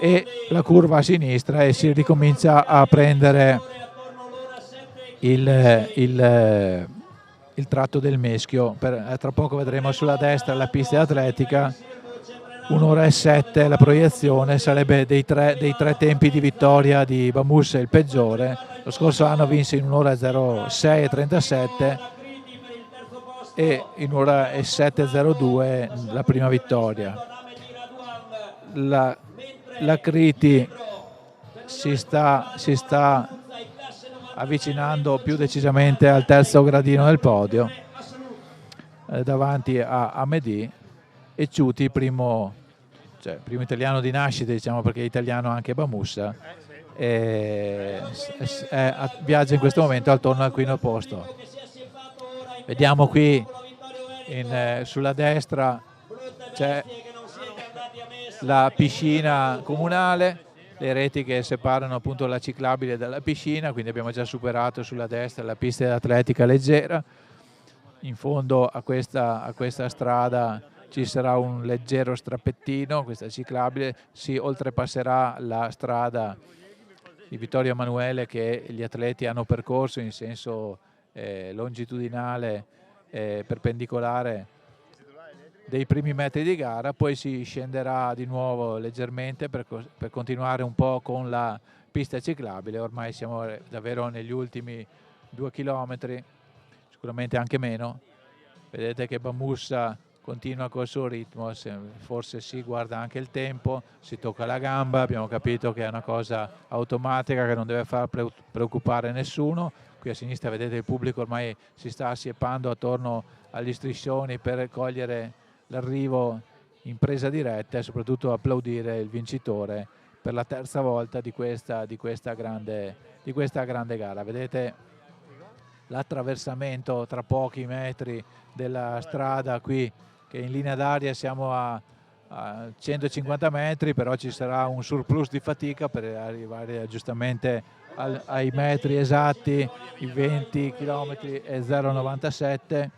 e la curva a sinistra, e si ricomincia a prendere il tratto del Meschio. Tra poco vedremo sulla destra la pista atletica. 1 ora e 7 la proiezione, sarebbe dei tre tempi di vittoria di Bamussa il peggiore. Lo scorso anno vinse in 1 ora e 06 e 37 e in 1 ora e 7 e 02 la prima vittoria. La Criti si sta avvicinando più decisamente al terzo gradino del podio, davanti a Mehdi, e Ciuti primo italiano di nascita, diciamo, perché è italiano anche Bamussa, viaggia in questo momento attorno al quinto posto. Vediamo qui sulla destra c'è la piscina comunale, le reti che separano appunto la ciclabile dalla piscina, quindi abbiamo già superato sulla destra la pista atletica leggera. In fondo a questa strada ci sarà un leggero strappettino, questa ciclabile, si oltrepasserà la strada di Vittorio Emanuele che gli atleti hanno percorso in senso longitudinale, perpendicolare dei primi metri di gara, poi si scenderà di nuovo leggermente per continuare un po' con la pista ciclabile. Ormai siamo davvero negli ultimi 2 chilometri, sicuramente anche meno. Vedete che Bamussa continua col suo ritmo, forse si guarda anche il tempo, si tocca la gamba, abbiamo capito che è una cosa automatica che non deve far preoccupare nessuno. Qui a sinistra vedete il pubblico ormai si sta assiepando attorno agli striscioni per cogliere l'arrivo in presa diretta e soprattutto applaudire il vincitore per la terza volta di questa grande gara. Vedete l'attraversamento tra pochi metri della strada qui, che in linea d'aria siamo a 150 metri, però ci sarà un surplus di fatica per arrivare giustamente ai metri esatti, i 20 km e 0,97.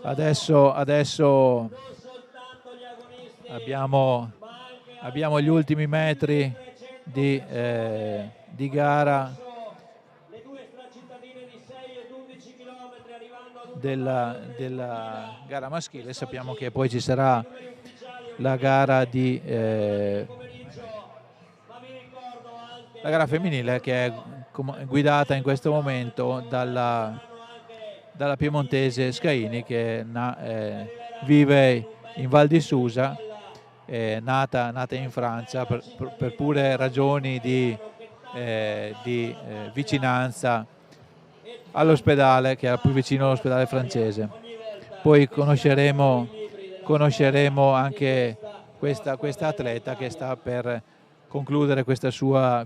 Adesso abbiamo gli ultimi metri di gara della gara maschile. Sappiamo che poi ci sarà la gara femminile, che è guidata in questo momento dalla piemontese Scaini, che vive in Val di Susa, nata in Francia per pure ragioni di vicinanza all'ospedale, che era più vicino all'ospedale francese. Poi conosceremo anche questa atleta che sta per concludere questa sua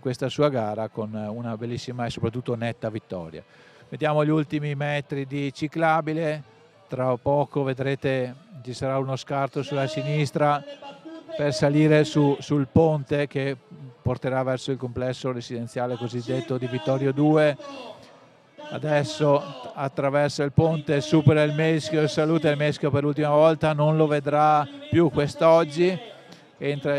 gara con una bellissima e soprattutto netta vittoria. Vediamo gli ultimi metri di ciclabile, tra poco vedrete ci sarà uno scarto sulla sinistra per salire sul ponte che porterà verso il complesso residenziale cosiddetto di Vittorio 2. Adesso attraversa il ponte, supera il Meschio, saluta il Meschio per l'ultima volta, non lo vedrà più quest'oggi, entra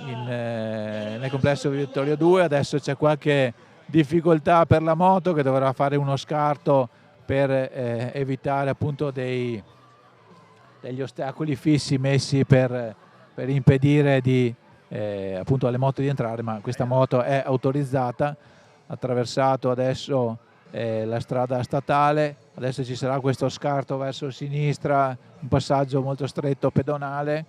nel complesso di Vittorio 2. Adesso c'è qualche difficoltà per la moto che dovrà fare uno scarto per evitare appunto degli ostacoli fissi messi per impedire appunto alle moto di entrare, ma questa moto è autorizzata. Attraversato adesso la strada statale, adesso ci sarà questo scarto verso sinistra, un passaggio molto stretto pedonale.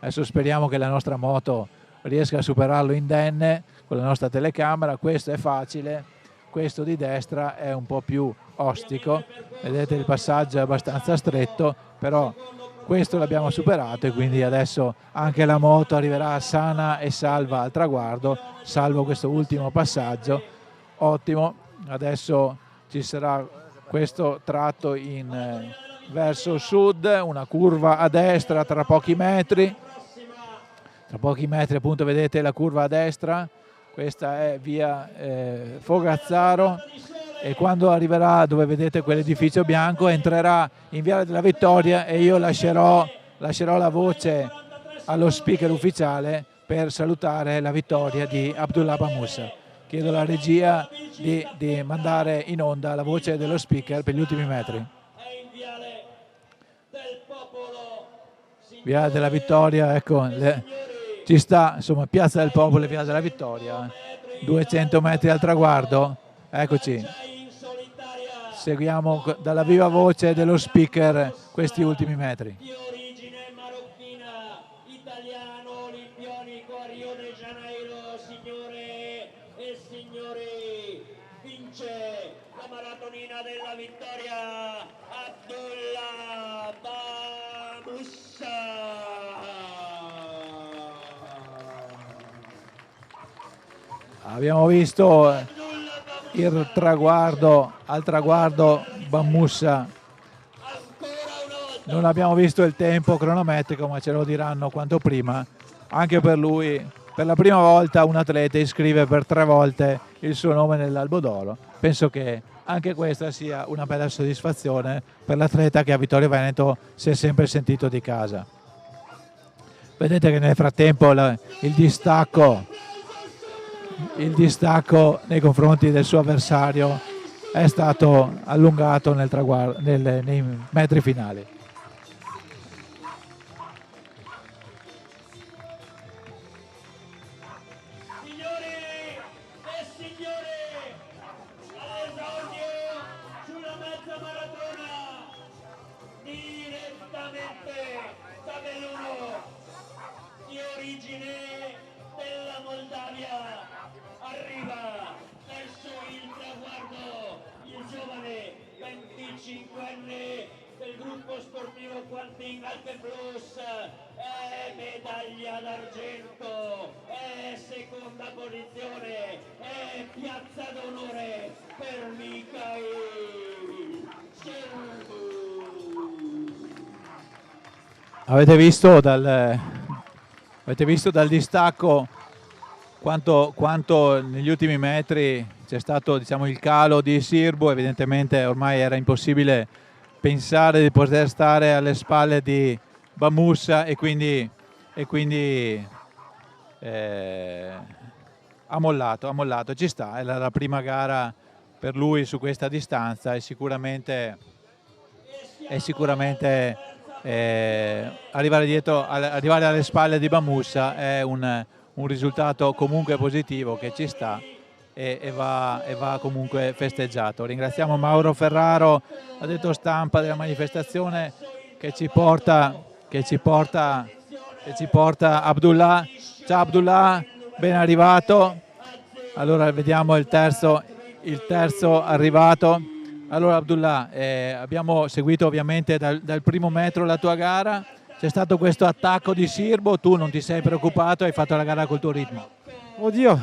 Adesso speriamo che la nostra moto riesca a superarlo indenne con la nostra telecamera. Questo è facile, questo di destra è un po' più ostico, vedete il passaggio è abbastanza stretto, però questo l'abbiamo superato e quindi adesso anche la moto arriverà sana e salva al traguardo, salvo questo ultimo passaggio. Ottimo, adesso ci sarà questo tratto verso sud, una curva a destra tra pochi metri appunto vedete la curva a destra, questa è via Fogazzaro, e quando arriverà dove vedete quell'edificio bianco entrerà in Viale della Vittoria e io lascerò la voce allo speaker ufficiale per salutare la vittoria di Abdullah Bamusa. Chiedo alla regia di mandare in onda la voce dello speaker per gli ultimi metri. Via della Vittoria, ecco, ci sta, insomma, Piazza del Popolo e Via della Vittoria, 200 metri al traguardo, eccoci. Seguiamo dalla viva voce dello speaker questi ultimi metri. La maratonina della vittoria, Abdullah Bamusa. Abbiamo visto il traguardo, al traguardo Bamusa. Non abbiamo visto il tempo cronometrico, ma ce lo diranno quanto prima. Anche per lui, per la prima volta un atleta iscrive per 3 volte il suo nome nell'Albo d'Oro. Penso che anche questa sia una bella soddisfazione per l'atleta che a Vittorio Veneto si è sempre sentito di casa. Vedete che nel frattempo il distacco nei confronti del suo avversario è stato allungato nei metri finali. Del gruppo sportivo Quantin Alpe Plus, è medaglia d'argento, è seconda posizione, è piazza d'onore per Mikhail Sherbu. Avete visto dal distacco quanto negli ultimi metri c'è stato, diciamo, il calo di Sirbu. Evidentemente ormai era impossibile pensare di poter stare alle spalle di Bamusa e quindi ha mollato, ci sta, è la prima gara per lui su questa distanza e sicuramente arrivare alle spalle di Bamusa è un risultato comunque positivo che ci sta e va comunque festeggiato. Ringraziamo Mauro Ferraro, addetto stampa della manifestazione, che ci porta Abdullah. Ciao Abdullah, ben arrivato. Allora vediamo il terzo arrivato. Allora Abdullah, abbiamo seguito ovviamente dal primo metro la tua gara, C'è stato questo attacco di Sirbo, tu non ti sei preoccupato, hai fatto la gara col tuo ritmo. Oddio,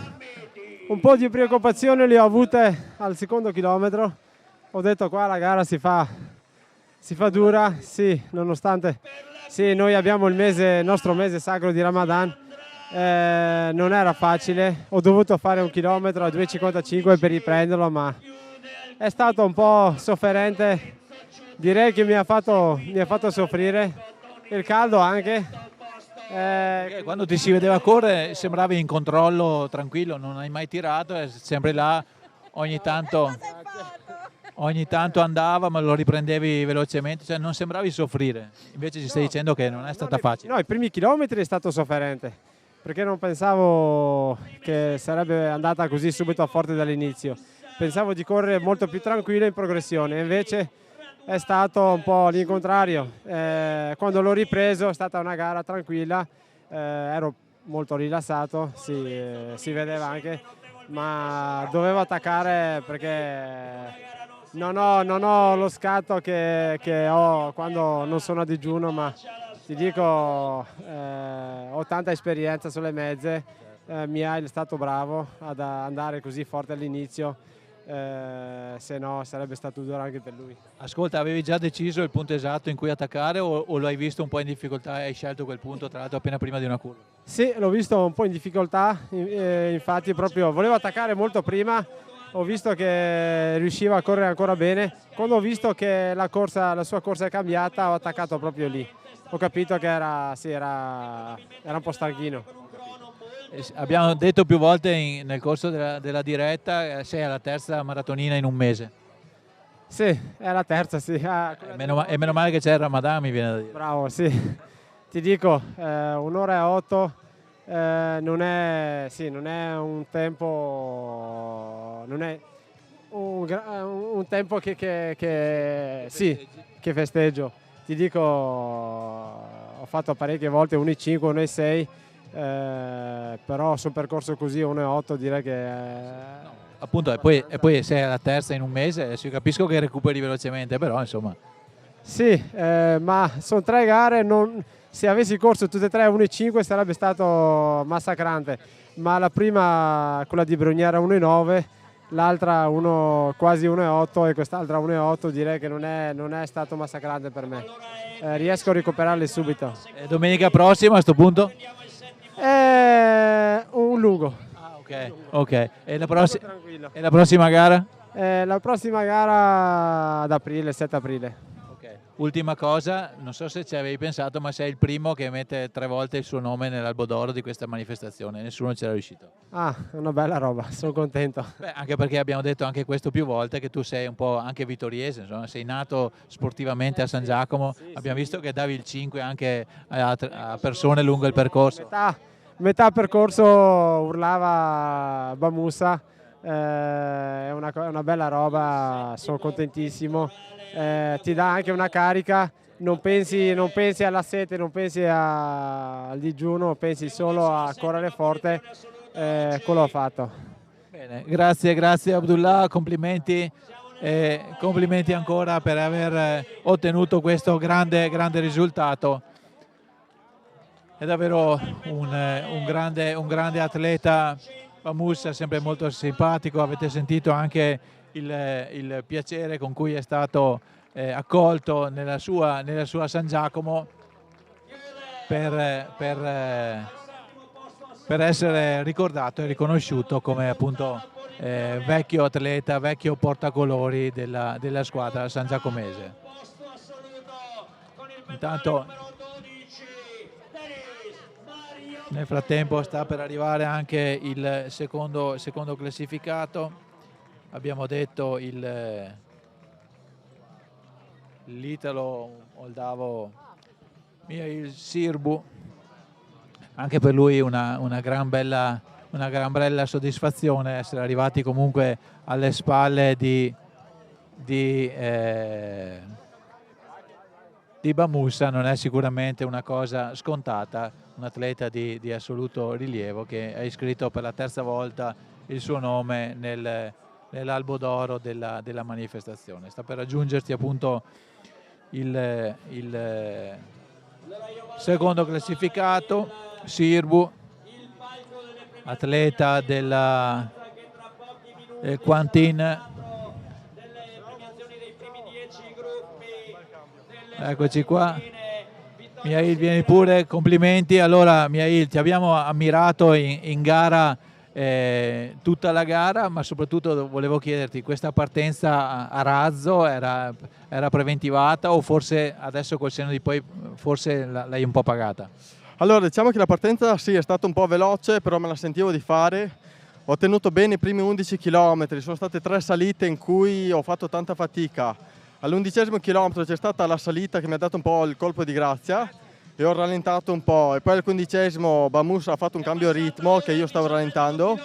un po' di preoccupazioni le ho avute al secondo chilometro. Ho detto qua la gara si fa dura, sì, nonostante sì, noi abbiamo il nostro mese sacro di Ramadan. Non era facile, ho dovuto fare un chilometro a 2,55 per riprenderlo, ma è stato un po' sofferente, direi che mi ha fatto soffrire, il caldo anche. Quando ti si vedeva correre sembravi in controllo, tranquillo, non hai mai tirato, è sempre là, ogni tanto andava ma lo riprendevi velocemente, cioè non sembravi soffrire, invece ci stai dicendo che non è stata facile. No, i primi chilometri è stato sofferente, perché non pensavo che sarebbe andata così subito forte dall'inizio. Pensavo di correre molto più tranquillo in progressione, invece è stato un po' l'incontrario. Quando l'ho ripreso è stata una gara tranquilla, ero molto rilassato, si vedeva anche, ma dovevo attaccare perché non ho lo scatto che ho quando non sono a digiuno, ma ti dico, ho tanta esperienza sulle mezze, Mihail è stato bravo ad andare così forte all'inizio, se no sarebbe stato duro anche per lui. Ascolta, avevi già deciso il punto esatto in cui attaccare o lo hai visto un po' in difficoltà e hai scelto quel punto tra l'altro appena prima di una curva? Sì, l'ho visto un po' in difficoltà, infatti proprio volevo attaccare molto prima, ho visto che riusciva a correre ancora bene, quando ho visto che la sua corsa è cambiata ho attaccato proprio lì, ho capito che era un po' stanchino. Abbiamo detto più volte nel corso della diretta, sei alla terza maratonina in un mese. Sì, è la terza, sì. E meno male che c'è il Ramadan, mi viene da dire. Bravo, sì. Ti dico, 1:08 non è un tempo, non è un tempo che festeggio. Ti dico, ho fatto parecchie volte 1:05, 1:06, però sul percorso così 1:08 direi che appunto, e poi sei alla terza in un mese, adesso io capisco che recuperi velocemente, però insomma. Sì, ma sono 3 gare, se avessi corso tutte e 3 a 1:05 sarebbe stato massacrante, ma la prima, quella di Brugnera 1:09, l'altra quasi 1:08 e quest'altra 1:08, direi che non è stato massacrante per me, riesco a recuperarle subito. E domenica prossima a sto punto? Un lungo. Ah, ok. E la prossima gara? La prossima gara ad aprile, 7 aprile. Okay. Ultima cosa, non so se ci avevi pensato, ma sei il primo che mette 3 volte il suo nome nell'albo d'oro di questa manifestazione, nessuno c'era riuscito. Ah, una bella roba, sono contento. Beh, anche perché abbiamo detto anche questo più volte, che tu sei un po' anche vittoriese, insomma, sei nato sportivamente a San Giacomo, abbiamo visto che davi il 5 anche a persone lungo il percorso. Metà percorso urlava Bamusa, è una bella roba, sono contentissimo, ti dà anche una carica, non pensi alla sete, non pensi al digiuno, pensi solo a correre forte, quello ho fatto. Bene, grazie Abdullah, complimenti ancora per aver ottenuto questo grande risultato. È davvero un grande atleta, Bamusa, sempre molto simpatico, avete sentito anche il piacere con cui è stato accolto nella sua San Giacomo per essere ricordato e riconosciuto come appunto vecchio atleta, vecchio portacolori della squadra sangiacomese. Intanto nel frattempo sta per arrivare anche il secondo classificato, abbiamo detto l'italo moldavo Mihail Sirbu, anche per lui una gran bella soddisfazione essere arrivati comunque alle spalle di Bamusa, non è sicuramente una cosa scontata, un atleta di assoluto rilievo che ha iscritto per la terza volta il suo nome nell'albo d'oro della manifestazione. Sta per raggiungersi appunto il secondo classificato, Sirbu, atleta del Quantin. Eccoci qua. Mihail, vieni pure, complimenti. Allora Mihail, ti abbiamo ammirato in gara tutta la gara, ma soprattutto volevo chiederti, questa partenza a razzo era preventivata o forse adesso col senno di poi forse l'hai un po' pagata? Allora, diciamo che la partenza sì è stata un po' veloce, però me la sentivo di fare. Ho tenuto bene i primi 11 km, sono state 3 salite in cui ho fatto tanta fatica. All'11° chilometro c'è stata la salita che mi ha dato un po' il colpo di grazia e ho rallentato un po', e poi al 15° Bamus ha fatto un cambio ritmo che io stavo rallentando,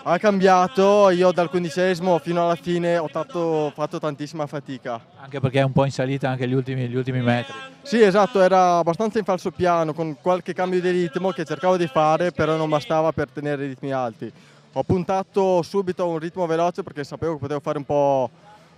ha cambiato, io dal 15° fino alla fine ho fatto tantissima fatica. Anche perché è un po' in salita anche gli ultimi metri. Sì, esatto, era abbastanza in falso piano con qualche cambio di ritmo che cercavo di fare, però non bastava per tenere i ritmi alti. Ho puntato subito a un ritmo veloce perché sapevo che potevo fare un po'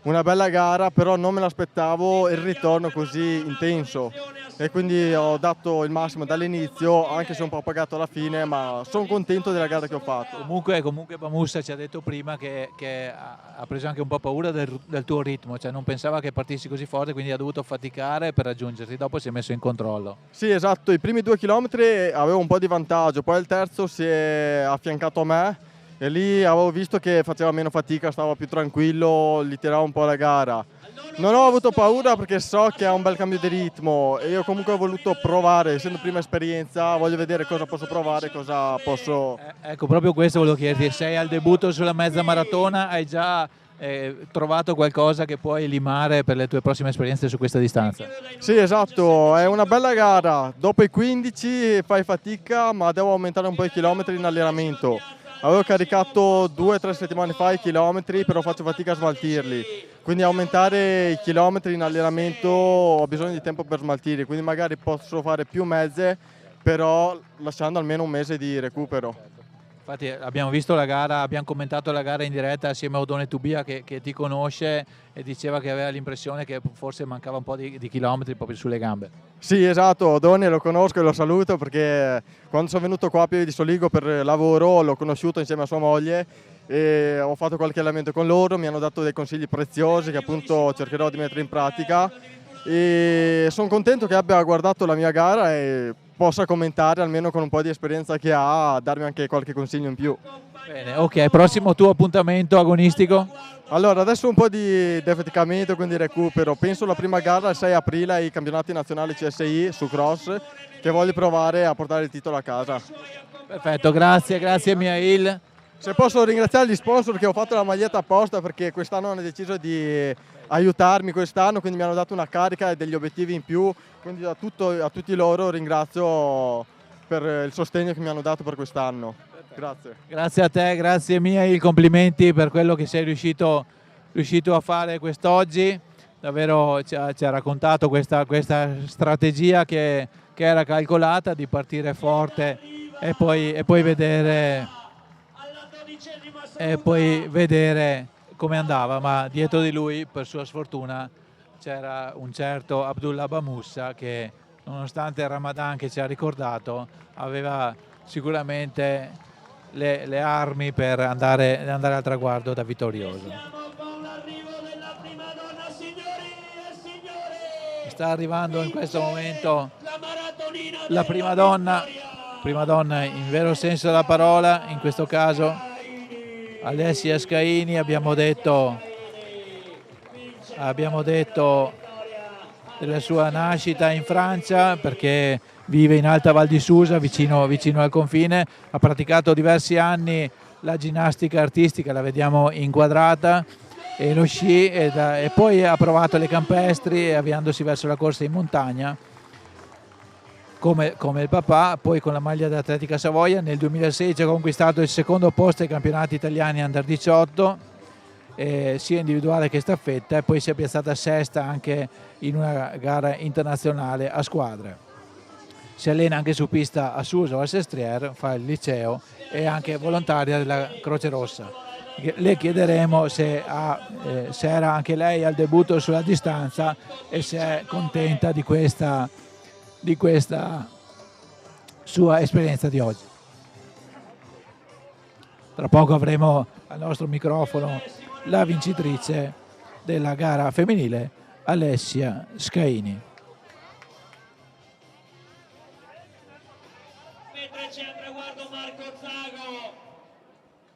una bella gara, però non me l'aspettavo il ritorno così intenso e quindi ho dato il massimo dall'inizio, anche se un po' pagato alla fine, ma sono contento della gara che ho fatto. Comunque Bamussa ci ha detto prima che ha preso anche un po' paura del tuo ritmo, cioè non pensava che partissi così forte, quindi ha dovuto faticare per raggiungerti, dopo si è messo in controllo. Sì, esatto, i primi 2 chilometri avevo un po' di vantaggio, poi il terzo si è affiancato a me e lì avevo visto che faceva meno fatica, stava più tranquillo, gli tirava un po' la gara. Non ho avuto paura perché so che ha un bel cambio di ritmo e io comunque ho voluto provare, essendo prima esperienza, voglio vedere cosa posso provare, cosa posso... Ecco, proprio questo volevo chiederti, sei al debutto sulla mezza maratona, hai già trovato qualcosa che puoi limare per le tue prossime esperienze su questa distanza? Sì, esatto, è una bella gara, dopo i 15 fai fatica ma devo aumentare un po' i chilometri in allenamento. Avevo caricato 2 o 3 settimane fa i chilometri, però faccio fatica a smaltirli. Quindi aumentare i chilometri in allenamento ho bisogno di tempo per smaltirli, quindi magari posso fare più mezze, però lasciando almeno un mese di recupero. Infatti abbiamo visto la gara, abbiamo commentato la gara in diretta assieme a Odone Tubia che ti conosce e diceva che aveva l'impressione che forse mancava un po' di chilometri proprio sulle gambe. Sì, esatto, Odone lo conosco e lo saluto perché quando sono venuto qua a Pieve di Soligo per lavoro l'ho conosciuto insieme a sua moglie e ho fatto qualche allenamento con loro, mi hanno dato dei consigli preziosi che appunto cercherò di mettere in pratica e sono contento che abbia guardato la mia gara e possa commentare almeno con un po' di esperienza che ha, darmi anche qualche consiglio in più. Bene, ok, prossimo tuo appuntamento agonistico? Allora, adesso un po' di defaticamento, quindi recupero. Penso la prima gara il 6 aprile ai campionati nazionali CSI su cross, che voglio provare a portare il titolo a casa. Perfetto, grazie Mihail. Se posso ringraziare gli sponsor che ho fatto la maglietta apposta perché quest'anno hanno deciso di aiutarmi quest'anno, quindi mi hanno dato una carica e degli obiettivi in più, quindi a tutti loro ringrazio per il sostegno che mi hanno dato per quest'anno. Grazie. Grazie a te, grazie Mihail, complimenti per quello che sei riuscito a fare quest'oggi. Davvero ci ha raccontato questa strategia che era calcolata di partire forte e poi vedere come andava, ma dietro di lui, per sua sfortuna, c'era un certo Abdullah Bamussa che, nonostante il Ramadan che ci ha ricordato, aveva sicuramente le armi per andare al traguardo da vittorioso. Sta arrivando in questo momento la prima donna in vero senso della parola, in questo caso Alessia Scaini. Abbiamo detto della sua nascita in Francia perché vive in Alta Val di Susa, vicino al confine. Ha praticato diversi anni la ginnastica artistica, la vediamo inquadrata, e lo sci, e poi ha provato le campestri avviandosi verso la corsa in montagna come il papà. Poi con la maglia dell'Atletica Savoia nel 2016 ha conquistato il secondo posto ai campionati italiani Under 18, sia individuale che staffetta, e poi si è piazzata sesta anche in una gara internazionale a squadre. Si allena anche su pista a Susa o a Sestriere, fa il liceo e è anche volontaria della Croce Rossa. Le chiederemo se era anche lei al debutto sulla distanza e se è contenta di questa di questa sua esperienza di oggi. Tra poco avremo al nostro microfono la vincitrice della gara femminile, Alessia Scaini. Mentre c'è al traguardo Marco Zago,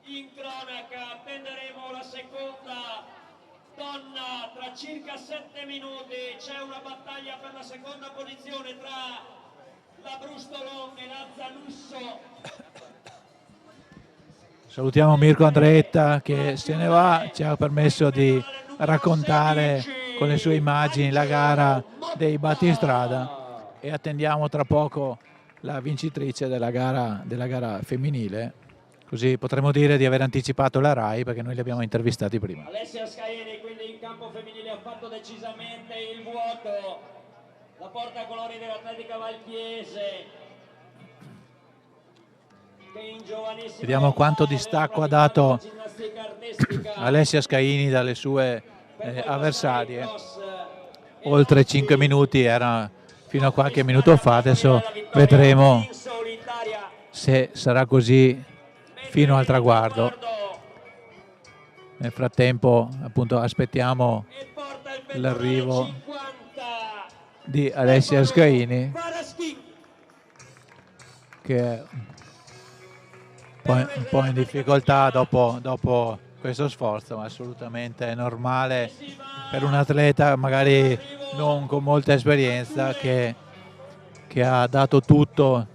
in cronaca attenderemo la seconda donna tra circa 7 minuti. C'è una battaglia per la seconda posizione tra la Brustolon e la Zanusso. Salutiamo Mirko Andretta che se ne va, ci ha permesso di raccontare con le sue immagini la gara dei battistrada e attendiamo tra poco la vincitrice della gara femminile, così potremo dire di aver anticipato la RAI perché noi li abbiamo intervistati prima. Alessia Scaini quindi in campo femminile ha fatto decisamente il vuoto, la porta a colori dell'Atletica Valchiese. Vediamo quanto distacco ha dato Alessia Scaini dalle sue avversarie. Oltre 5 minuti era fino a qualche minuto fa, adesso vedremo se sarà così fino al traguardo. Nel frattempo appunto aspettiamo l'arrivo di Alessia Scaini che un po' in difficoltà dopo questo sforzo, ma assolutamente normale per un atleta magari non con molta esperienza che ha dato tutto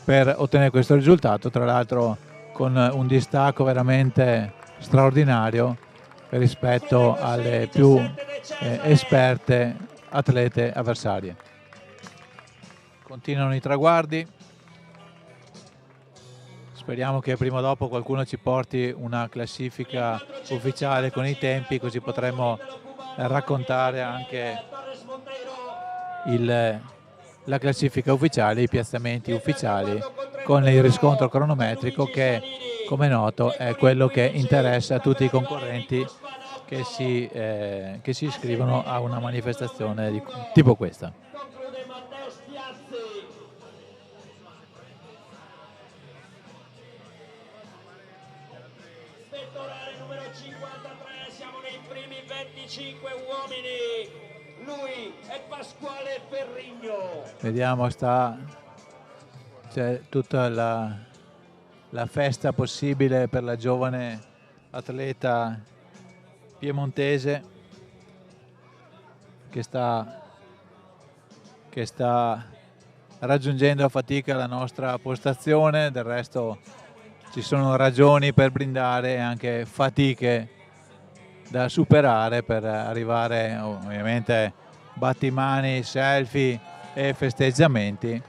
per ottenere questo risultato, tra l'altro con un distacco veramente straordinario rispetto alle più esperte atlete avversarie. Continuano i traguardi. Speriamo che prima o dopo qualcuno ci porti una classifica ufficiale con i tempi, così potremo raccontare anche la classifica ufficiale, i piazzamenti ufficiali con il riscontro cronometrico che, come noto, è quello che interessa a tutti i concorrenti che si iscrivono a una manifestazione di tipo questa. Numero 53, siamo nei primi 25 uomini, lui è Pasquale Ferrigno. Vediamo, c'è tutta la festa possibile per la giovane atleta piemontese che sta raggiungendo a fatica la nostra postazione. Del resto ci sono ragioni per brindare e anche fatiche da superare per arrivare, ovviamente battimani, selfie e festeggiamenti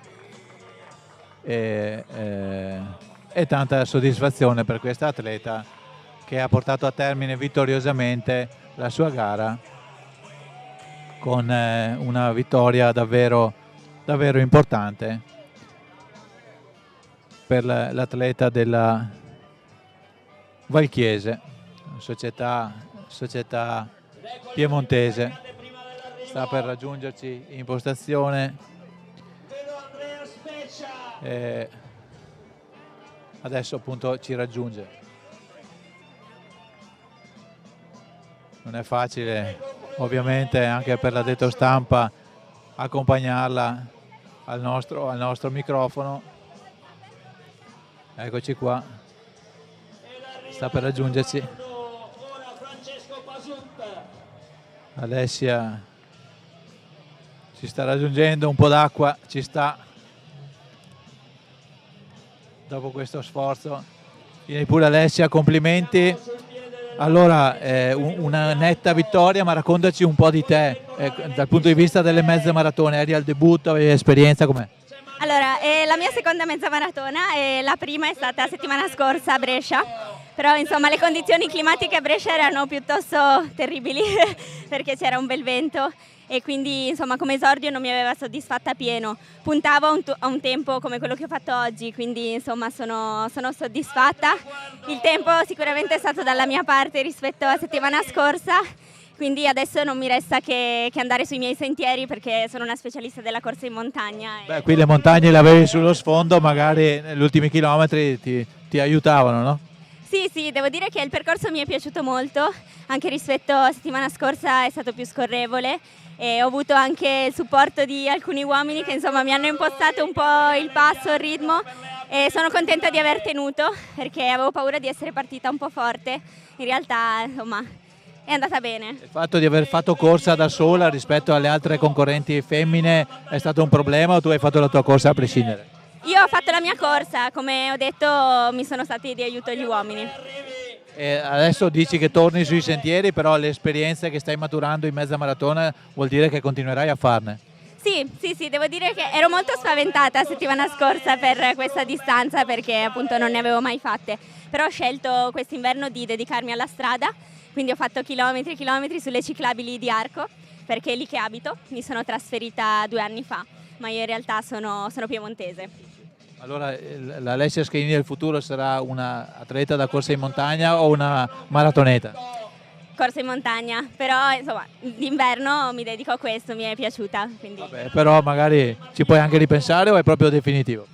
e tanta soddisfazione per questa atleta che ha portato a termine vittoriosamente la sua gara con una vittoria davvero importante per l'atleta della Valchiese, società piemontese. Sta per raggiungerci in postazione e adesso appunto ci raggiunge. Non è facile ovviamente anche per l'addetto stampa accompagnarla al nostro microfono. Eccoci qua, sta per raggiungerci. Alessia ci sta raggiungendo, un po' d'acqua ci sta dopo questo sforzo. Vieni pure Alessia, complimenti. Allora, una netta vittoria, ma raccontaci un po' di te, dal punto di vista delle mezze maratone. Eri al debutto, avevi esperienza, com'è? Allora, è la mia seconda mezza maratona e la prima è stata la settimana scorsa a Brescia, però insomma le condizioni climatiche a Brescia erano piuttosto terribili perché c'era un bel vento e quindi insomma come esordio non mi aveva soddisfatta pieno. Puntavo a un tempo come quello che ho fatto oggi, quindi insomma sono soddisfatta. Il tempo sicuramente è stato dalla mia parte rispetto alla settimana scorsa, quindi adesso non mi resta che andare sui miei sentieri perché sono una specialista della corsa in montagna. Beh, qui le montagne le avevi sullo sfondo, magari negli ultimi chilometri ti aiutavano, no? Sì, devo dire che il percorso mi è piaciuto molto, anche rispetto a settimana scorsa è stato più scorrevole e ho avuto anche il supporto di alcuni uomini che insomma mi hanno impostato un po' il passo, il ritmo, e sono contenta di aver tenuto perché avevo paura di essere partita un po' forte, in realtà insomma è andata bene. Il fatto di aver fatto corsa da sola rispetto alle altre concorrenti femmine è stato un problema o tu hai fatto la tua corsa a prescindere? Io ho fatto la mia corsa, come ho detto mi sono stati di aiuto gli uomini. E adesso dici che torni sui sentieri, però le esperienze che stai maturando in mezza maratona vuol dire che continuerai a farne? Sì, devo dire che ero molto spaventata settimana scorsa per questa distanza perché appunto non ne avevo mai fatte, però ho scelto quest'inverno di dedicarmi alla strada, quindi ho fatto chilometri e chilometri sulle ciclabili di Arco, perché è lì che abito, mi sono trasferita 2 anni fa, ma io in realtà sono piemontese. Allora l'Alessia Scaini del futuro sarà una atleta da corsa in montagna o una maratoneta? Corsa in montagna, però insomma d'inverno mi dedico a questo, mi è piaciuta. Quindi... Vabbè, però magari ci puoi anche ripensare o è proprio definitivo?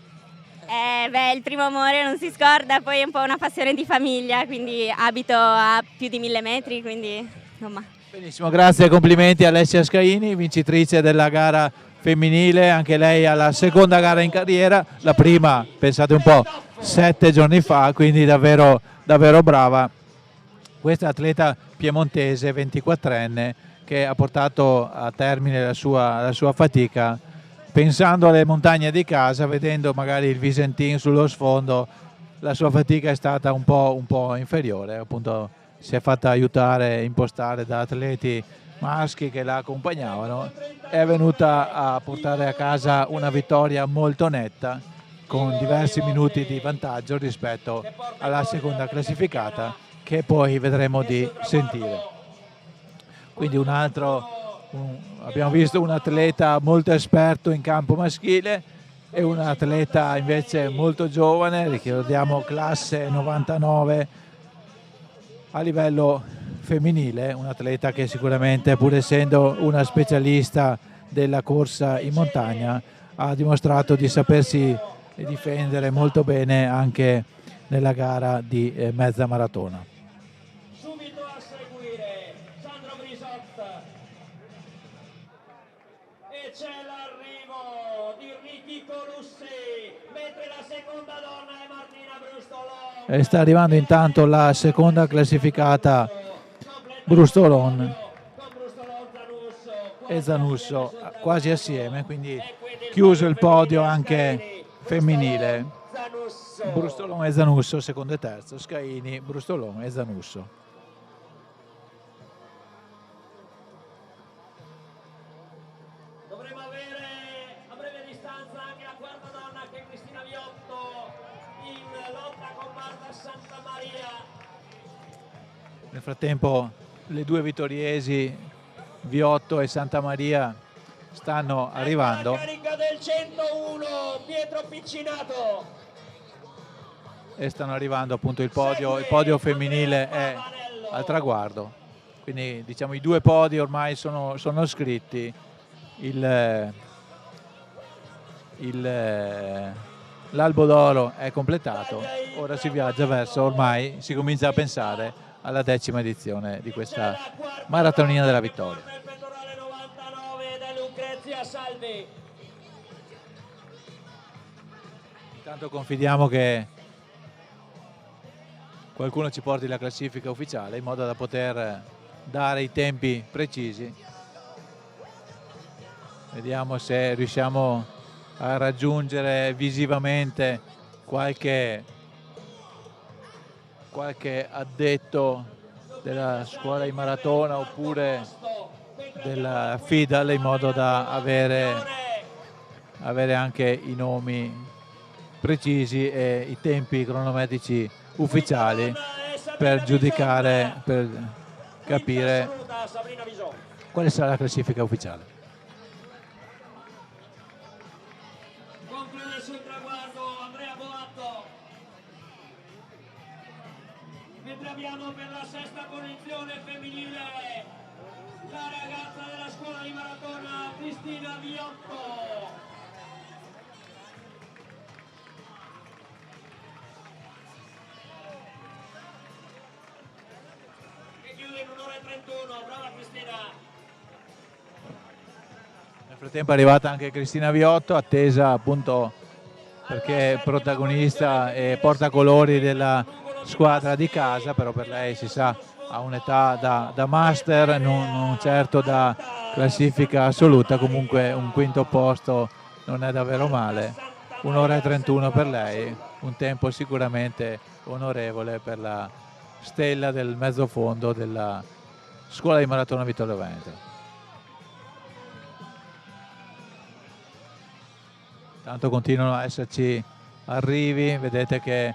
Il primo amore non si scorda, poi è un po' una passione di famiglia, quindi abito a più di 1000 metri, quindi insomma. Benissimo, grazie e complimenti a Alessia Scaini, vincitrice della gara femminile, anche lei alla seconda gara in carriera, la prima, pensate un po', 7 giorni fa, quindi davvero brava. Questa atleta piemontese, 24enne, che ha portato a termine la sua fatica, pensando alle montagne di casa, vedendo magari il Visentin sullo sfondo, la sua fatica è stata un po' inferiore, appunto si è fatta aiutare, impostare da atleti maschi che la accompagnavano, è venuta a portare a casa una vittoria molto netta, con diversi minuti di vantaggio rispetto alla seconda classificata, che poi vedremo di sentire. Quindi abbiamo visto un atleta molto esperto in campo maschile e un atleta invece molto giovane, ricordiamo classe 99 a livello femminile, un atleta che sicuramente, pur essendo una specialista della corsa in montagna, ha dimostrato di sapersi difendere molto bene anche nella gara di mezza maratona. Subito a seguire Sandro Grisot e c'è l'arrivo di Ricky Colussi, mentre la seconda donna è Martina Brustolon. E sta arrivando intanto la seconda classificata Brustolon e Zanusso quasi assieme, quindi chiuso il podio anche femminile. Brustolon e Zanusso secondo e terzo, Scaini, Brustolon e Zanusso. Dovremo avere a breve distanza anche la quarta donna, che è Cristina Viotto, in lotta con Marta Santamaria. Nel frattempo le due vittoriesi Viotto e Santamaria stanno arrivando. La carica del 101 Pietro Piccinato. E stanno arrivando appunto il podio femminile è al traguardo, quindi diciamo i due podi ormai sono scritti, l'albo d'oro è completato, ora si viaggia verso, ormai si comincia a pensare alla 10ª edizione di questa maratonina della vittoria. Il pettorale 99 da Lucrezia Salvi. Intanto confidiamo che qualcuno ci porti la classifica ufficiale in modo da poter dare i tempi precisi. Vediamo se riusciamo a raggiungere visivamente qualche addetto della scuola di maratona oppure della FIDAL, in modo da avere anche i nomi precisi e i tempi cronometrici ufficiali per giudicare, per capire quale sarà la classifica ufficiale. Conclude sul traguardo Andrea Boatto, mentre abbiamo per la sesta posizione femminile Cristina Viotto. Che chiude in 1 ora e 31, brava Cristina. Nel frattempo è arrivata anche Cristina Viotto, attesa appunto perché è protagonista e portacolori della squadra di casa, però per lei si sa ha un'età da master, non certo da classifica assoluta, comunque un quinto posto non è davvero male. 1 ora e 31 per lei, un tempo sicuramente onorevole per la stella del mezzofondo della scuola di maratona Vittorio Veneto. Tanto continuano a esserci arrivi, vedete che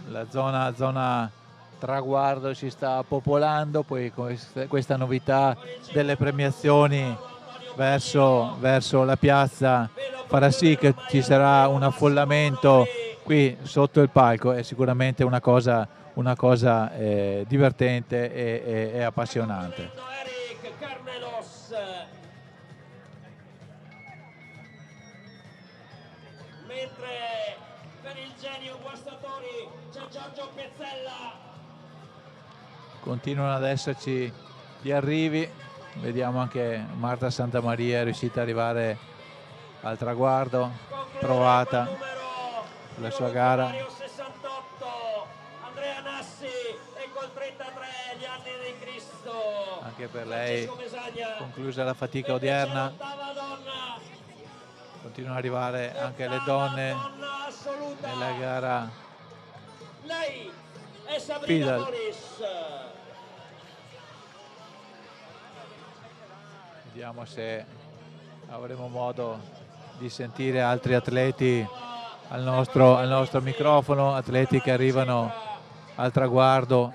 la zona traguardo si sta popolando, poi questa novità delle premiazioni verso la piazza farà sì che ci sarà un affollamento qui sotto il palco, è sicuramente una cosa divertente e appassionante. Mentre per il genio guastatori c'è Giorgio Pezzella. Continuano ad esserci gli arrivi, vediamo anche Marta Santamaria è riuscita ad arrivare al traguardo, provata la sua gara. Andrea Nassi e col 33 gli anni di Cristo. Anche per lei conclusa la fatica odierna. Continuano ad arrivare anche le donne nella gara lei è Sabrina Fidel. Boris. Vediamo se avremo modo di sentire altri atleti al nostro microfono, atleti che arrivano al traguardo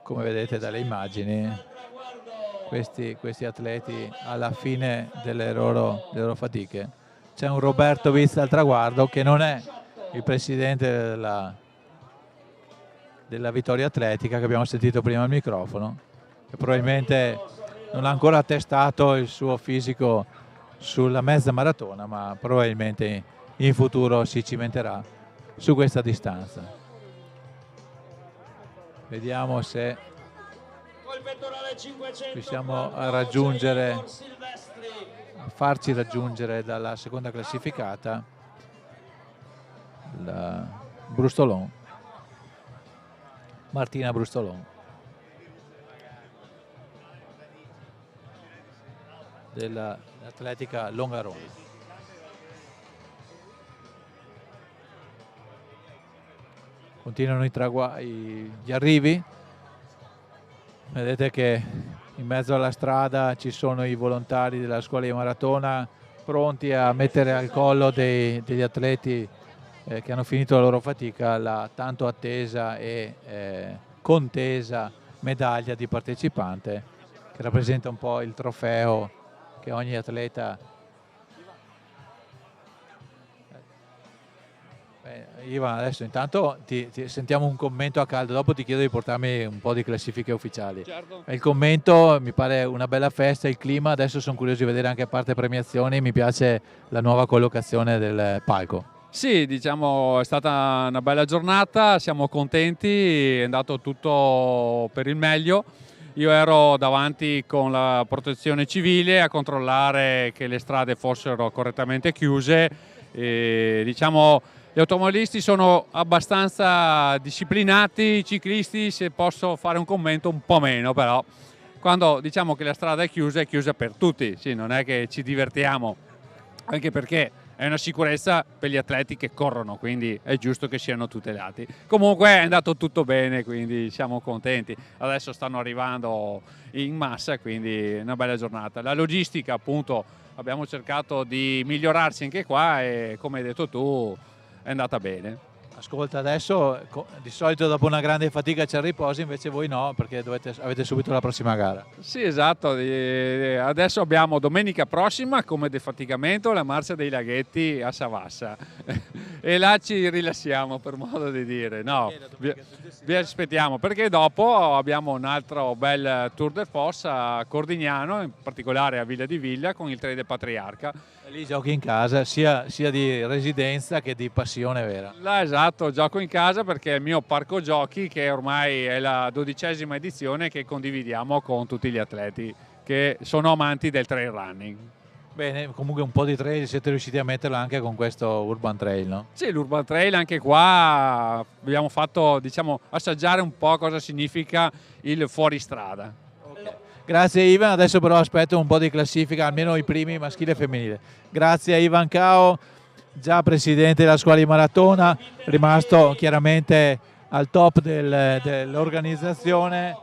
come vedete dalle immagini, questi atleti alla fine delle loro fatiche. C'è un Roberto Vizza al traguardo che non è il presidente della Vittoria Atletica che abbiamo sentito prima al microfono, che probabilmente non ha ancora attestato il suo fisico sulla mezza maratona, ma probabilmente in futuro si cimenterà su questa distanza. Vediamo se riusciamo a farci raggiungere dalla seconda classificata la Brustolon, Martina Brustolon dell'Atletica Longarone. Continuano gli arrivi, vedete che in mezzo alla strada ci sono i volontari della scuola di maratona pronti a mettere al collo degli atleti che hanno finito la loro fatica la tanto attesa e contesa medaglia di partecipante, che rappresenta un po' il trofeo che ogni atleta. Ivan, adesso intanto ti sentiamo un commento a caldo, dopo ti chiedo di portarmi un po' di classifiche ufficiali. Certo. Il commento mi pare una bella festa, il clima, adesso sono curioso di vedere anche a parte premiazioni, mi piace la nuova collocazione del palco. Sì, diciamo è stata una bella giornata, siamo contenti, è andato tutto per il meglio. Io ero davanti con la protezione civile a controllare che le strade fossero correttamente chiuse. E, diciamo, gli automobilisti sono abbastanza disciplinati, i ciclisti, se posso fare un commento, un po' meno, però quando diciamo che la strada è chiusa per tutti, sì, non è che ci divertiamo, anche perché è una sicurezza per gli atleti che corrono, quindi è giusto che siano tutelati. Comunque è andato tutto bene, quindi siamo contenti. Adesso stanno arrivando in massa, quindi una bella giornata. La logistica, appunto, abbiamo cercato di migliorarsi anche qua e, come hai detto tu, è andata bene. Ascolta, adesso di solito dopo una grande fatica c'è il riposo, invece voi no, perché avete subito la prossima gara. Sì, esatto, adesso abbiamo domenica prossima come defaticamento la Marcia dei Laghetti a Savassa e là ci rilassiamo, per modo di dire. No, vi aspettiamo, perché dopo abbiamo un altro bel Tour de Fosse a Cordignano, in particolare a Villa di Viglia, con il Trail del Patriarca. E lì giochi in casa, sia di residenza che di passione vera. Là, esatto, gioco in casa perché è il mio parco giochi, che ormai è la 12ª edizione, che condividiamo con tutti gli atleti che sono amanti del trail running. Bene, comunque un po' di trail siete riusciti a metterlo anche con questo Urban Trail, no? Sì, l'Urban Trail anche qua abbiamo fatto, diciamo, assaggiare un po' cosa significa il fuoristrada. Okay. Grazie Ivan, adesso però aspetto un po' di classifica, almeno i primi maschile e femminile. Grazie a Ivan Cao, già presidente della scuola di maratona, rimasto chiaramente al top dell'organizzazione,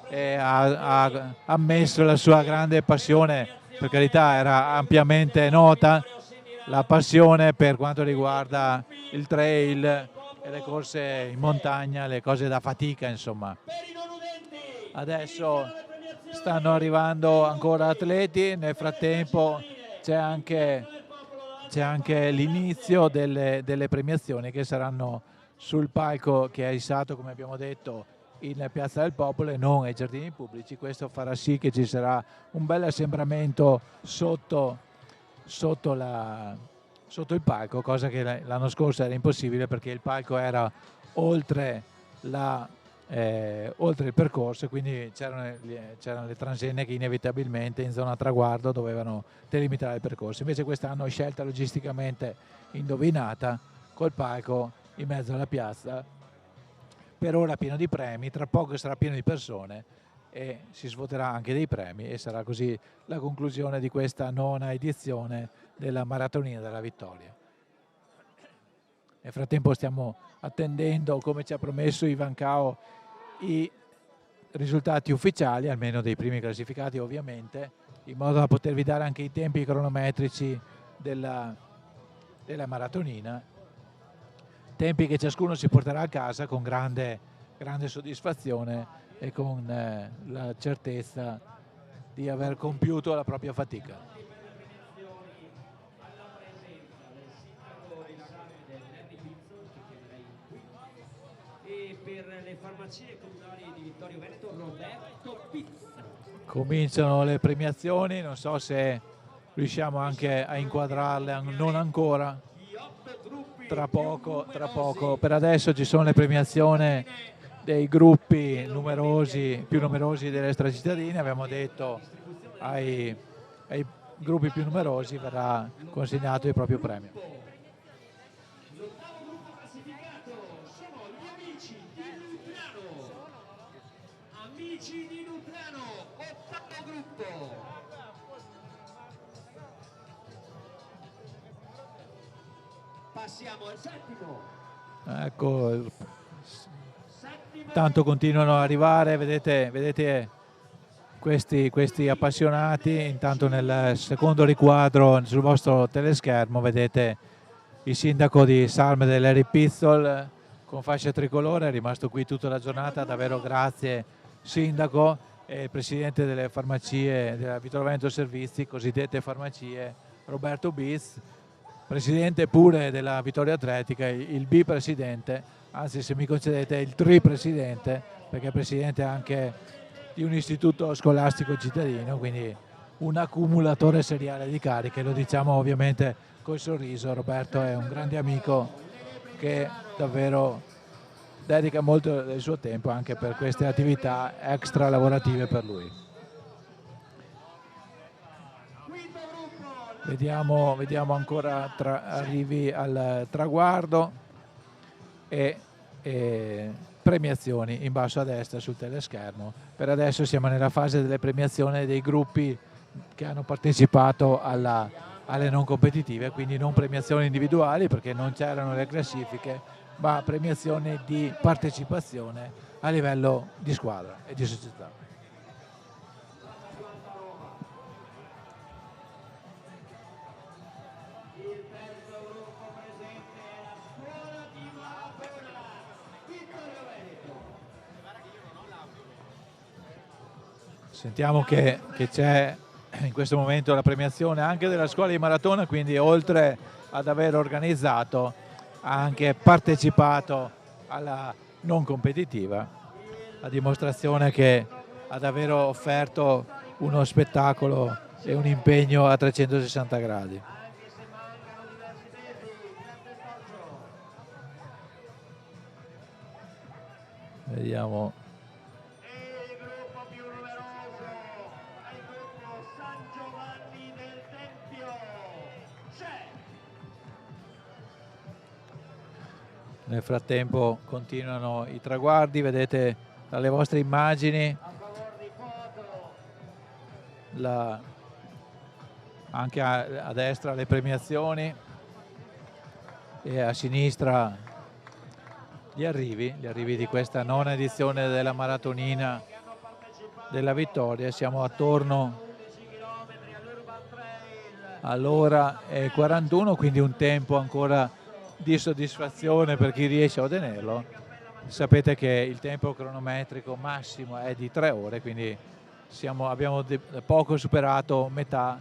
e ha ammesso la sua grande passione, per carità era ampiamente nota, la passione per quanto riguarda il trail e le corse in montagna, le cose da fatica insomma. Adesso stanno arrivando ancora atleti, nel frattempo c'è anche l'inizio delle premiazioni che saranno sul palco che è issato, come abbiamo detto, in Piazza del Popolo e non ai giardini pubblici. Questo farà sì che ci sarà un bel assembramento sotto il palco, cosa che l'anno scorso era impossibile perché il palco era oltre il percorso, quindi c'erano le transenne che inevitabilmente in zona traguardo dovevano delimitare il percorso. Invece quest'anno scelta logisticamente indovinata, col palco in mezzo alla piazza, per ora pieno di premi, tra poco sarà pieno di persone e si svuoterà anche dei premi e sarà così la conclusione di questa 9ª edizione della Maratonina della Vittoria. Nel frattempo stiamo attendendo, come ci ha promesso Ivan Cao, i risultati ufficiali, almeno dei primi classificati ovviamente, in modo da potervi dare anche i tempi cronometrici della maratonina, tempi che ciascuno si porterà a casa con grande soddisfazione e con la certezza di aver compiuto la propria fatica. E per le farmacie comunali di Vittorio Veneto, Roberto Pizza. Cominciano le premiazioni, non so se riusciamo anche a inquadrarle, non ancora, tra poco. Per adesso ci sono le premiazioni dei gruppi più numerosi delle extracittadine. Abbiamo detto ai gruppi più numerosi verrà consegnato il proprio premio. Amici di Lutrano, ottavo gruppo. Passiamo al settimo. Ecco, tanto continuano ad arrivare, vedete questi appassionati. Intanto nel secondo riquadro sul vostro teleschermo vedete il sindaco di Salme Larry Pizzol con fascia tricolore, è rimasto qui tutta la giornata, davvero grazie sindaco, e il presidente delle farmacie della Vittorio Veneto Servizi, cosiddette farmacie, Roberto Biz, presidente pure della Vittoria Atletica, il bipresidente, anzi se mi concedete il tripresidente, perché è presidente anche di un istituto scolastico cittadino, quindi un accumulatore seriale di cariche, lo diciamo ovviamente col sorriso. Roberto è un grande amico che davvero dedica molto del suo tempo anche per queste attività extra lavorative per lui. Vediamo ancora arrivi al traguardo e premiazioni in basso a destra sul teleschermo. Per adesso siamo nella fase delle premiazioni dei gruppi che hanno partecipato alle non competitive, quindi non premiazioni individuali perché non c'erano le classifiche, ma premiazioni di partecipazione a livello di squadra e di società. Sentiamo che c'è in questo momento la premiazione anche della scuola di maratona, quindi oltre ad aver organizzato ha anche partecipato alla non competitiva, a dimostrazione che ha davvero offerto uno spettacolo e un impegno a 360 gradi. Vediamo. Nel frattempo continuano i traguardi, vedete dalle vostre immagini anche a destra le premiazioni e a sinistra gli arrivi di questa nona edizione della maratonina della Vittoria. Siamo attorno all'ora e 41, quindi un tempo ancora di soddisfazione per chi riesce a ottenerlo. Sapete che il tempo cronometrico massimo è di 3 ore, quindi abbiamo poco superato metà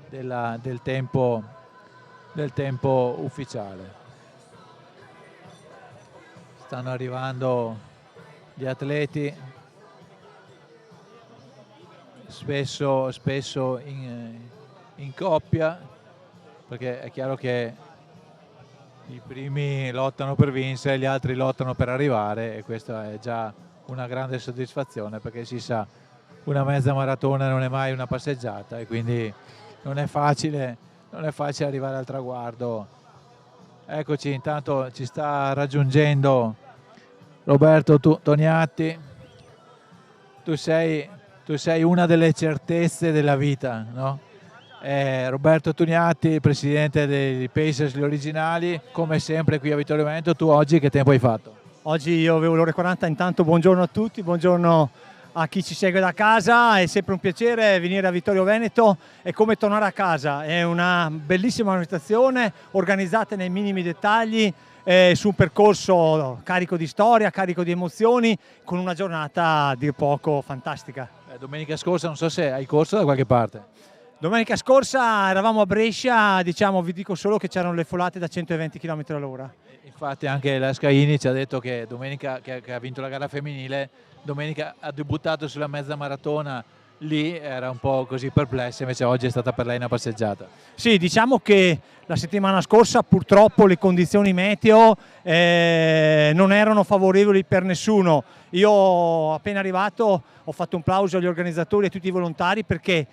del tempo ufficiale. Stanno arrivando gli atleti, spesso in coppia, perché è chiaro che i primi lottano per vincere, gli altri lottano per arrivare, e questa è già una grande soddisfazione, perché si sa, una mezza maratona non è mai una passeggiata e quindi non è facile arrivare al traguardo. Eccoci, intanto ci sta raggiungendo Roberto Toniatti. Tu sei una delle certezze della vita, no? Roberto Toniatti, presidente dei Pacers, gli originali, come sempre qui a Vittorio Veneto. Tu oggi che tempo hai fatto? Oggi io avevo l'ora 40, intanto buongiorno a tutti, buongiorno a chi ci segue da casa, è sempre un piacere venire a Vittorio Veneto, è come tornare a casa, è una bellissima manifestazione organizzata nei minimi dettagli, su un percorso carico di storia, carico di emozioni, con una giornata a dir poco fantastica. Domenica scorsa non so se hai corso da qualche parte. Domenica scorsa eravamo a Brescia, vi dico solo che c'erano le folate da 120 km all'ora. Infatti anche la Scaini ci ha detto che domenica, che ha vinto la gara femminile, domenica ha debuttato sulla mezza maratona, lì era un po' così perplessa, invece oggi è stata per lei una passeggiata. Sì, diciamo che la settimana scorsa purtroppo le condizioni meteo non erano favorevoli per nessuno. Io appena arrivato ho fatto un plauso agli organizzatori e a tutti i volontari, perché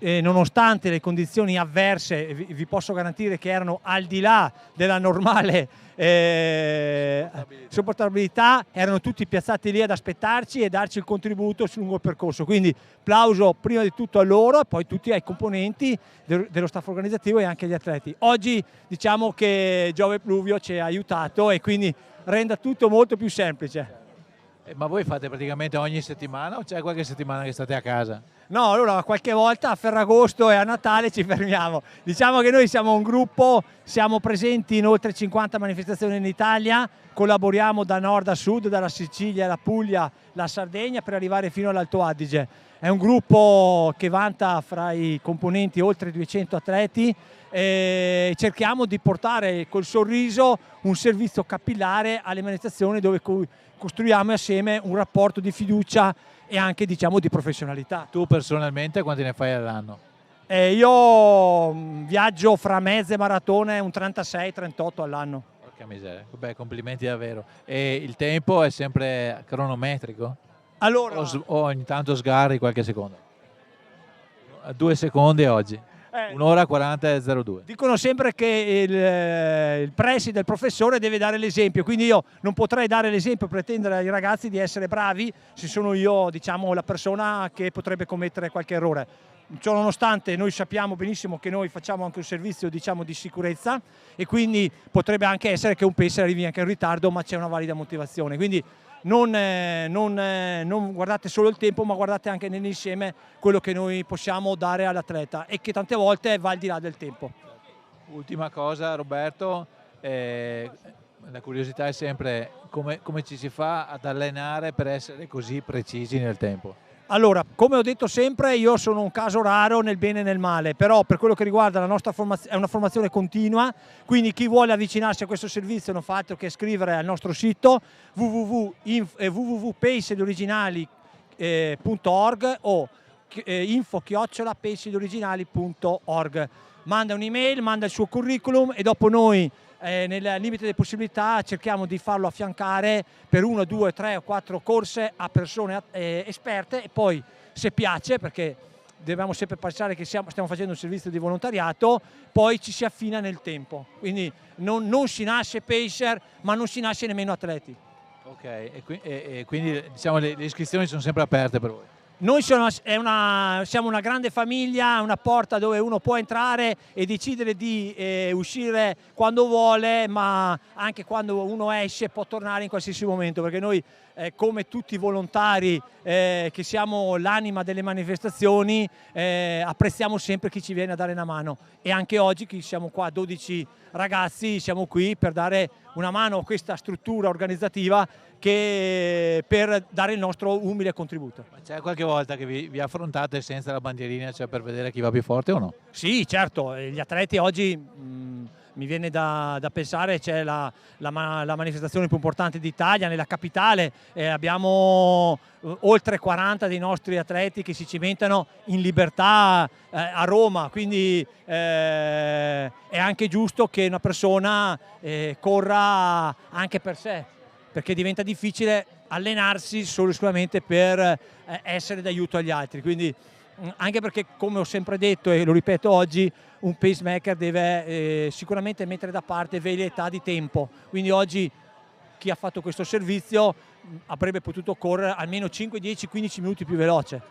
nonostante le condizioni avverse, vi posso garantire che erano al di là della normale sopportabilità, erano tutti piazzati lì ad aspettarci e darci il contributo sul lungo percorso. Quindi plauso prima di tutto a loro e poi tutti ai componenti dello staff organizzativo e anche agli atleti. Oggi diciamo che Giove Pluvio ci ha aiutato e quindi rende tutto molto più semplice. Ma voi fate praticamente ogni settimana o c'è qualche settimana che state a casa? No, allora qualche volta a Ferragosto e a Natale ci fermiamo. Diciamo che noi siamo un gruppo, siamo presenti in oltre 50 manifestazioni in Italia, collaboriamo da nord a sud, dalla Sicilia alla Puglia, la Sardegna, per arrivare fino all'Alto Adige. È un gruppo che vanta fra i componenti oltre 200 atleti e cerchiamo di portare col sorriso un servizio capillare alle manifestazioni, dove costruiamo assieme un rapporto di fiducia e anche di professionalità. Tu personalmente quanti ne fai all'anno? Io viaggio fra mezze maratone, un 36-38 all'anno. Porca miseria, beh, complimenti davvero. E il tempo è sempre cronometrico? Allora, o ogni tanto sgarri qualche secondo? 2 secondi oggi. Un'ora 40 e 02. Dicono sempre che il preside, il professore, deve dare l'esempio, quindi io non potrei dare l'esempio e pretendere ai ragazzi di essere bravi se sono io, la persona che potrebbe commettere qualche errore. Ciò nonostante, noi sappiamo benissimo che noi facciamo anche un servizio di sicurezza, e quindi potrebbe anche essere che un pacer arrivi anche in ritardo, ma c'è una valida motivazione. Quindi non guardate solo il tempo, ma guardate anche nell'insieme quello che noi possiamo dare all'atleta, e che tante volte va al di là del tempo. Ultima cosa, Roberto, la curiosità è sempre come ci si fa ad allenare per essere così precisi nel tempo? Allora, come ho detto sempre, io sono un caso raro nel bene e nel male, però per quello che riguarda la nostra formazione, è una formazione continua, quindi chi vuole avvicinarsi a questo servizio non fa altro che scrivere al nostro sito www.paceoriginali.org o info@paceoriginali.org. Manda un'email, manda il suo curriculum e dopo noi, nel limite delle possibilità, cerchiamo di farlo affiancare per 1, 2, 3 o 4 corse a persone esperte, e poi, se piace, perché dobbiamo sempre pensare che stiamo facendo un servizio di volontariato, poi ci si affina nel tempo. Quindi non si nasce pacer, ma non si nasce nemmeno atleti. Ok, e quindi diciamo le iscrizioni sono sempre aperte per voi? Noi siamo una grande famiglia, una porta dove uno può entrare e decidere di uscire quando vuole, ma anche quando uno esce può tornare in qualsiasi momento, perché noi, come tutti i volontari che siamo l'anima delle manifestazioni, apprezziamo sempre chi ci viene a dare una mano, e anche oggi che siamo qua 12 ragazzi siamo qui per dare una mano a questa struttura organizzativa, per dare il nostro umile contributo. Ma c'è qualche volta che vi affrontate senza la bandierina, cioè per vedere chi va più forte o no? Sì, certo, gli atleti oggi mi viene da pensare, c'è la manifestazione più importante d'Italia, nella capitale, abbiamo oltre 40 dei nostri atleti che si cimentano in libertà a Roma, quindi è anche giusto che una persona corra anche per sé, perché diventa difficile allenarsi solo e esclusivamente per essere d'aiuto agli altri. Quindi, anche perché, come ho sempre detto e lo ripeto oggi, un pacemaker deve sicuramente mettere da parte velleità di tempo. Quindi oggi chi ha fatto questo servizio avrebbe potuto correre almeno 5, 10, 15 minuti più veloce.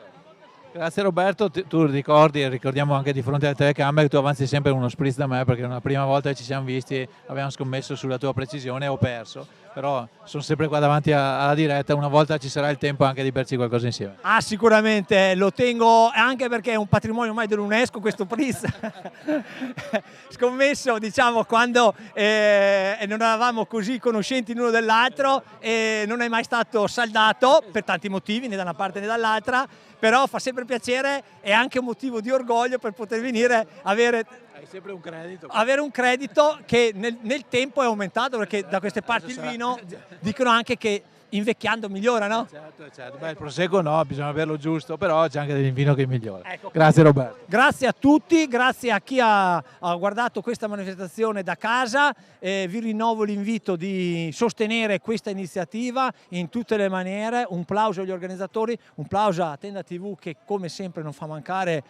Grazie Roberto, tu ricordiamo anche di fronte alle telecamere che tu avanzi sempre uno spritz da me, perché una prima volta che ci siamo visti abbiamo scommesso sulla tua precisione e ho perso, però sono sempre qua davanti alla diretta, una volta ci sarà il tempo anche di berci qualcosa insieme. Ah, sicuramente, lo tengo, anche perché è un patrimonio ormai dell'UNESCO questo spritz. Scommesso, diciamo, quando non eravamo così conoscenti l'uno dell'altro, e non è mai stato saldato per tanti motivi, né da una parte né dall'altra, però fa sempre piacere, e anche un motivo di orgoglio per poter venire avere sempre un credito. Avere un credito che nel tempo è aumentato, perché da queste parti il vino dicono anche che invecchiando migliora, no? Certo. Beh, il prosecco no, bisogna averlo giusto, però c'è anche del vino che migliora. Ecco. Grazie Roberto. Grazie a tutti, grazie a chi ha guardato questa manifestazione da casa, vi rinnovo l'invito di sostenere questa iniziativa in tutte le maniere. Un plauso agli organizzatori, un plauso a Tenda TV che come sempre non fa mancare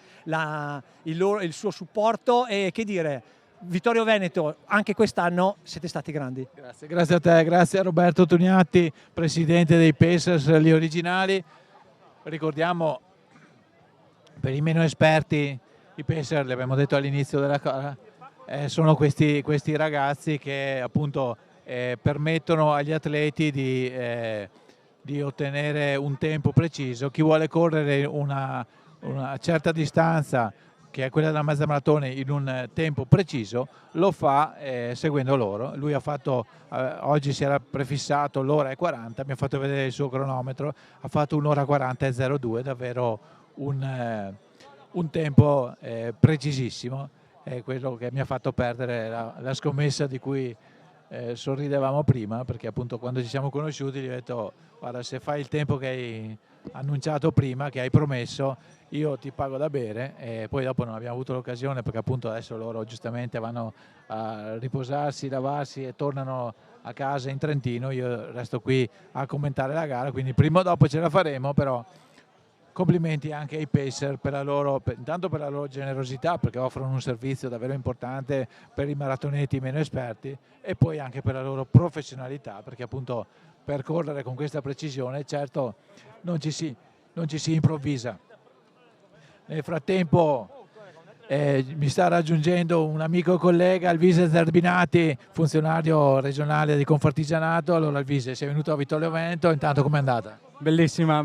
il suo supporto, e che dire, Vittorio Veneto, anche quest'anno siete stati grandi. Grazie a te, grazie a Roberto Toniatti, presidente dei Pacers, gli originali. Ricordiamo, per i meno esperti, i Pacers, l'abbiamo detto all'inizio della gara, sono questi ragazzi che appunto permettono agli atleti di ottenere un tempo preciso. Chi vuole correre una certa distanza, che è quella della mezza maratona, in un tempo preciso, lo fa seguendo loro. Lui ha fatto, oggi si era prefissato l'ora e 40, mi ha fatto vedere il suo cronometro, ha fatto un'ora 40 e 02, davvero un tempo precisissimo, è quello che mi ha fatto perdere la scommessa di cui sorridevamo prima, perché appunto quando ci siamo conosciuti gli ho detto: guarda, se fai il tempo che hai annunciato prima, che hai promesso, io ti pago da bere. E poi dopo non abbiamo avuto l'occasione, perché appunto adesso loro giustamente vanno a riposarsi, lavarsi e tornano a casa in Trentino. Io resto qui a commentare la gara, quindi prima o dopo ce la faremo. Però complimenti anche ai Pacer intanto per la loro generosità, perché offrono un servizio davvero importante per i maratoneti meno esperti, e poi anche per la loro professionalità, perché appunto per correre con questa precisione certo non ci si improvvisa. Nel frattempo mi sta raggiungendo un amico e collega, Alvise Zerbinati, funzionario regionale di Confartigianato. Allora Alvise, sei venuto a Vittorio Veneto, intanto com'è andata? Bellissima,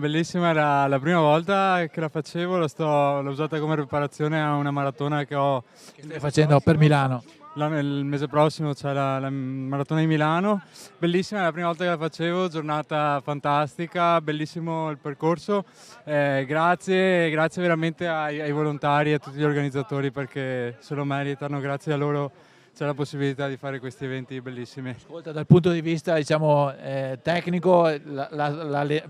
era la prima volta che la facevo, l'ho usata come preparazione a una maratona che ho... Che stai facendo per Milano? il mese prossimo c'è la maratona di Milano, bellissima, è la prima volta che la facevo, giornata fantastica, bellissimo il percorso, grazie veramente ai volontari e a tutti gli organizzatori perché se lo meritano, grazie a loro c'è la possibilità di fare questi eventi bellissimi. Ascolta, dal punto di vista diciamo, tecnico,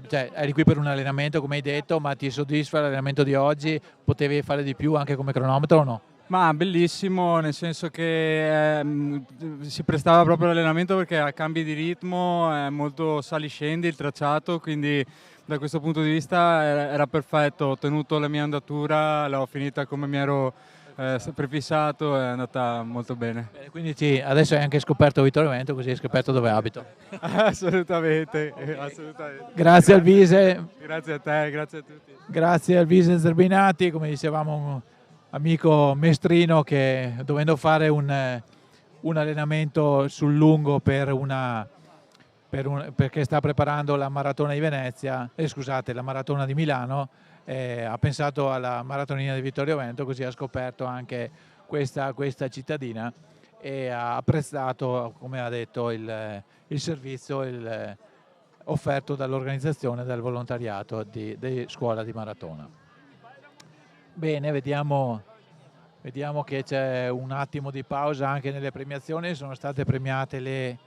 cioè, eri qui per un allenamento come hai detto, ma ti soddisfa l'allenamento di oggi? Potevi fare di più anche come cronometro o no? Ma bellissimo, nel senso che si prestava proprio all'allenamento perché a cambi di ritmo è molto saliscendi il tracciato, quindi da questo punto di vista era perfetto, ho tenuto la mia andatura, l'ho finita come mi ero prefissato, è andata molto bene. Quindi adesso hai anche scoperto Vittorio Veneto, così hai scoperto dove abito. Assolutamente. Grazie al Vise. Grazie a te, grazie a tutti. Grazie al Vise Zerbinati, come dicevamo un amico mestrino che dovendo fare un allenamento sul lungo perché sta preparando la maratona di Venezia, scusate, la maratona di Milano, ha pensato alla maratonina di Vittorio Veneto, così ha scoperto anche questa cittadina e ha apprezzato, come ha detto, il servizio offerto dall'organizzazione del volontariato di scuola di maratona. Bene, vediamo che c'è un attimo di pausa anche nelle premiazioni, sono state premiate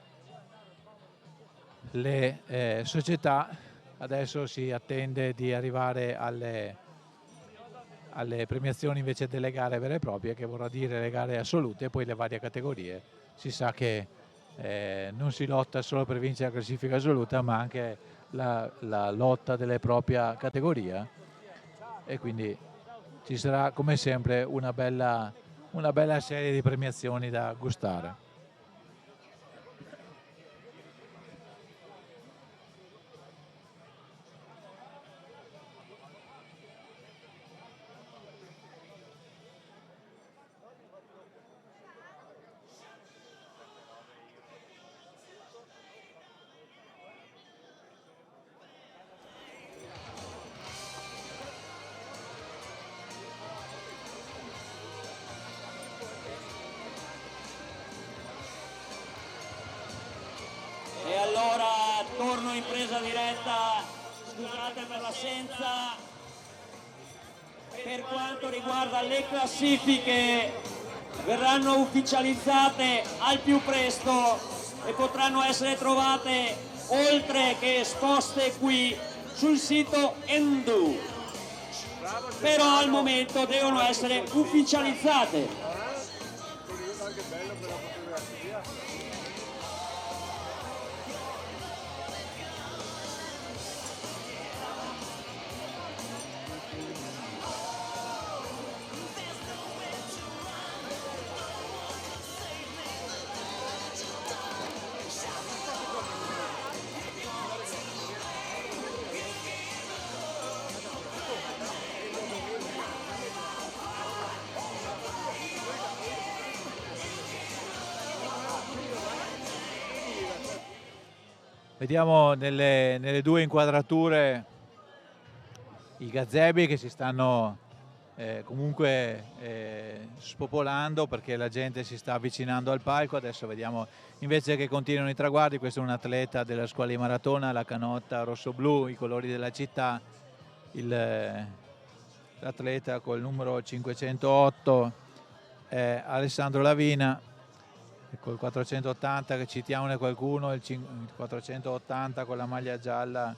le società. Adesso si attende di arrivare alle premiazioni invece delle gare vere e proprie, che vorrà dire le gare assolute e poi le varie categorie. Si sa che non si lotta solo per vincere la classifica assoluta, ma anche la lotta della propria categoria, e quindi ci sarà come sempre una bella serie di premiazioni da gustare. E allora torno in presa diretta, scusate per l'assenza. Per quanto riguarda le classifiche, verranno ufficializzate al più presto e potranno essere trovate oltre che esposte qui sul sito Endu, però al momento devono essere ufficializzate. Vediamo nelle due inquadrature i gazebi che si stanno comunque spopolando perché la gente si sta avvicinando al palco. Adesso vediamo invece che continuano i traguardi. Questo è un atleta della scuola di maratona, la canotta rosso-blu, i colori della città, l'atleta col numero 508 è Alessandro Lavina, col 480 che citiamone qualcuno, il 480 con la maglia gialla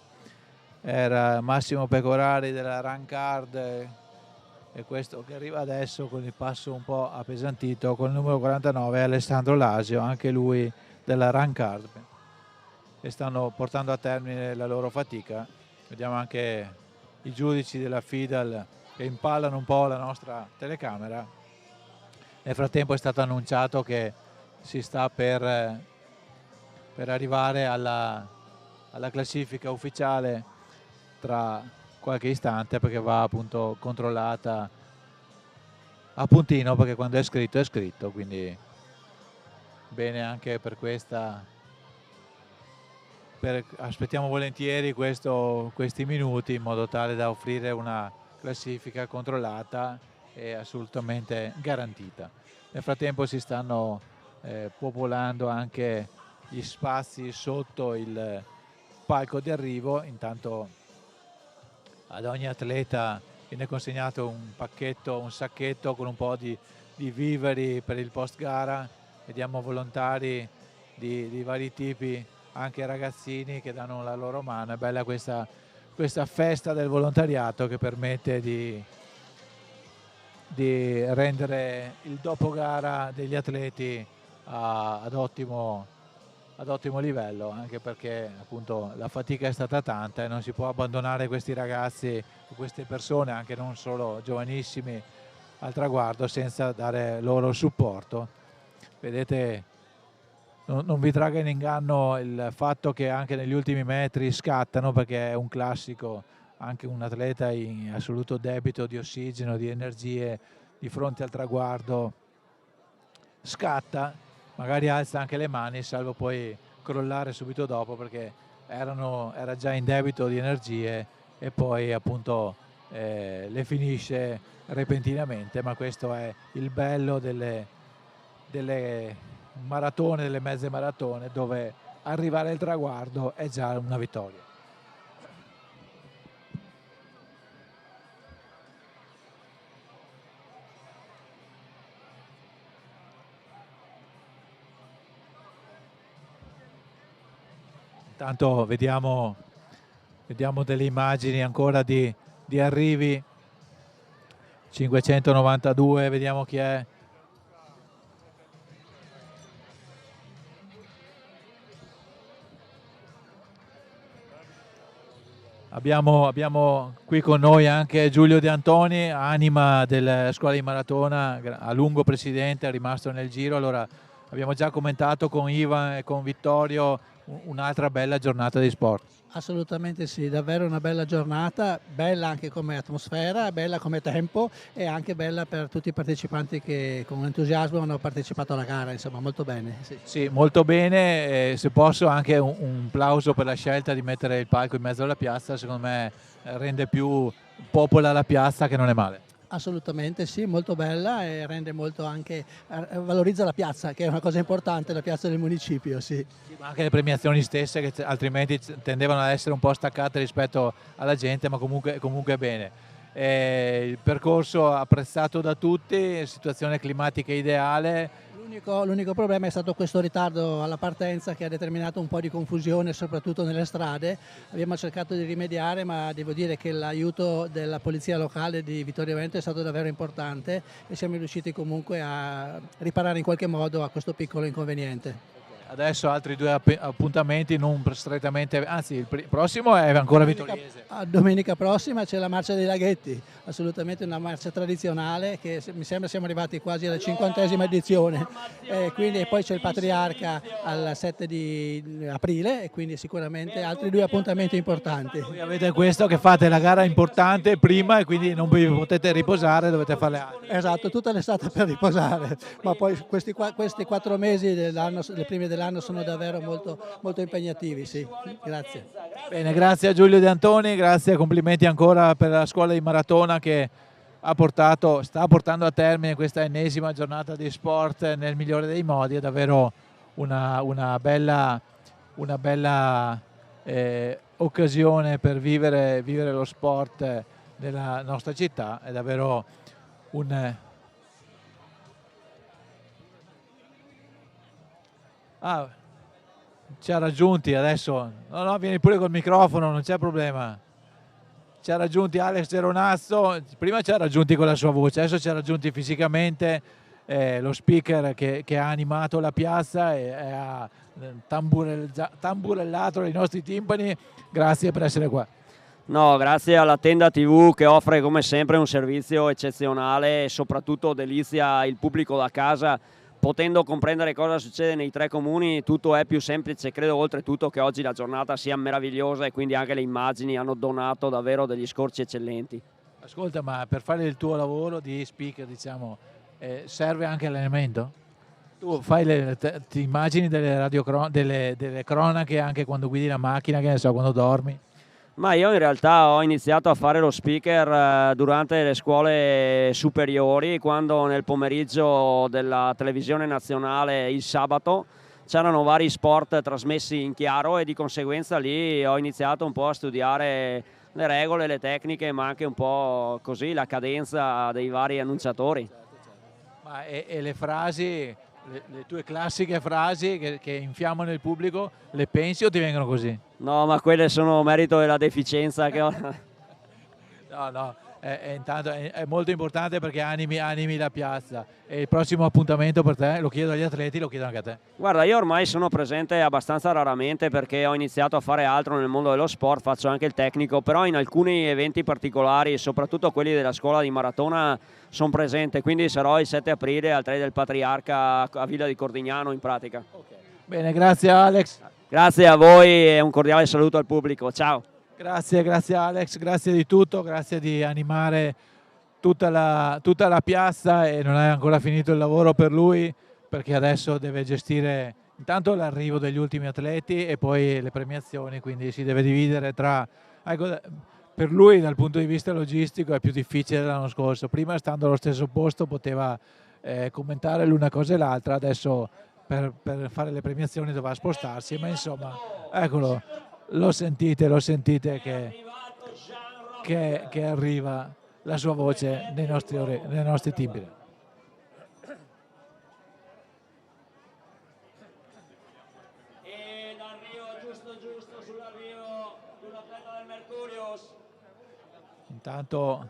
era Massimo Pecorari della Rancard, e questo che arriva adesso con il passo un po' appesantito col numero 49 è Alessandro Lasio, anche lui della Rancard, e stanno portando a termine la loro fatica. Vediamo anche i giudici della FIDAL che impallano un po' la nostra telecamera. Nel frattempo è stato annunciato che si sta per arrivare alla classifica ufficiale tra qualche istante, perché va appunto controllata a puntino, perché quando è scritto, quindi bene anche per questa. Aspettiamo volentieri questi minuti in modo tale da offrire una classifica controllata è assolutamente garantita. Nel frattempo si stanno popolando anche gli spazi sotto il palco di arrivo. Intanto ad ogni atleta viene consegnato un pacchetto, un sacchetto con un po' di viveri per il post gara. Vediamo volontari di vari tipi, anche ragazzini che danno la loro mano. È bella questa festa del volontariato che permette di rendere il dopo gara degli atleti ad ottimo livello, anche perché appunto la fatica è stata tanta e non si può abbandonare questi ragazzi, queste persone, anche non solo giovanissimi, al traguardo senza dare loro supporto. Vedete, non vi traga in inganno il fatto che anche negli ultimi metri scattano, perché è un classico, anche un atleta in assoluto debito di ossigeno, di energie, di fronte al traguardo scatta, magari alza anche le mani, salvo poi crollare subito dopo, perché era già in debito di energie e poi appunto le finisce repentinamente. Ma questo è il bello delle maratone, delle mezze maratone, dove arrivare al traguardo è già una vittoria. Intanto vediamo delle immagini ancora di arrivi. 592, vediamo chi è. Abbiamo qui con noi anche Giulio De Antoni, anima della scuola di maratona, a lungo presidente, è rimasto nel giro. Allora, abbiamo già commentato con Ivan e con Vittorio un'altra bella giornata di sport. Assolutamente sì, davvero una bella giornata, bella anche come atmosfera, bella come tempo e anche bella per tutti i partecipanti che con entusiasmo hanno partecipato alla gara, insomma molto bene. Sì, sì, molto bene, se posso anche un plauso per la scelta di mettere il palco in mezzo alla piazza, secondo me rende più popola la piazza, che non è male. Assolutamente sì, molto bella e rende molto anche, valorizza la piazza, che è una cosa importante, la piazza del municipio, sì. Ma anche le premiazioni stesse, che altrimenti tendevano ad essere un po' staccate rispetto alla gente, ma comunque bene. Il percorso apprezzato da tutti, situazione climatica ideale. L'unico problema è stato questo ritardo alla partenza che ha determinato un po' di confusione soprattutto nelle strade. Abbiamo cercato di rimediare, ma devo dire che l'aiuto della polizia locale di Vittorio Veneto è stato davvero importante e siamo riusciti comunque a riparare in qualche modo a questo piccolo inconveniente. Adesso altri due appuntamenti, non strettamente, anzi il prossimo è ancora vittoriese. Domenica prossima c'è la marcia dei laghetti, assolutamente una marcia tradizionale che mi sembra siamo arrivati quasi alla 50esima edizione, quindi poi c'è il Patriarca al 7 di aprile e quindi sicuramente altri due appuntamenti importanti. Voi avete questo che fate la gara importante prima e quindi non vi potete riposare, dovete fare le altre. Esatto, tutta l'estate per riposare, ma poi questi 4 mesi dell'anno, le prime dell'anno sono davvero molto impegnativi, sì. Grazie. Bene, grazie a Giulio De Antoni, grazie e complimenti ancora per la scuola di maratona che sta portando a termine questa ennesima giornata di sport nel migliore dei modi. È davvero una bella occasione per vivere lo sport nella nostra città. È davvero ci ha raggiunti adesso, no, vieni pure col microfono, non c'è problema. Ci ha raggiunti Alex Geronazzo, prima ci ha raggiunti con la sua voce, adesso ci ha raggiunti fisicamente, lo speaker che ha animato la piazza e ha tamburellato i nostri timpani. Grazie per essere qua. No, grazie alla Tenda TV che offre come sempre un servizio eccezionale e soprattutto delizia il pubblico da casa. Potendo comprendere cosa succede nei 3 comuni, tutto è più semplice. Credo oltretutto che oggi la giornata sia meravigliosa e quindi anche le immagini hanno donato davvero degli scorci eccellenti. Ascolta, ma per fare il tuo lavoro di speaker, diciamo, serve anche allenamento? Tu fai ti immagini delle cronache anche quando guidi la macchina, che ne so, quando dormi? Ma io in realtà ho iniziato a fare lo speaker durante le scuole superiori, quando nel pomeriggio della televisione nazionale il sabato c'erano vari sport trasmessi in chiaro, e di conseguenza lì ho iniziato un po' a studiare le regole, le tecniche, ma anche un po' così la cadenza dei vari annunciatori. Ma e le frasi, le tue classiche frasi che infiammano il pubblico, le pensi o ti vengono così? No, ma quelle sono merito della deficienza che ho. No, intanto è molto importante perché animi la piazza. E il prossimo appuntamento per te, lo chiedo agli atleti, lo chiedo anche a te. Guarda, io ormai sono presente abbastanza raramente perché ho iniziato a fare altro nel mondo dello sport, faccio anche il tecnico, però in alcuni eventi particolari, soprattutto quelli della scuola di maratona, sono presente, quindi sarò il 7 aprile al 3 del Patriarca a Villa di Cordignano in pratica. Bene, grazie Alex. Grazie a voi e un cordiale saluto al pubblico, ciao. Grazie Alex, grazie di tutto, grazie di animare tutta la piazza, e non hai ancora finito il lavoro per lui, perché adesso deve gestire intanto l'arrivo degli ultimi atleti e poi le premiazioni, quindi si deve dividere tra... Ecco, per lui dal punto di vista logistico è più difficile dell'anno scorso, prima stando allo stesso posto poteva commentare l'una cosa e l'altra, adesso per fare le premiazioni dovrà spostarsi, ma insomma, eccolo. Lo sentite che arriva la sua voce nei nostri timbri. E l'arrivo giusto sull'arrivo di un atleta del Mercurius. Intanto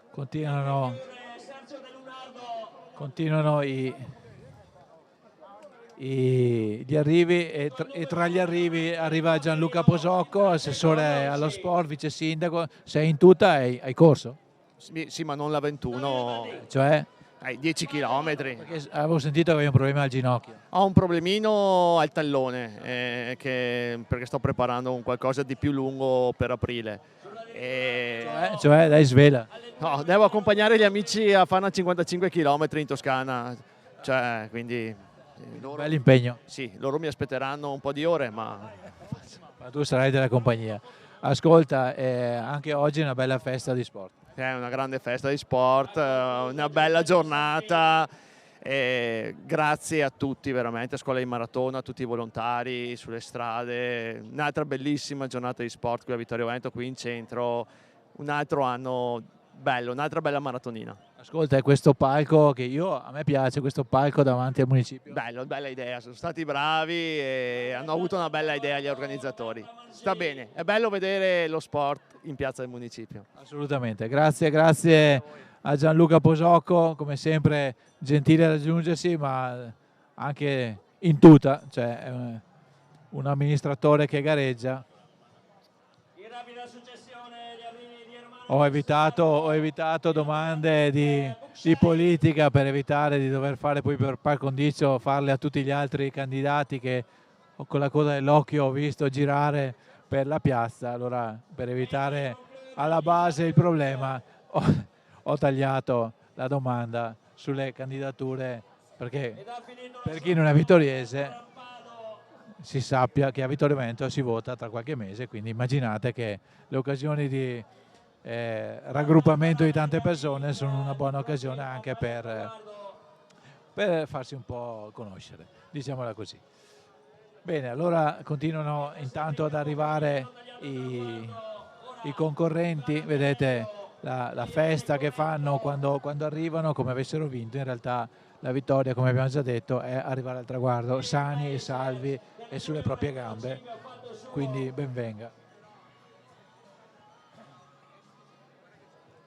continuano gli arrivi, e tra gli arrivi arriva Gianluca Posocco, assessore allo sport, vice sindaco. Sei in tuta, hai corso? Sì, ma non la 21, Cioè? 10 km. Avevo sentito che avevi un problema al ginocchio. Ho un problemino al tallone, perché sto preparando un qualcosa di più lungo per aprile. Cioè, dai, svela. No, devo accompagnare gli amici a fare una 55 km in Toscana, quindi... Bell'impegno. Sì, loro mi aspetteranno un po' di ore, ma tu sarai della compagnia. Ascolta, anche oggi è una bella festa di sport. è una grande festa di sport, una bella giornata. Grazie a tutti veramente, a Scuola di Maratona, a tutti i volontari sulle strade, un'altra bellissima giornata di sport qui a Vittorio Veneto, qui in centro, un altro anno bello, un'altra bella maratonina. Ascolta, è questo palco che a me piace, questo palco davanti al municipio. Bello, bella idea, sono stati bravi e hanno avuto una bella idea gli organizzatori. Sta bene, è bello vedere lo sport in piazza del municipio. Assolutamente, grazie a Gianluca Posocco, come sempre gentile a raggiungersi, ma anche in tuta, cioè è un amministratore che gareggia. Ho evitato domande di politica per evitare di dover fare poi per par condicio farle a tutti gli altri candidati che con la coda dell'occhio ho visto girare per la piazza. Allora, per evitare alla base il problema, ho tagliato la domanda sulle candidature, perché per chi non è vittoriese si sappia che a Vittorio Veneto si vota tra qualche mese, quindi immaginate che le occasioni di raggruppamento di tante persone sono una buona occasione anche per farsi un po' conoscere, diciamola così. Bene, allora continuano intanto ad arrivare i concorrenti, vedete la festa che fanno quando arrivano, come avessero vinto. In realtà la vittoria, come abbiamo già detto, è arrivare al traguardo sani e salvi e sulle proprie gambe, quindi ben venga.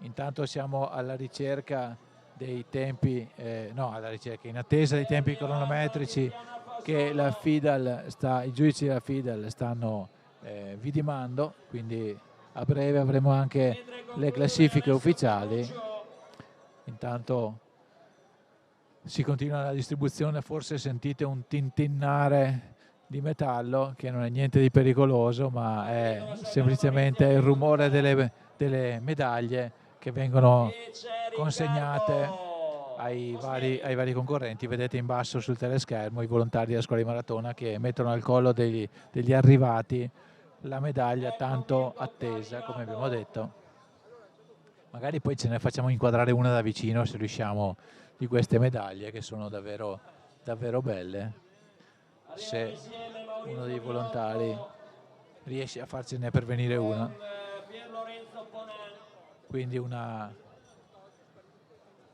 Intanto siamo alla ricerca dei tempi, in attesa dei tempi cronometrici che i giudici della FIDAL stanno vidimando, quindi a breve avremo anche le classifiche ufficiali. Intanto si continua la distribuzione, forse sentite un tintinnare di metallo che non è niente di pericoloso, ma è semplicemente il rumore delle medaglie che vengono consegnate ai vari concorrenti. Vedete in basso sul teleschermo i volontari della Scuola di Maratona che mettono al collo degli arrivati la medaglia tanto attesa, come abbiamo detto. Magari poi ce ne facciamo inquadrare una da vicino se riusciamo, di queste medaglie che sono davvero, davvero belle. Se uno dei volontari riesce a farcene pervenire una. Quindi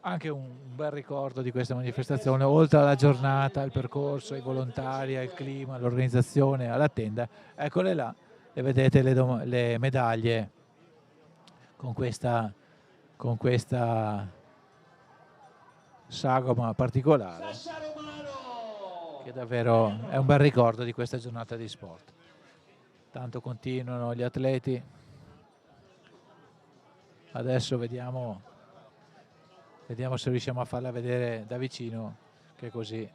anche un bel ricordo di questa manifestazione, oltre alla giornata, al percorso, ai volontari, al clima, all'organizzazione, alla tenda. Eccole là, le vedete le medaglie con questa sagoma particolare, che davvero è un bel ricordo di questa giornata di sport. Tanto continuano gli atleti. Adesso vediamo se riusciamo a farla vedere da vicino, che così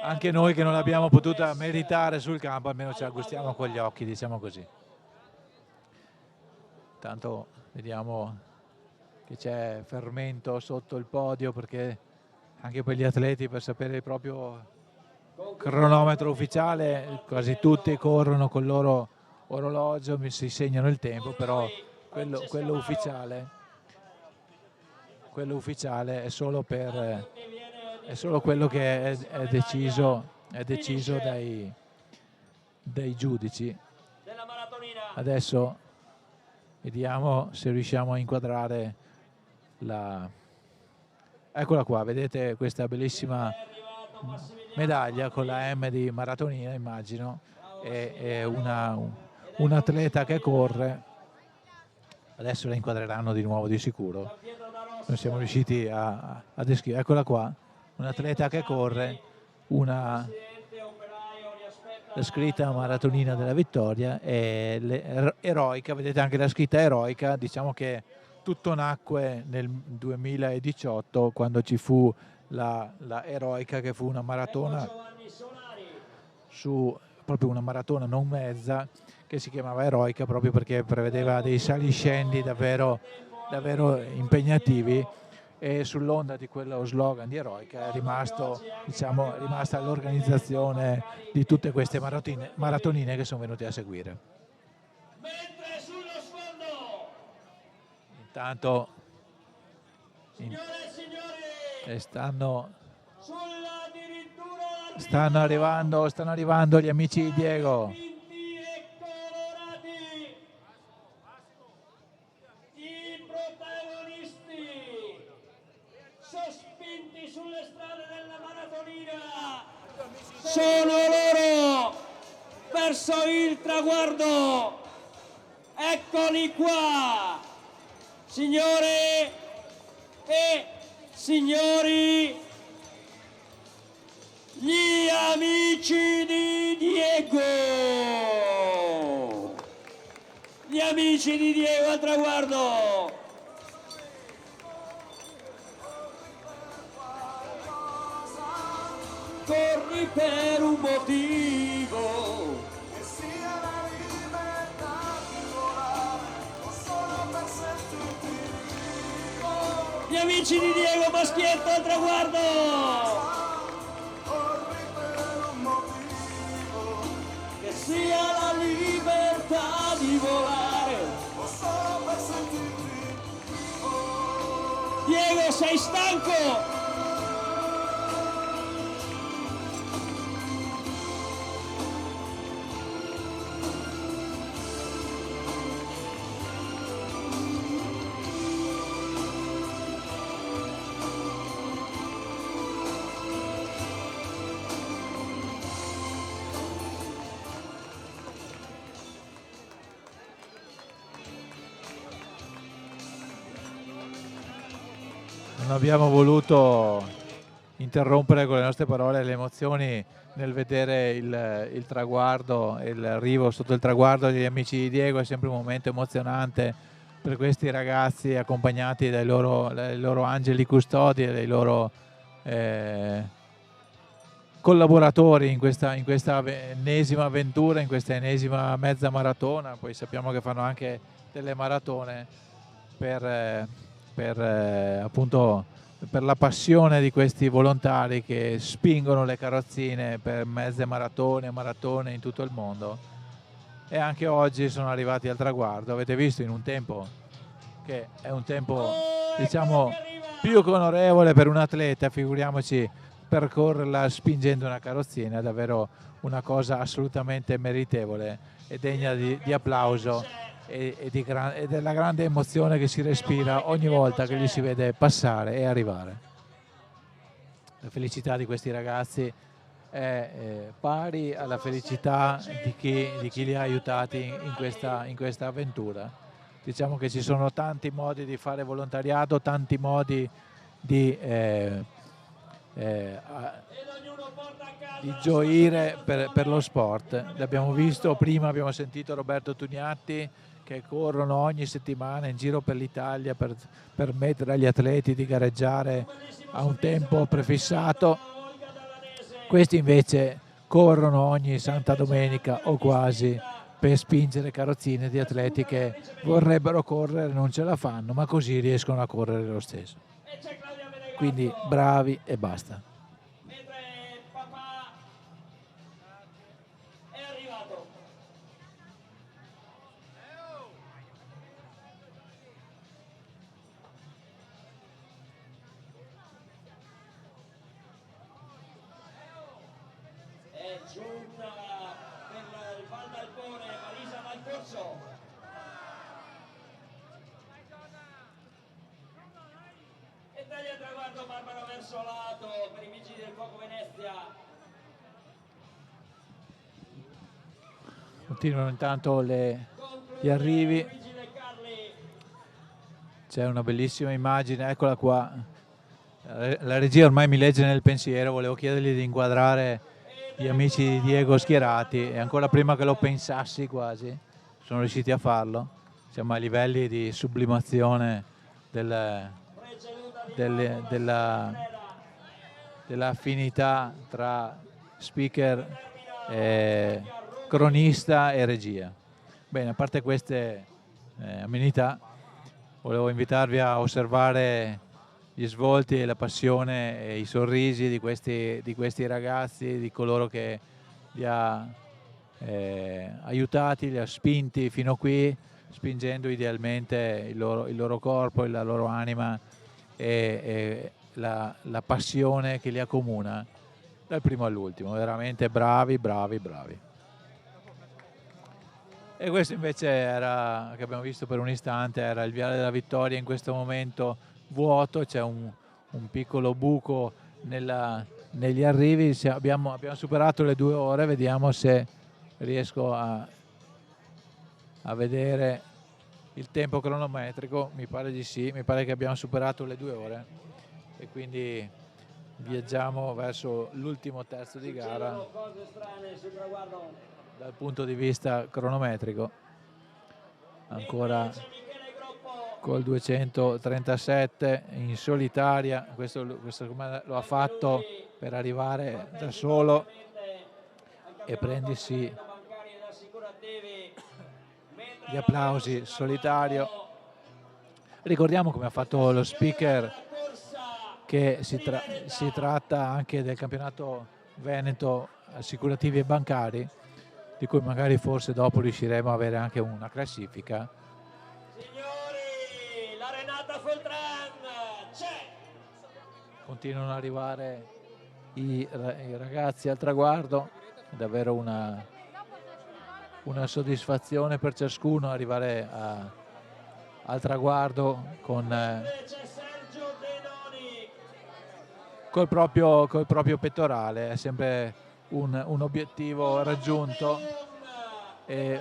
anche noi che non l'abbiamo potuta meritare sul campo almeno ce la gustiamo con gli occhi, diciamo così. Tanto vediamo che c'è fermento sotto il podio, perché anche per gli atleti, per sapere il proprio cronometro ufficiale, quasi tutti corrono col loro orologio, si segnano il tempo, però quello ufficiale è solo quello che è deciso dai giudici. Adesso vediamo se riusciamo a inquadrare eccola qua, vedete questa bellissima medaglia con la M di maratonina, immagino, e un atleta che corre. Adesso la inquadreranno di nuovo di sicuro. Non siamo riusciti a descrivere. Eccola qua, un atleta che corre, la scritta maratonina della vittoria e eroica, vedete anche la scritta eroica. Diciamo che tutto nacque nel 2018, quando ci fu la eroica, che fu una maratona, proprio una maratona non mezza, che si chiamava eroica proprio perché prevedeva dei saliscendi davvero, davvero impegnativi, e sull'onda di quello slogan di eroica è rimasta l'organizzazione di tutte queste maratonine che sono venute a seguire. Intanto stanno arrivando gli amici di Diego. Sono loro verso il traguardo, eccoli qua, signore e signori, gli amici di Diego, gli amici di Diego al traguardo. Corri per un motivo, che sia la libertà di volare, o solo per sentirti vivo. Gli amici di Diego Baschietto al traguardo. Corri per un motivo, che sia la libertà di volare, o solo per sentirti vivo. Diego, sei stanco? Non abbiamo voluto interrompere con le nostre parole le emozioni nel vedere il traguardo, l'arrivo sotto il traguardo degli amici di Diego. È sempre un momento emozionante per questi ragazzi, accompagnati dai loro angeli custodi e dai loro collaboratori in questa ennesima avventura, in questa ennesima mezza maratona. Poi sappiamo che fanno anche delle maratone appunto per la passione di questi volontari che spingono le carrozzine per mezze maratone in tutto il mondo. e anche oggi sono arrivati al traguardo. Avete visto in un tempo che è un tempo, diciamo, più che onorevole per un atleta, figuriamoci percorrerla spingendo una carrozzina. È davvero una cosa assolutamente meritevole e degna di applauso e della grande emozione che si respira ogni volta che li si vede passare e arrivare. La felicità di questi ragazzi è pari alla felicità di chi li ha aiutati in questa avventura. Diciamo che ci sono tanti modi di fare volontariato, tanti modi di gioire per lo sport. L'abbiamo visto prima, abbiamo sentito Roberto Tugnatti che corrono ogni settimana in giro per l'Italia per permettere agli atleti di gareggiare a un tempo prefissato. Questi invece corrono ogni Santa Domenica o quasi per spingere carrozzine di atleti che vorrebbero correre, non ce la fanno, ma così riescono a correre lo stesso. Quindi bravi e basta. Giunta per il Val d'Alpone Marisa Malcorso. E taglia il traguardo Barbara Versolato per i Vigili del Fuoco Venezia. Continuano intanto gli arrivi. C'è una bellissima immagine, eccola qua. La regia ormai mi legge nel pensiero, volevo chiedergli di inquadrare gli amici di Diego schierati e ancora prima che lo pensassi quasi sono riusciti a farlo. Siamo a livelli di sublimazione dell'affinità tra speaker, cronista e regia. Bene, a parte queste amenità, volevo invitarvi a osservare gli svolti e la passione e i sorrisi di questi ragazzi, di coloro che li ha aiutati, li ha spinti fino qui, spingendo idealmente il loro corpo, la loro anima e la passione che li accomuna dal primo all'ultimo. Veramente bravi, bravi, bravi. E questo invece era, che abbiamo visto per un istante, era il Viale della Vittoria in questo momento vuoto, c'è un piccolo buco negli arrivi. Abbiamo superato le 2 ore, vediamo se riesco a vedere il tempo cronometrico. Mi pare di sì, mi pare che abbiamo superato le 2 ore e quindi viaggiamo verso l'ultimo terzo di gara dal punto di vista cronometrico. Ancora col 237 in solitaria, questo come lo ha fatto per arrivare da solo e prendersi gli applausi solitario. Ricordiamo come ha fatto lo speaker che si tratta anche del campionato Veneto assicurativi e bancari, di cui magari forse dopo riusciremo a avere anche una classifica. Continuano ad arrivare i ragazzi al traguardo, è davvero una soddisfazione per ciascuno arrivare al traguardo col proprio pettorale. È sempre un obiettivo raggiunto e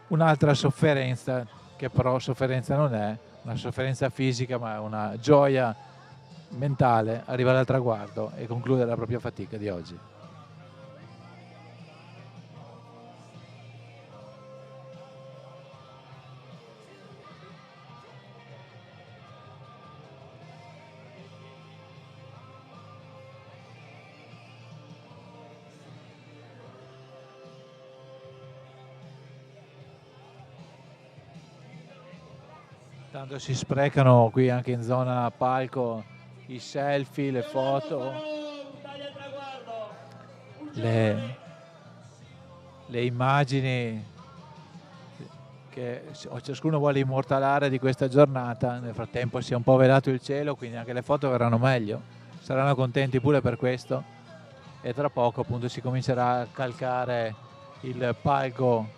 un'altra sofferenza, che però sofferenza non è, una sofferenza fisica ma è una gioia mentale, arrivare al traguardo e concludere la propria fatica di oggi. Tanto si sprecano qui anche in zona palco i selfie, le foto, le le immagini che ciascuno vuole immortalare di questa giornata. Nel frattempo si è un po' velato il cielo, quindi anche le foto verranno meglio, saranno contenti pure per questo, e tra poco appunto si comincerà a calcare il palco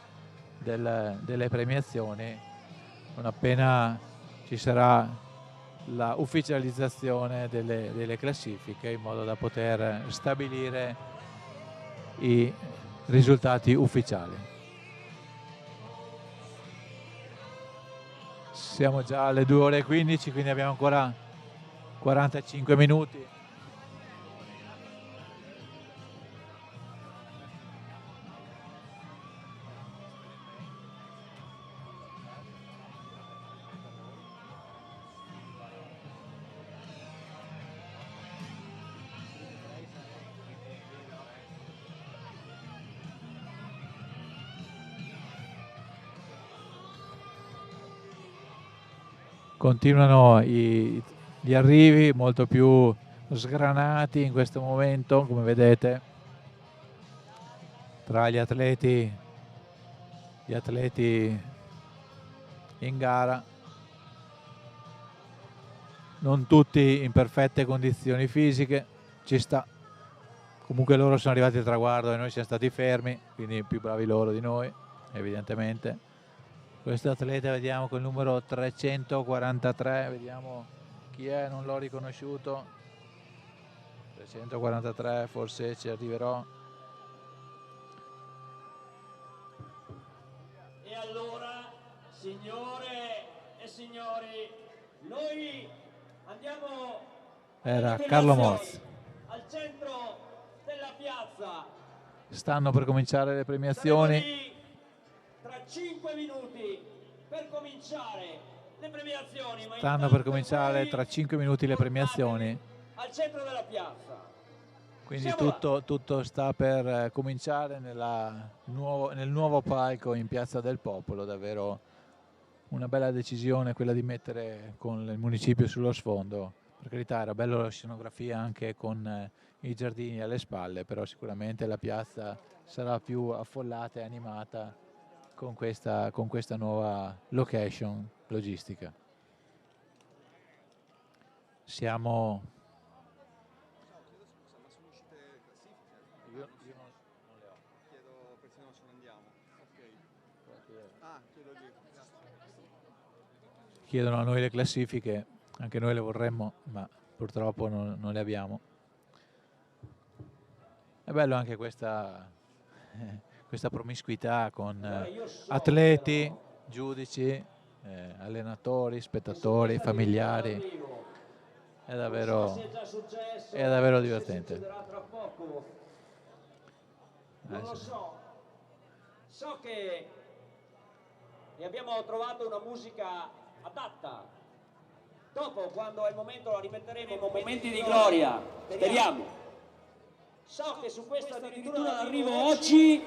delle premiazioni non appena ci sarà la ufficializzazione delle classifiche, in modo da poter stabilire i risultati ufficiali. Siamo già alle 2:15, quindi abbiamo ancora 45 minuti. Continuano gli arrivi molto più sgranati in questo momento, come vedete, tra gli atleti in gara, non tutti in perfette condizioni fisiche, ci sta. Comunque loro sono arrivati al traguardo e noi siamo stati fermi, quindi più bravi loro di noi, evidentemente. Questo atleta, vediamo, col numero 343, vediamo chi è, non l'ho riconosciuto. 343, forse ci arriverò. E allora, signore e signori, noi andiamo Era Carlo Morz. al centro della piazza. Stanno per cominciare le premiazioni. Saremo lì tra 5 minuti per cominciare le premiazioni. Stanno per cominciare tra 5 minuti le premiazioni. Al centro della piazza. Quindi tutto sta per cominciare nel nuovo palco in Piazza del Popolo. Davvero una bella decisione quella di mettere con il municipio sullo sfondo. Per carità, era bello la scenografia anche con i giardini alle spalle, però sicuramente la piazza sarà più affollata e animata con questa nuova location logistica. Siamo... Chiedono a noi le classifiche, anche noi le vorremmo, ma purtroppo non le abbiamo. È bello anche questa promiscuità con atleti, giudici, allenatori, spettatori, familiari. È davvero divertente. Non lo so. So che abbiamo trovato una musica adatta. Dopo, quando è il momento, la rimetteremo in momenti di gloria. Speriamo. So che su questa addirittura d'arrivo oggi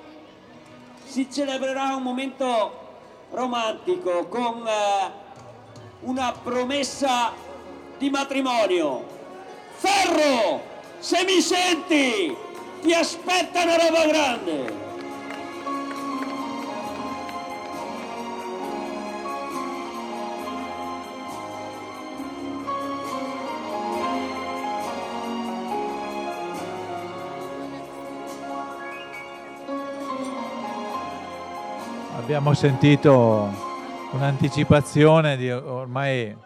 si celebrerà un momento romantico con una promessa di matrimonio. Ferro, se mi senti, ti aspetta una roba grande. Abbiamo sentito un'anticipazione di ormai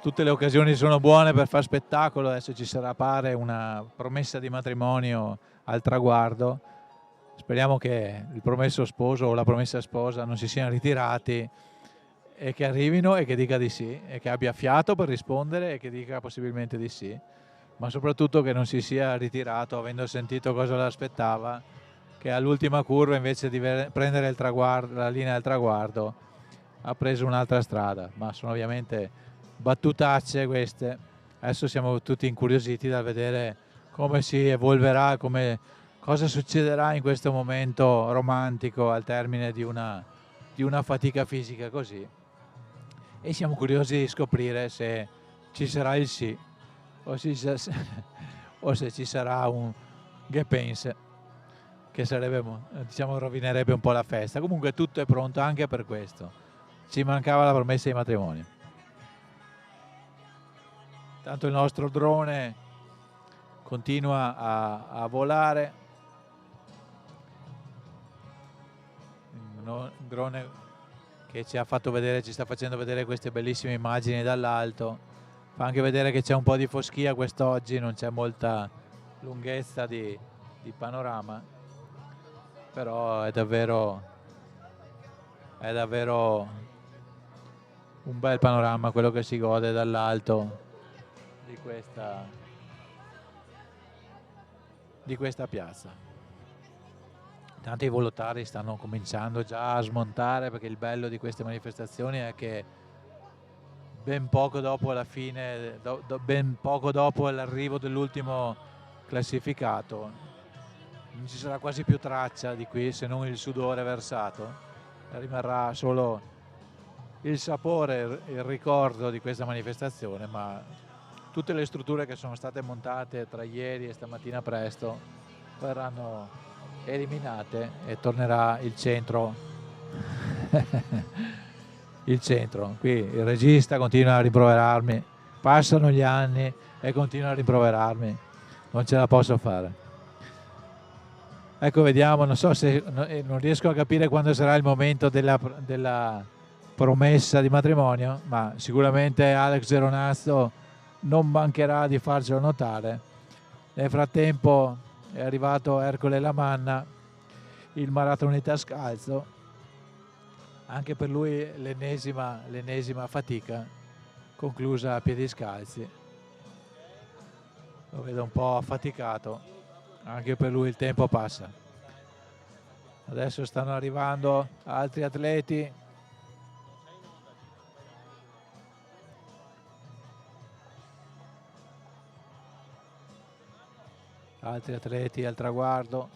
tutte le occasioni sono buone per far spettacolo, adesso ci sarà, pare, una promessa di matrimonio al traguardo. Speriamo che il promesso sposo o la promessa sposa non si siano ritirati e che arrivino e che dica di sì, e che abbia fiato per rispondere e che dica possibilmente di sì, ma soprattutto che non si sia ritirato avendo sentito cosa l'aspettava, che all'ultima curva, invece di prendere la linea del traguardo, ha preso un'altra strada. Ma sono ovviamente battutacce queste. Adesso siamo tutti incuriositi da vedere come si evolverà, cosa succederà in questo momento romantico al termine di una fatica fisica così. E siamo curiosi di scoprire se ci sarà il sì o se ci sarà un Gepense, che sarebbe, diciamo, rovinerebbe un po' la festa. Comunque tutto è pronto anche per questo. Ci mancava la promessa di matrimonio. Tanto il nostro drone continua a volare. Un drone che ci sta facendo vedere queste bellissime immagini dall'alto. Fa anche vedere che c'è un po' di foschia quest'oggi, non c'è molta lunghezza di panorama, però è davvero un bel panorama quello che si gode dall'alto di questa piazza. Tanti volontari stanno cominciando già a smontare, perché il bello di queste manifestazioni è che ben poco dopo la fine, ben poco dopo l'arrivo dell'ultimo classificato, non ci sarà quasi più traccia di qui se non il sudore versato, rimarrà solo il sapore, il ricordo di questa manifestazione, ma tutte le strutture che sono state montate tra ieri e stamattina presto verranno eliminate e tornerà il centro. Il centro. Qui il regista continua a rimproverarmi, passano gli anni e continua a rimproverarmi, non ce la posso fare. Ecco, vediamo, non so se non riesco a capire quando sarà il momento della promessa di matrimonio, ma sicuramente Alex Geronazzo non mancherà di farcelo notare. Nel frattempo è arrivato Ercole Lamanna, il maratoneta scalzo, anche per lui l'ennesima fatica conclusa a piedi scalzi. Lo vedo un po' affaticato, anche per lui il tempo passa. Adesso stanno arrivando altri atleti. Altri atleti al traguardo,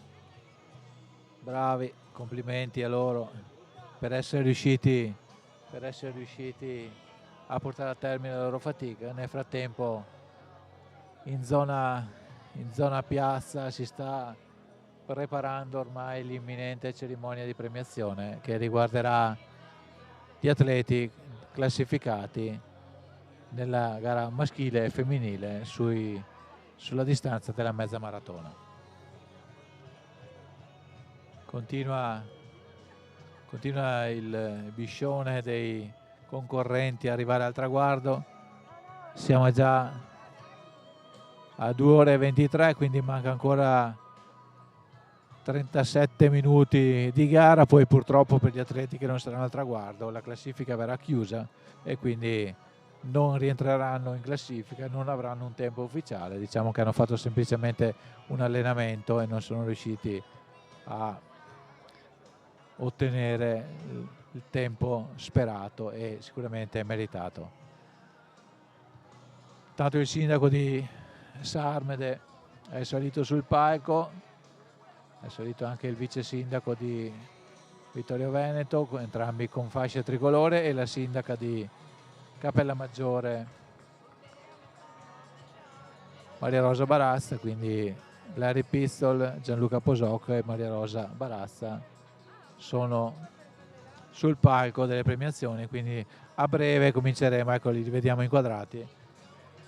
bravi, complimenti a loro per essere riusciti a portare a termine la loro fatica. Nel frattempo in zona piazza si sta preparando ormai l'imminente cerimonia di premiazione che riguarderà gli atleti classificati nella gara maschile e femminile sulla distanza della mezza maratona. Continua il biscione dei concorrenti a arrivare al traguardo. Siamo già a 2 ore e 23, quindi manca ancora 37 minuti di gara. Poi purtroppo per gli atleti che non saranno al traguardo la classifica verrà chiusa e quindi non rientreranno in classifica, non avranno un tempo ufficiale. Diciamo che hanno fatto semplicemente un allenamento e non sono riusciti a ottenere il tempo sperato e sicuramente meritato. Tanto il sindaco di Sarmede è salito sul palco, è salito anche il vice sindaco di Vittorio Veneto, entrambi con fasce tricolore, e la sindaca di Capellammaggiore Maria Rosa Barazza, quindi Larry Pizzol, Gianluca Posocco e Maria Rosa Barazza sono sul palco delle premiazioni, quindi a breve cominceremo. Ecco, li vediamo inquadrati.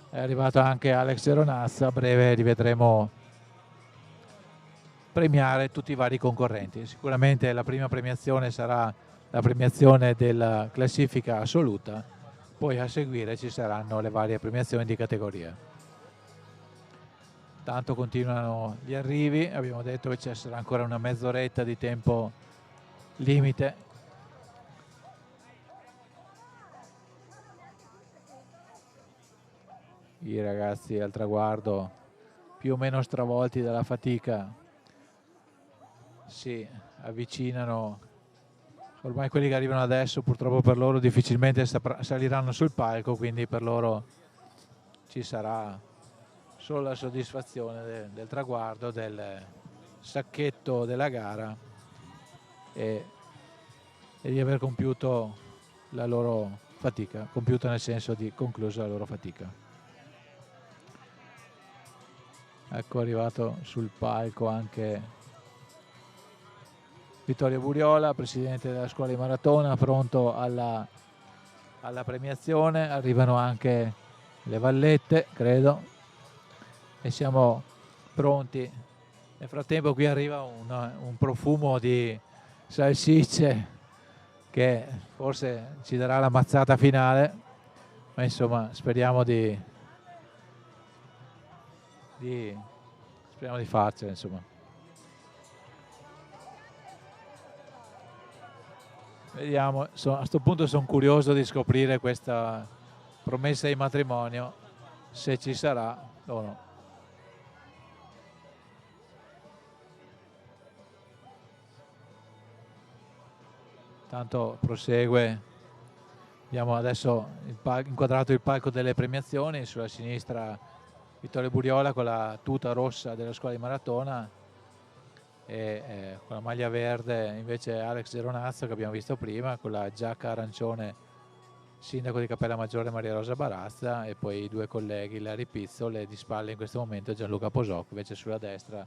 È arrivato anche Alex Geronazzo, a breve li vedremo premiare tutti i vari concorrenti. Sicuramente la prima premiazione sarà la premiazione della classifica assoluta, poi a seguire ci saranno le varie premiazioni di categoria. Tanto continuano gli arrivi, abbiamo detto che ci sarà ancora una mezz'oretta di tempo limite. I ragazzi al traguardo, più o meno stravolti dalla fatica, si avvicinano. Ormai quelli che arrivano adesso, purtroppo per loro, difficilmente saliranno sul palco, quindi per loro ci sarà solo la soddisfazione del traguardo, del sacchetto della gara e di aver compiuto la loro fatica, compiuta nel senso di conclusa la loro fatica. Ecco, è arrivato sul palco anche Vittorio Buriola, presidente della scuola di maratona, pronto alla premiazione. Arrivano anche le vallette, credo, e siamo pronti. Nel frattempo qui arriva un profumo di salsicce che forse ci darà la mazzata finale, ma insomma speriamo di farcela, insomma. Vediamo, a questo punto sono curioso di scoprire questa promessa di matrimonio, se ci sarà o no. Tanto prosegue, abbiamo adesso inquadrato il palco delle premiazioni, sulla sinistra Vittorio Buriola con la tuta rossa della scuola di maratona e con la maglia verde invece Alex Geronazzo, che abbiamo visto prima, con la giacca arancione sindaco di Cappella Maggiore Maria Rosa Barazza, e poi i due colleghi Larry Pizzol e di spalle in questo momento Gianluca Posocco, invece sulla destra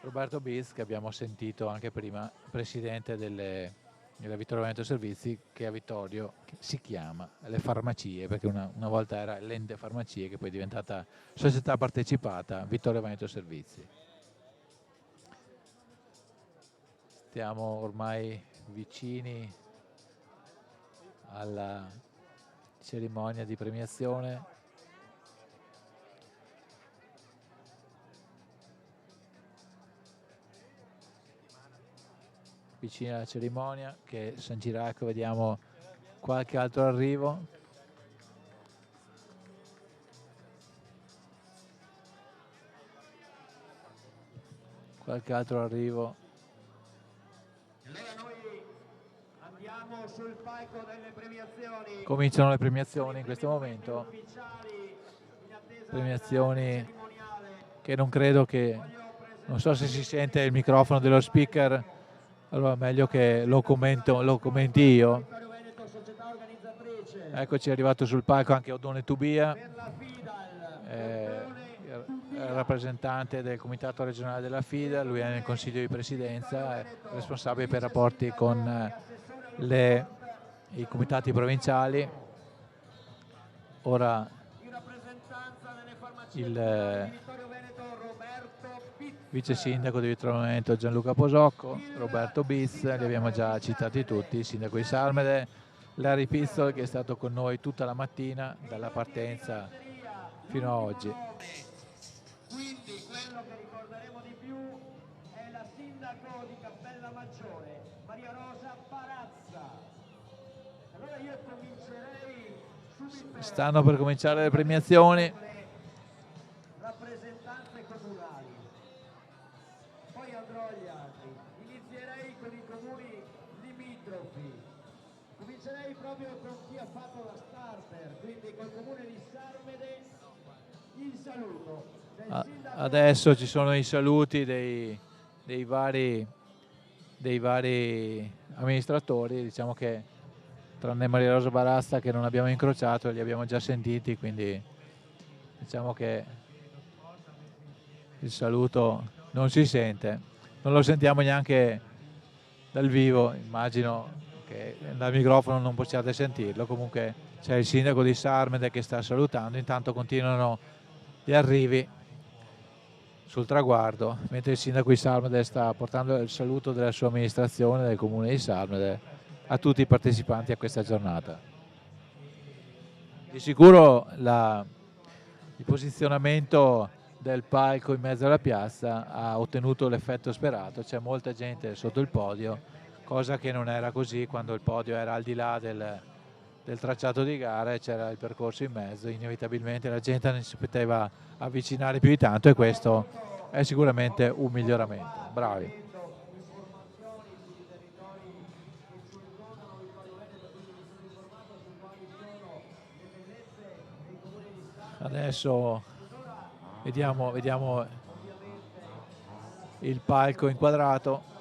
Roberto Biz, che abbiamo sentito anche prima, presidente della Vittorio Veneto Servizi, che a Vittorio si chiama Le Farmacie, perché una volta era l'ente Farmacie, che poi è diventata società partecipata Vittorio Veneto Servizi. Stiamo ormai vicini alla cerimonia di premiazione. Vicini alla cerimonia che sancirà, ecco, vediamo qualche altro arrivo. Qualche altro arrivo. Andiamo sul palco delle premiazioni. Cominciano le premiazioni in questo momento. Premiazioni che non credo che... Non so se si sente il microfono dello speaker, allora meglio che lo commenti io. Eccoci, è arrivato sul palco anche Oddone Tubia, il rappresentante del comitato regionale della FIDAL, lui è nel consiglio di presidenza, è responsabile per i rapporti con i comitati provinciali. Ora il vice sindaco di Vittorio Veneto Gianluca Posocco, Roberto Biz, li abbiamo già citati tutti, il sindaco di Sarmede, Larry Pizzol, che è stato con noi tutta la mattina dalla partenza fino a oggi. Quindi quello che ricorderemo di più è la sindaco di Cappella Maggiore, Maria Rosa Barazza. Allora io comincerei subito. Stanno per cominciare le premiazioni. Rappresentanze comunali. Poi andrò agli altri. Inizierei con i comuni limitrofi. Comincerei proprio con chi ha fatto la starter, quindi col comune di Sarmede. Il saluto. Adesso ci sono i saluti dei vari amministratori, diciamo che tranne Maria Rosa Barazza, che non abbiamo incrociato, li abbiamo già sentiti, quindi diciamo che il saluto non si sente, non lo sentiamo neanche dal vivo, immagino che dal microfono non possiate sentirlo. Comunque c'è il sindaco di Sarmede che sta salutando, intanto continuano gli arrivi sul traguardo, mentre il sindaco di Sarmede sta portando il saluto della sua amministrazione, del comune di Sarmede, a tutti i partecipanti a questa giornata. Di sicuro il posizionamento del palco in mezzo alla piazza ha ottenuto l'effetto sperato, c'è molta gente sotto il podio, cosa che non era così quando il podio era al di là del tracciato di gara e c'era il percorso in mezzo. Inevitabilmente la gente non si poteva avvicinare più di tanto, e questo è sicuramente un miglioramento. Bravi. Adesso vediamo il palco inquadrato.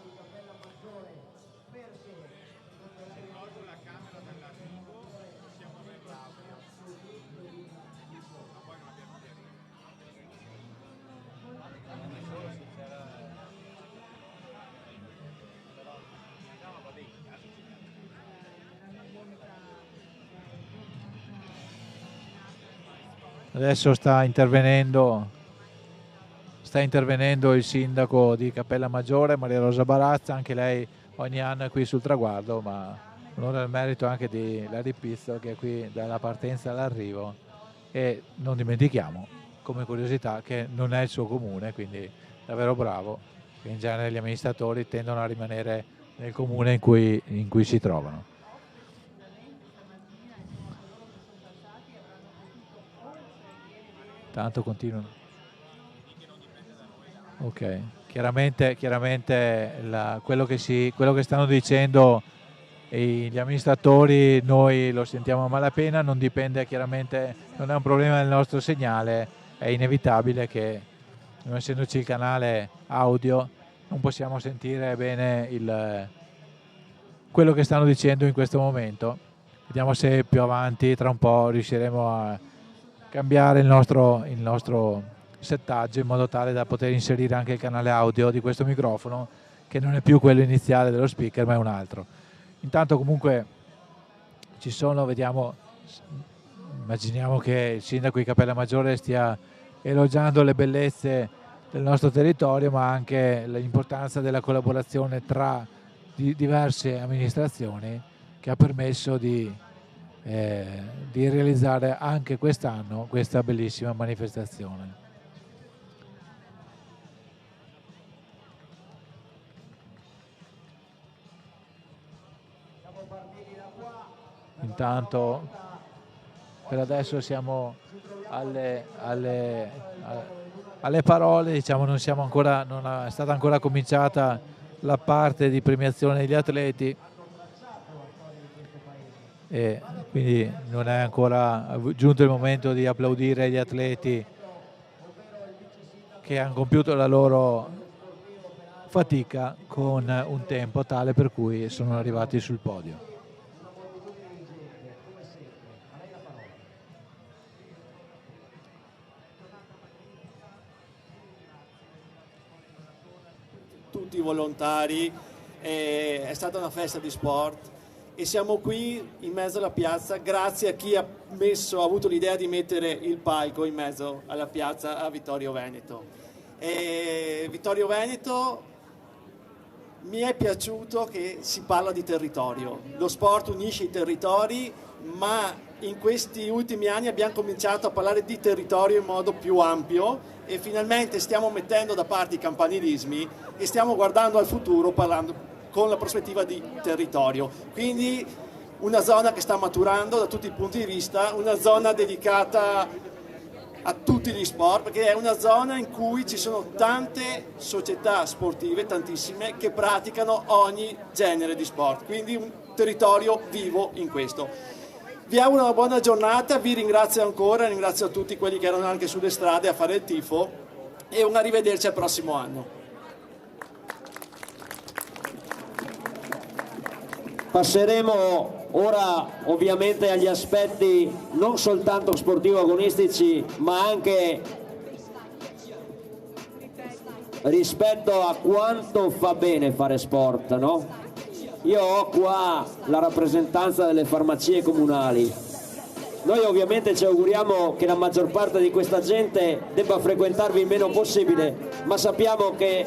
Adesso sta intervenendo il sindaco di Capellammaggiore, Maria Rosa Barazza, anche lei ogni anno è qui sul traguardo, ma onore al merito anche di Larry Pizzo, che è qui dalla partenza all'arrivo. E non dimentichiamo, come curiosità, che non è il suo comune, quindi davvero bravo. In genere gli amministratori tendono a rimanere nel comune in cui si trovano. Tanto continuano. Ok, chiaramente quello che stanno dicendo gli amministratori noi lo sentiamo a malapena, non dipende chiaramente, non è un problema del nostro segnale, è inevitabile che non essendoci il canale audio non possiamo sentire bene quello che stanno dicendo in questo momento. Vediamo se più avanti, tra un po', riusciremo a cambiare il nostro settaggio in modo tale da poter inserire anche il canale audio di questo microfono, che non è più quello iniziale dello speaker ma è un altro. Intanto comunque ci sono, immaginiamo che il sindaco di Capellammaggiore stia elogiando le bellezze del nostro territorio, ma anche l'importanza della collaborazione tra diverse amministrazioni, che ha permesso di realizzare anche quest'anno questa bellissima manifestazione. Intanto per adesso siamo alle parole, non è stata ancora cominciata la parte di premiazione degli atleti e quindi non è ancora giunto il momento di applaudire gli atleti che hanno compiuto la loro fatica con un tempo tale per cui sono arrivati sul podio. Tutti i volontari, è stata una festa di sport e siamo qui in mezzo alla piazza grazie a chi ha avuto l'idea di mettere il palco in mezzo alla piazza a Vittorio Veneto. Vittorio Veneto, mi è piaciuto che si parla di territorio, lo sport unisce i territori, ma in questi ultimi anni abbiamo cominciato a parlare di territorio in modo più ampio e finalmente stiamo mettendo da parte i campanilismi e stiamo guardando al futuro parlando con la prospettiva di territorio. Quindi una zona che sta maturando da tutti i punti di vista, una zona dedicata a tutti gli sport, perché è una zona in cui ci sono tante società sportive, tantissime, che praticano ogni genere di sport, quindi un territorio vivo in questo. Vi auguro una buona giornata, vi ringrazio ancora, ringrazio a tutti quelli che erano anche sulle strade a fare il tifo e un arrivederci al prossimo anno. Passeremo ora ovviamente agli aspetti non soltanto sportivo-agonistici, ma anche rispetto a quanto fa bene fare sport, no? Io ho qua la rappresentanza delle farmacie comunali. Noi ovviamente ci auguriamo che la maggior parte di questa gente debba frequentarvi il meno possibile, ma sappiamo che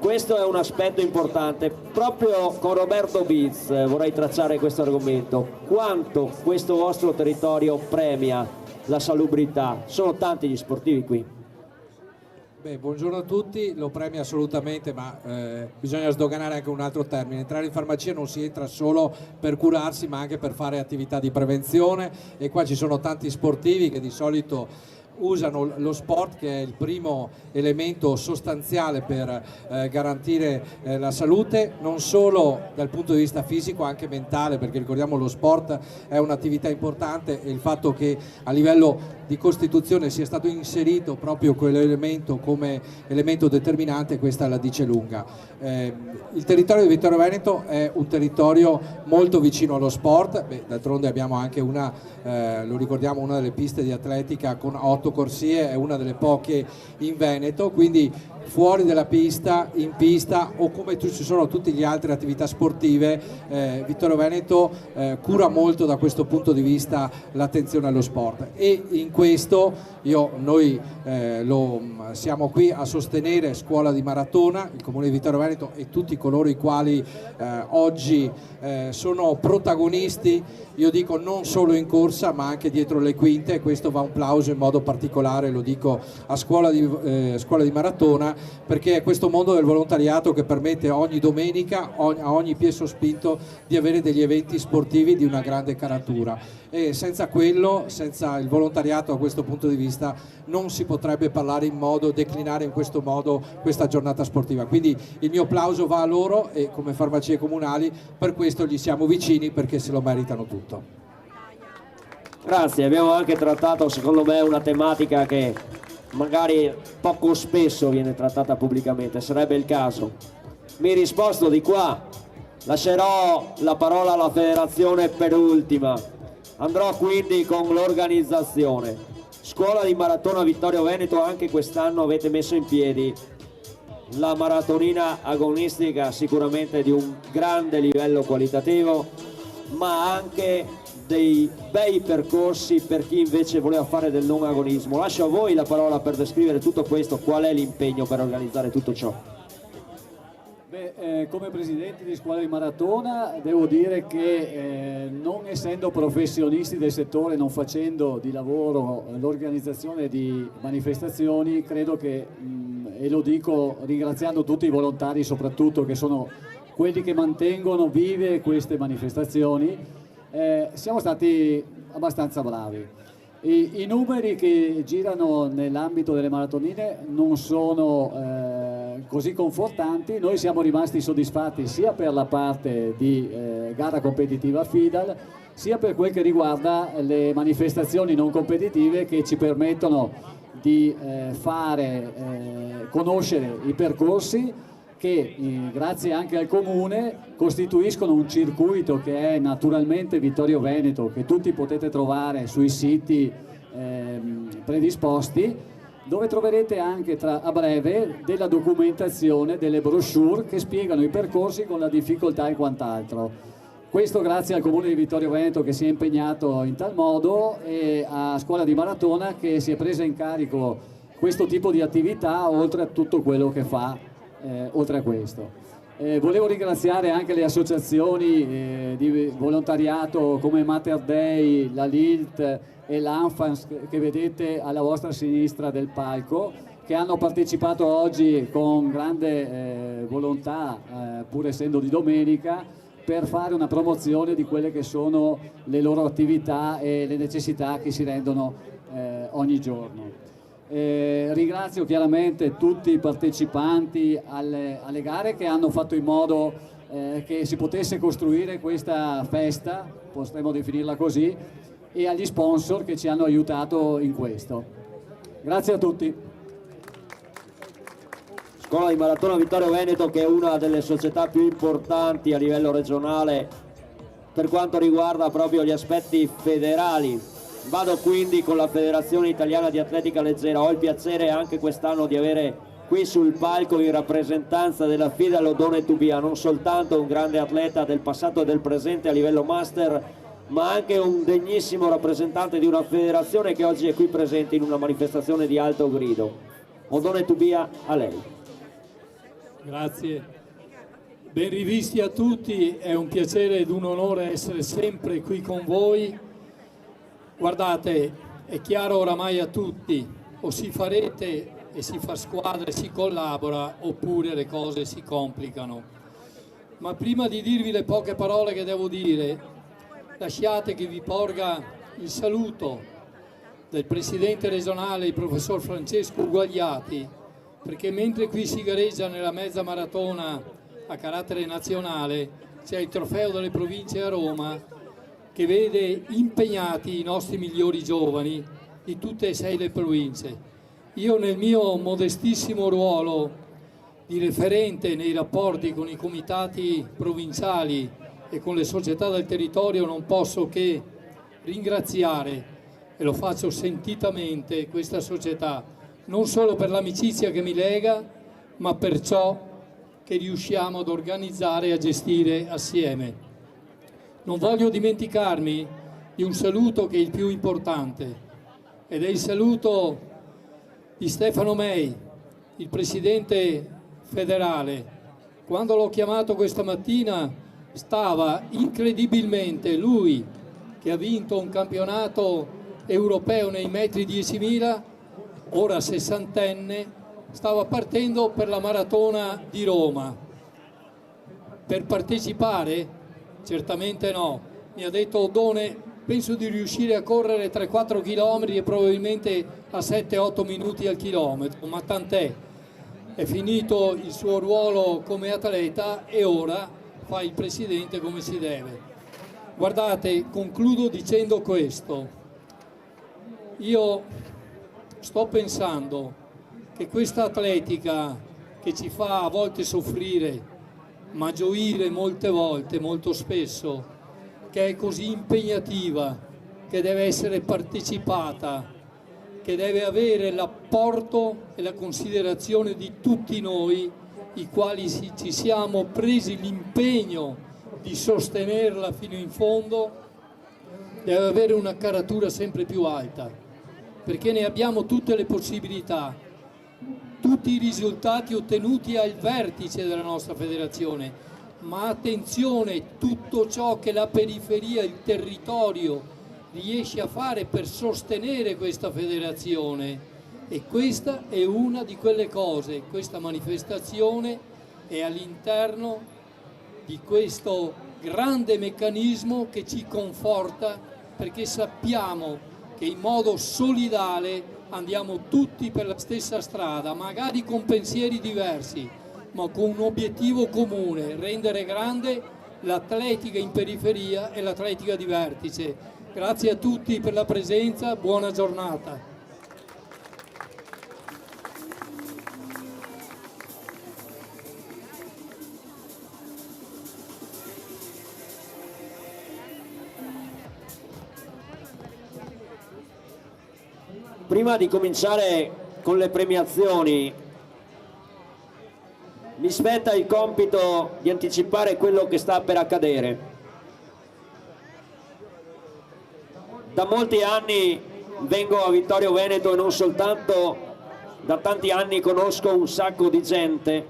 questo è un aspetto importante. Proprio con Roberto Biz vorrei tracciare questo argomento. Quanto questo vostro territorio premia la salubrità? Sono tanti gli sportivi qui. Beh, buongiorno a tutti, lo premia assolutamente, ma bisogna sdoganare anche un altro termine. Entrare in farmacia non si entra solo per curarsi, ma anche per fare attività di prevenzione, e qua ci sono tanti sportivi che di solito usano lo sport, che è il primo elemento sostanziale per garantire la salute, non solo dal punto di vista fisico, anche mentale, perché ricordiamo lo sport è un'attività importante, e il fatto che a livello di Costituzione sia stato inserito proprio quell'elemento come elemento determinante, questa la dice lunga. Il territorio di Vittorio Veneto è un territorio molto vicino allo sport. D'altronde abbiamo anche lo ricordiamo, una delle piste di atletica con 8 corsie è una delle poche in Veneto, quindi fuori dalla pista, in pista o come ci sono tutte le altre attività sportive, Vittorio Veneto cura molto da questo punto di vista l'attenzione allo sport, e in questo noi siamo qui a sostenere Scuola di Maratona, il Comune di Vittorio Veneto e tutti coloro i quali oggi sono protagonisti, io dico non solo in corsa ma anche dietro le quinte, e questo va un plauso in modo particolare, lo dico a Scuola di Maratona, perché è questo mondo del volontariato che permette ogni domenica, a ogni piè sospinto, di avere degli eventi sportivi di una grande caratura, e senza il volontariato a questo punto di vista non si potrebbe declinare in questo modo questa giornata sportiva. Quindi il mio plauso va a loro, e come farmacie comunali per questo gli siamo vicini, perché se lo meritano tutto. Grazie, abbiamo anche trattato secondo me una tematica che magari poco spesso viene trattata pubblicamente, sarebbe il caso. Mi risposto di qua, lascerò la parola alla federazione per ultima, andrò quindi con l'organizzazione. Scuola di Maratona Vittorio Veneto, anche quest'anno avete messo in piedi la maratonina agonistica, sicuramente di un grande livello qualitativo, ma anche dei bei percorsi per chi invece voleva fare del non agonismo. Lascio a voi la parola per descrivere tutto questo, qual è l'impegno per organizzare tutto ciò. Come presidente di Scuola di Maratona devo dire che non essendo professionisti del settore, non facendo di lavoro l'organizzazione di manifestazioni, credo che, e lo dico ringraziando tutti i volontari soprattutto, che sono quelli che mantengono vive queste manifestazioni, siamo stati abbastanza bravi. I numeri che girano nell'ambito delle maratonine non sono così confortanti. Noi siamo rimasti soddisfatti sia per la parte di gara competitiva FIDAL, sia per quel che riguarda le manifestazioni non competitive che ci permettono di fare conoscere i percorsi che grazie anche al Comune costituiscono un circuito che è naturalmente Vittorio Veneto, che tutti potete trovare sui siti predisposti, dove troverete anche a breve della documentazione, delle brochure che spiegano i percorsi con la difficoltà e quant'altro. Questo grazie al Comune di Vittorio Veneto che si è impegnato in tal modo, e a Scuola di Maratona che si è presa in carico questo tipo di attività, oltre a tutto quello che fa oltre a questo. Volevo ringraziare anche le associazioni di volontariato come Mater Dei, la LILT e l'Anfans che vedete alla vostra sinistra del palco, che hanno partecipato oggi con grande volontà, pur essendo di domenica, per fare una promozione di quelle che sono le loro attività e le necessità che si rendono ogni giorno. Ringrazio chiaramente tutti i partecipanti alle gare che hanno fatto in modo che si potesse costruire questa festa, potremmo definirla così, e agli sponsor che ci hanno aiutato in questo. Grazie a tutti. Scuola di Maratona Vittorio Veneto, che è una delle società più importanti a livello regionale per quanto riguarda proprio gli aspetti federali. Vado quindi con la Federazione Italiana di Atletica Leggera. Ho il piacere anche quest'anno di avere qui sul palco in rappresentanza della FIDAL Oddone Tubia non soltanto un grande atleta del passato e del presente a livello master, ma anche un degnissimo rappresentante di una federazione che oggi è qui presente in una manifestazione di alto grido. Oddone Tubia, a lei. Grazie. Ben rivisti a tutti, è un piacere ed un onore essere sempre qui con voi. Guardate, è chiaro oramai a tutti, o si fa rete e si fa squadra e si collabora, oppure le cose si complicano. Ma prima di dirvi le poche parole che devo dire, lasciate che vi porga il saluto del Presidente regionale, il Professor Francesco Uguagliati, perché mentre qui si gareggia nella mezza maratona a carattere nazionale, c'è il trofeo delle province a Roma, che vede impegnati i nostri migliori giovani di tutte e 6 le province. Io nel mio modestissimo ruolo di referente nei rapporti con i comitati provinciali e con le società del territorio non posso che ringraziare e lo faccio sentitamente questa società, non solo per l'amicizia che mi lega, ma per ciò che riusciamo ad organizzare e a gestire assieme. Non voglio dimenticarmi di un saluto che è il più importante, ed è il saluto di Stefano May, il presidente federale. Quando l'ho chiamato questa mattina stava incredibilmente, lui che ha vinto un campionato europeo nei metri 10.000, ora sessantenne, stava partendo per la maratona di Roma. Per partecipare? Certamente no. Mi ha detto: Oddone, penso di riuscire a correre 3-4 chilometri e probabilmente a 7-8 minuti al chilometro, ma tant'è. È finito il suo ruolo come atleta e ora fa il presidente come si deve. Guardate, concludo dicendo questo. Io sto pensando che questa atletica che ci fa a volte soffrire, ma gioire molte volte, molto spesso, che è così impegnativa, che deve essere partecipata, che deve avere l'apporto e la considerazione di tutti noi, i quali ci siamo presi l'impegno di sostenerla fino in fondo, deve avere una caratura sempre più alta, perché ne abbiamo tutte le possibilità, tutti i risultati ottenuti al vertice della nostra federazione, ma attenzione, tutto ciò che la periferia, il territorio riesce a fare per sostenere questa federazione, e questa è una di quelle cose. Questa manifestazione è all'interno di questo grande meccanismo che ci conforta, perché sappiamo che in modo solidale andiamo tutti per la stessa strada, magari con pensieri diversi, ma con un obiettivo comune: rendere grande l'atletica in periferia e l'atletica di vertice. Grazie a tutti per la presenza, buona giornata. Prima di cominciare con le premiazioni, mi spetta il compito di anticipare quello che sta per accadere. Da molti anni vengo a Vittorio Veneto e non soltanto, da tanti anni conosco un sacco di gente.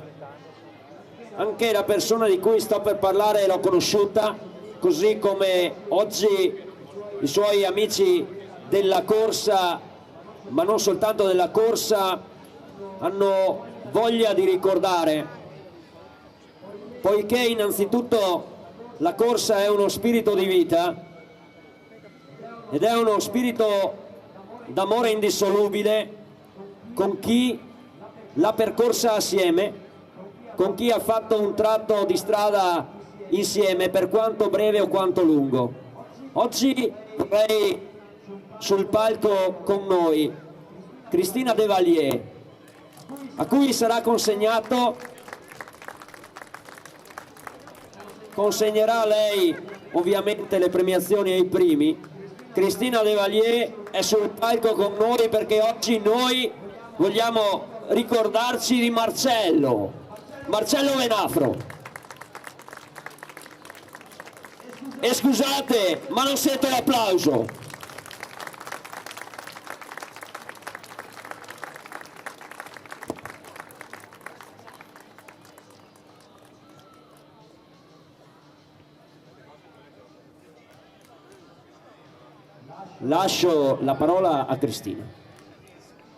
Anche la persona di cui sto per parlare l'ho conosciuta, così come oggi i suoi amici della corsa, ma non soltanto della corsa, hanno voglia di ricordare, poiché innanzitutto la corsa è uno spirito di vita ed è uno spirito d'amore indissolubile con chi l'ha percorsa assieme, con chi ha fatto un tratto di strada insieme, per quanto breve o quanto lungo. Oggi vorrei sul palco con noi Cristina Devalier, a cui sarà consegnerà a lei ovviamente le premiazioni ai primi. Cristina Devalier è sul palco con noi perché oggi noi vogliamo ricordarci di Marcello Venafro. E scusate, ma non sento l'applauso. Lascio la parola a Cristina.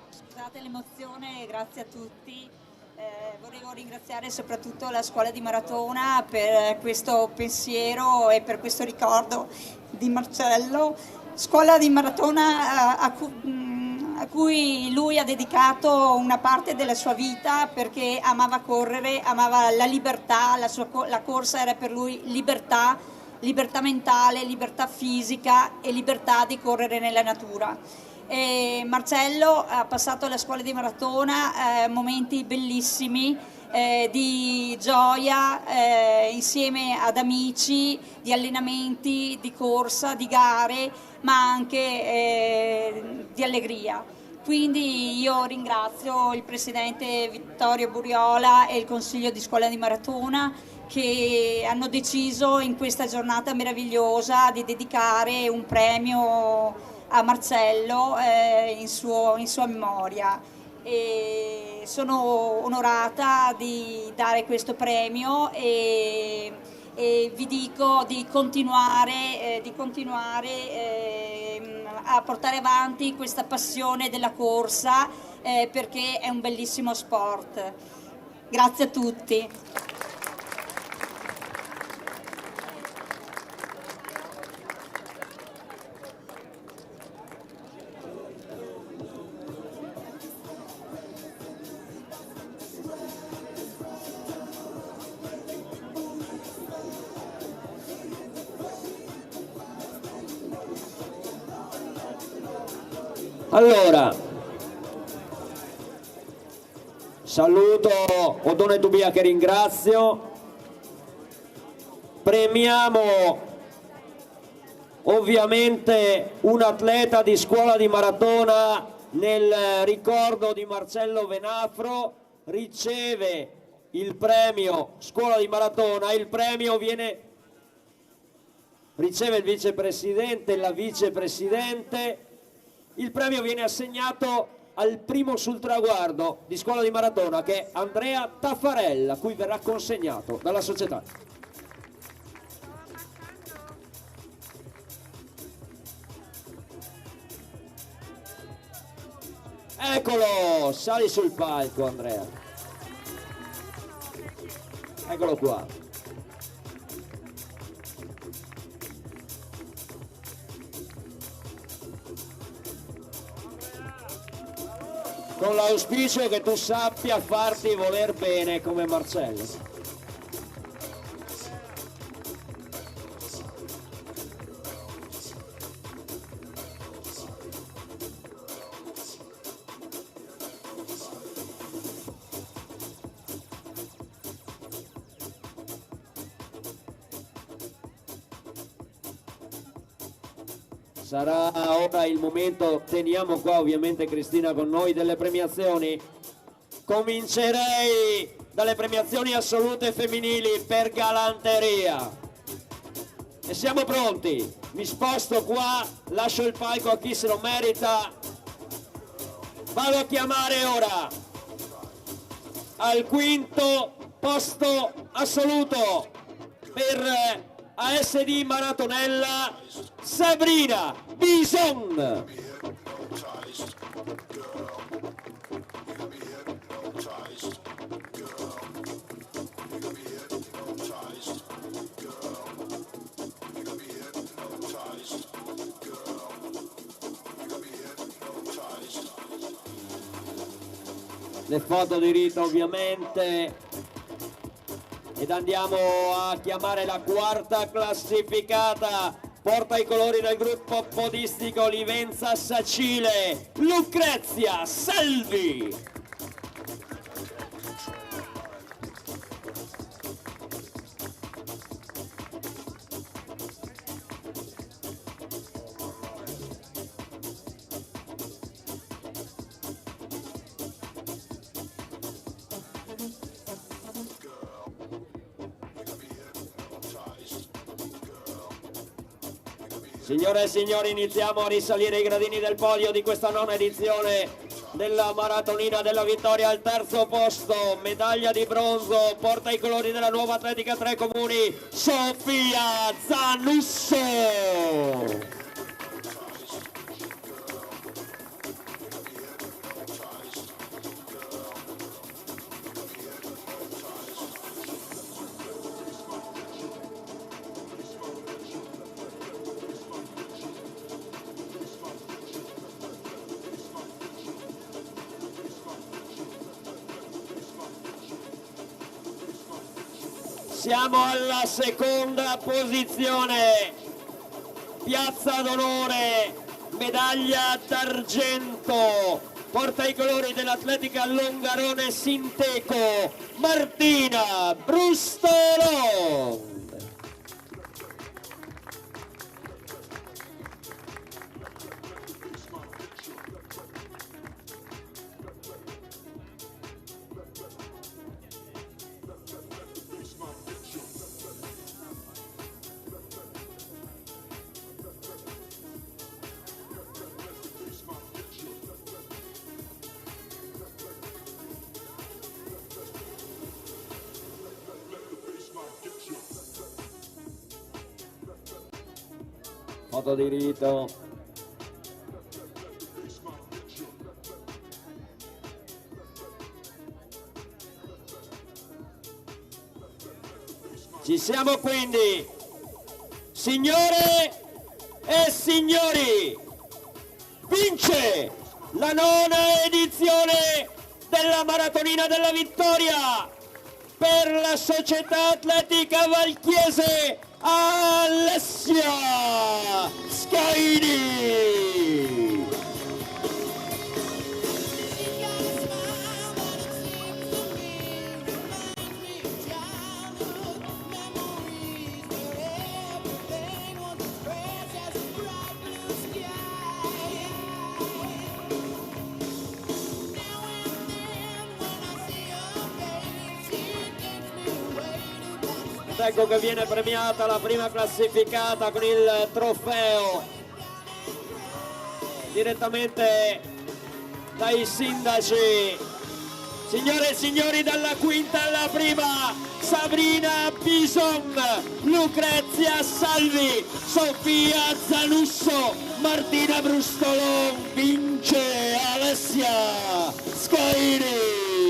Scusate l'emozione, grazie a tutti. Volevo ringraziare soprattutto la scuola di Maratona per questo pensiero e per questo ricordo di Marcello. Scuola di Maratona a cui lui ha dedicato una parte della sua vita, perché amava correre, amava la libertà, la corsa era per lui libertà mentale, libertà fisica e libertà di correre nella natura. E Marcello ha passato alla scuola di Maratona momenti bellissimi di gioia insieme ad amici, di allenamenti, di corsa, di gare, ma anche di allegria. Quindi io ringrazio il Presidente Vittorio Buriola e il Consiglio di Scuola di Maratona che hanno deciso in questa giornata meravigliosa di dedicare un premio a Marcello in sua memoria. E sono onorata di dare questo premio e vi dico di continuare a portare avanti questa passione della corsa perché è un bellissimo sport. Grazie a tutti. Allora, saluto Oddone Tubia che ringrazio, premiamo ovviamente un atleta di Scuola di Maratona nel ricordo di Marcello Venafro, riceve il premio Scuola di Maratona, il premio riceve il vicepresidente e la vicepresidente. Il premio viene assegnato al primo sul traguardo di Scuola di Maratona, che è Andrea Taffarella, a cui verrà consegnato dalla società. Eccolo, sali sul palco Andrea. Eccolo qua. Con l'auspicio che tu sappia farti voler bene come Marcello. Sarà ora il momento, teniamo qua ovviamente Cristina con noi, delle premiazioni. Comincerei dalle premiazioni assolute femminili per galanteria. E siamo pronti? Mi sposto qua, lascio il palco a chi se lo merita. Vado a chiamare ora al quinto posto assoluto per ASD Maratonella Sabrina Bison. Le foto di rito ovviamente. Ed andiamo a chiamare la quarta classificata, porta i colori del gruppo podistico Livenza Sacile, Lucrezia Salvi. Signore e signori, iniziamo a risalire i gradini del podio di questa nona edizione della Maratonina della Vittoria. Al terzo posto, medaglia di bronzo, porta i colori della Nuova Atletica Tre Comuni, Sofia Zanusso. Siamo alla seconda posizione, piazza d'onore, medaglia d'argento porta i colori dell'Atletica Longarone Sinteco, Martina Brustolon. Foto di rito. Ci siamo quindi, signore e signori, vince la 9ª edizione della Maratonina della Vittoria per la Società Atletica Valchiese Alessia Scaini. Ecco che viene premiata la prima classificata con il trofeo direttamente dai sindaci. Signore e signori, dalla 5ª alla prima, Sabrina Bison, Lucrezia Salvi, Sofia Zanusso, Martina Brustolon, vince Alessia Scaini.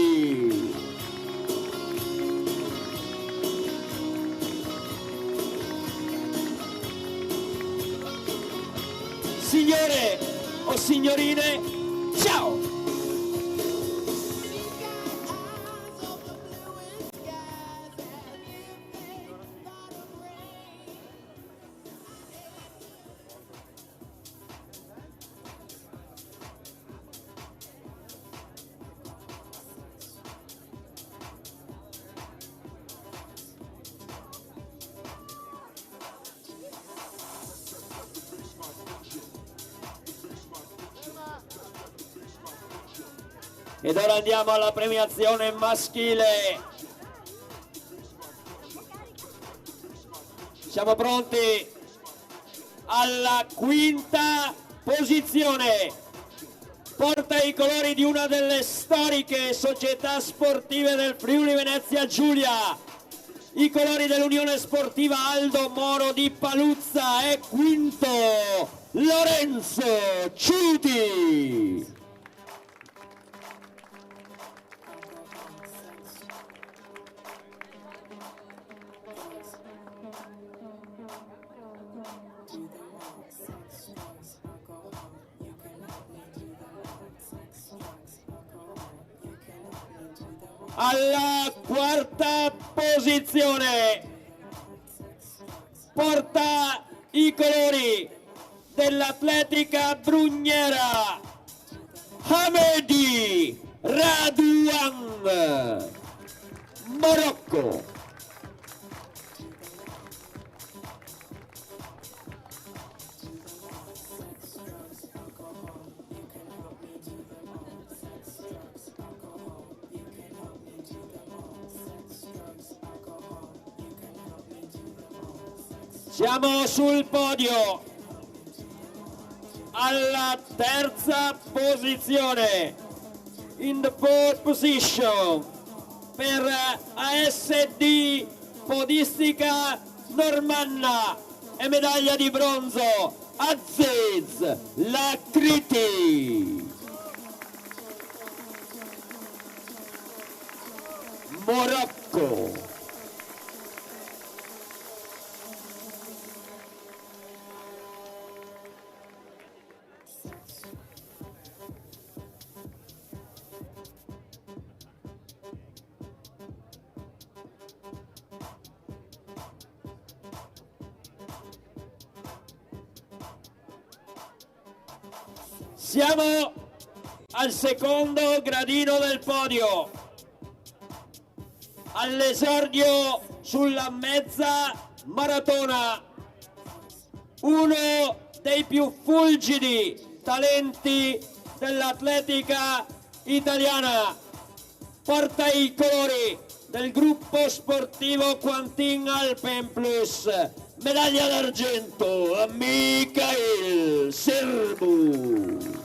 Signore o signorine, ciao! Ed ora andiamo alla premiazione maschile. Siamo pronti alla 5ª posizione. Porta i colori di una delle storiche società sportive del Friuli Venezia Giulia. I colori dell'Unione Sportiva Aldo Moro di Paluzza. È quinto Lorenzo Ciuti. Alla 4ª posizione porta i colori dell'Atletica Brugnera Hamedi Radouan, Marocco. Siamo sul podio alla 3ª posizione, in the 4th position, per ASD Podistica Normanna e medaglia di bronzo Aziz Lakriti, Morocco. Siamo al secondo gradino del podio, all'esordio sulla mezza maratona, uno dei più fulgidi talenti dell'atletica italiana, porta i colori del gruppo sportivo Quantin Alpenplus, medaglia d'argento a Michael Sârbu,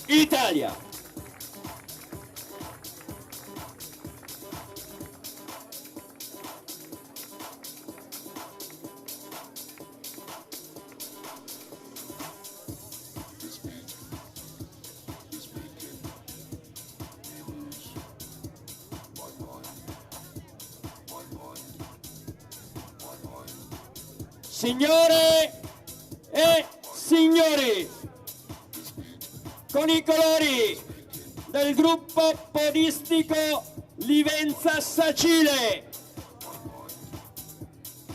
Italia. Signore e signori, con i colori del gruppo podistico Livenza Sacile,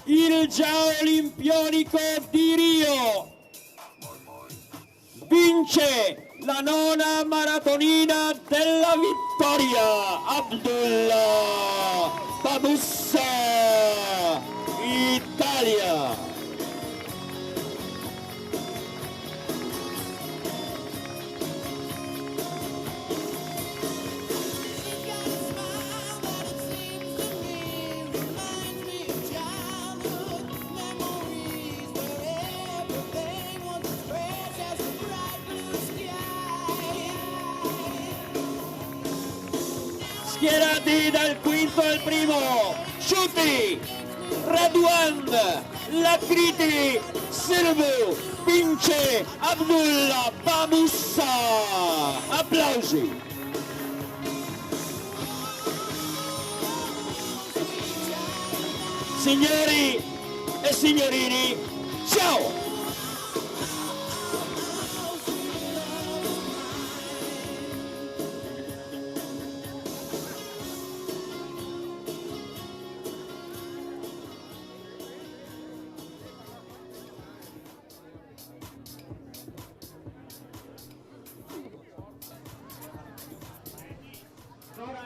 il già olimpionico di Rio, vince la 9ª maratonina della vittoria, Abdullah Babussa, Italia. Schierati dal quinto al primo, Sciuti, Radwan, Lakriti, Sârbu, vince Abdullah Babussa. Applausi. Signori e signorini, ciao!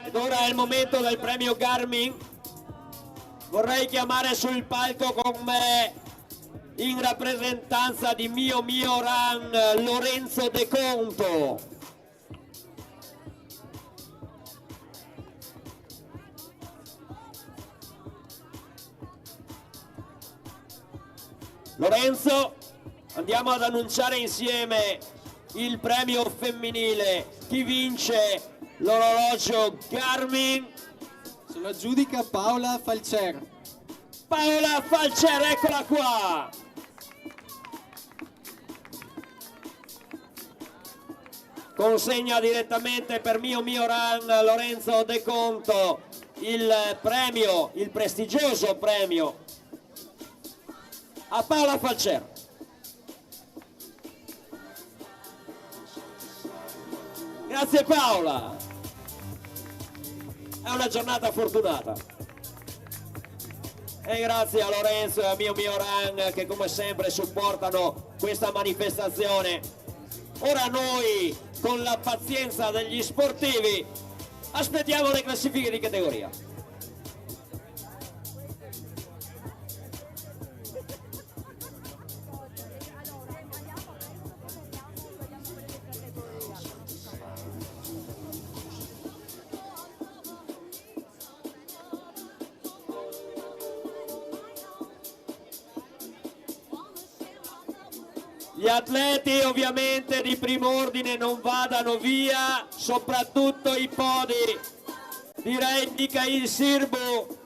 Ed ora è il momento del premio Garmin. Vorrei chiamare sul palco con me, in rappresentanza di Mio Run, Lorenzo De Conto. Lorenzo, andiamo ad annunciare insieme il premio femminile. Chi vince l'orologio Garmin? Se lo aggiudica Paola Falcer. Paola Falcer, eccola qua! Consegna direttamente per Mio Run Lorenzo De Conto il premio, il prestigioso premio a Paola Falcer. Grazie Paola! È una giornata fortunata. E grazie a Lorenzo e a Mio Run che come sempre supportano questa manifestazione. Ora noi, con la pazienza degli sportivi, aspettiamo le classifiche di categoria. Gli atleti ovviamente di primo ordine non vadano via, soprattutto i podi. Direi Michael Sârbu.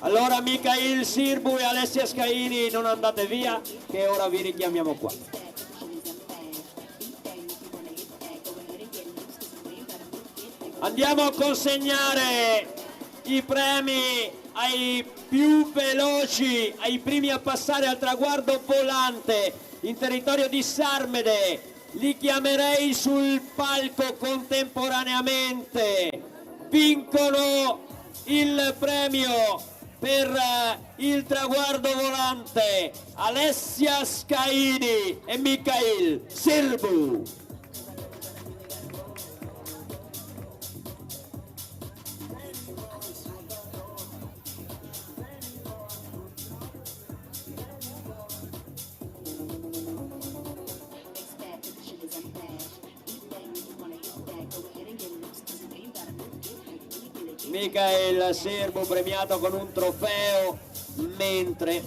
Allora Mikhail Sirbu e Alessia Scaini, non andate via, che ora vi richiamiamo qua. Andiamo a consegnare i premi ai più veloci, ai primi a passare al traguardo volante in territorio di Sarmede. Li chiamerei sul palco contemporaneamente. Vincono il premio per il traguardo volante Alessia Scaini e Mikhail Sirbu. Mikhail Sirbu premiato con un trofeo, mentre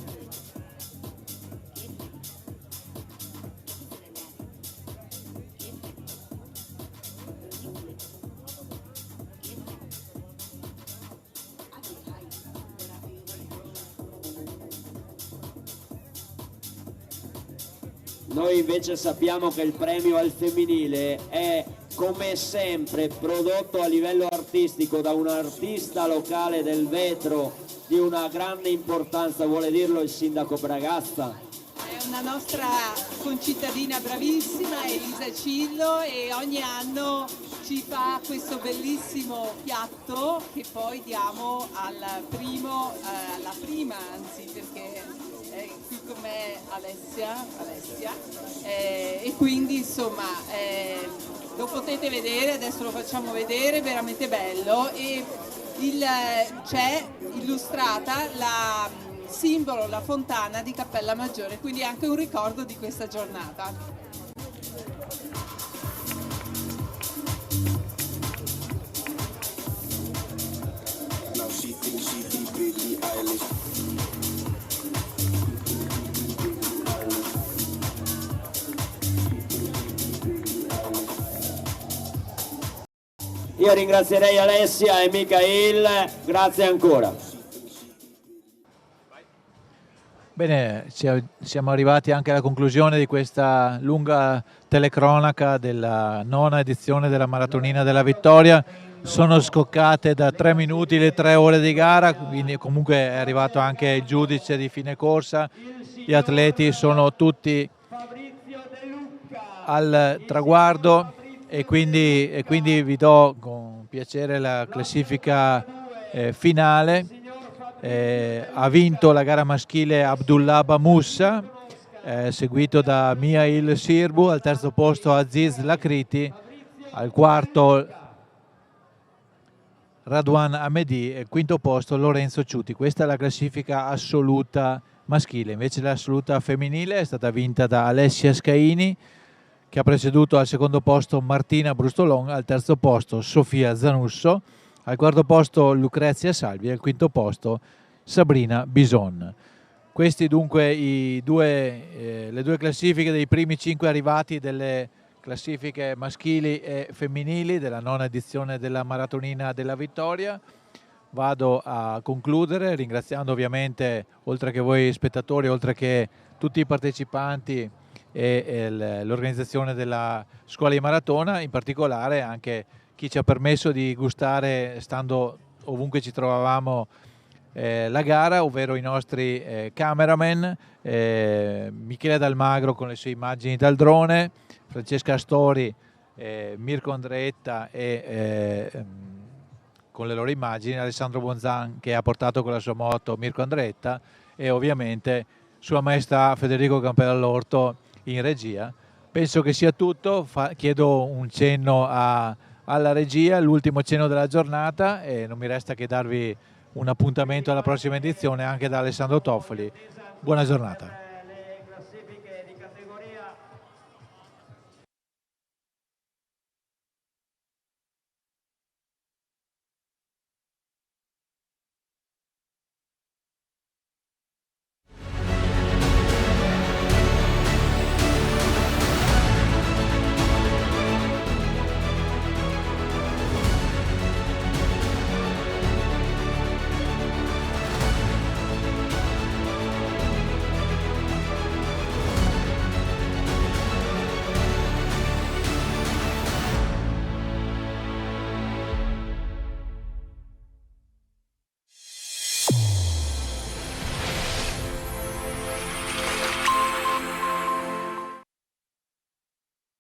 noi invece sappiamo che il premio al femminile è come sempre prodotto a livello artistico da un artista locale del vetro di una grande importanza, vuole dirlo il sindaco Bragazza? È una nostra concittadina bravissima, Elisa Cillo, e ogni anno ci fa questo bellissimo piatto che poi diamo alla prima anzi, perché è qui con me Alessia e quindi insomma lo potete vedere, adesso lo facciamo vedere, veramente bello, e c'è illustrata la simbolo, la fontana di Cappella Maggiore, quindi anche un ricordo di questa giornata. Io ringrazierei Alessia e Mikhail, grazie ancora. Bene, siamo arrivati anche alla conclusione di questa lunga telecronaca della 9ª edizione della Maratonina della Vittoria. Sono scoccate da 3 minuti le 3 ore di gara, quindi comunque è arrivato anche il giudice di fine corsa. Gli atleti sono tutti al traguardo e quindi vi do con piacere la classifica finale. Ha vinto la gara maschile Abdullah Bamoussa, seguito da Mikhail Sirbu, al terzo posto Aziz Lakriti, al quarto Radwan Hamedi e al quinto posto Lorenzo Ciuti. Questa è la classifica assoluta maschile. Invece l'assoluta femminile è stata vinta da Alessia Scaini, che ha preceduto al secondo posto Martina Brustolon, al terzo posto Sofia Zanusso, al quarto posto Lucrezia Salvi e al quinto posto Sabrina Bison. Questi dunque le due classifiche dei primi 5 arrivati delle classifiche maschili e femminili della 9ª edizione della Maratonina della Vittoria. Vado a concludere ringraziando ovviamente, oltre che voi spettatori, oltre che tutti i partecipanti e l'organizzazione della Scuola di Maratona, in particolare anche chi ci ha permesso di gustare, stando ovunque ci trovavamo, la gara, ovvero i nostri cameraman, Michele Dalmagro con le sue immagini dal drone, Francesca Astori, Mirko Andretta con le loro immagini, Alessandro Bonzan che ha portato con la sua moto Mirko Andretta e ovviamente Sua Maestà Federico Campellorto in regia. Penso che sia tutto, chiedo un cenno alla regia, l'ultimo cenno della giornata, e non mi resta che darvi un appuntamento alla prossima edizione anche da Alessandro Toffoli. Buona giornata.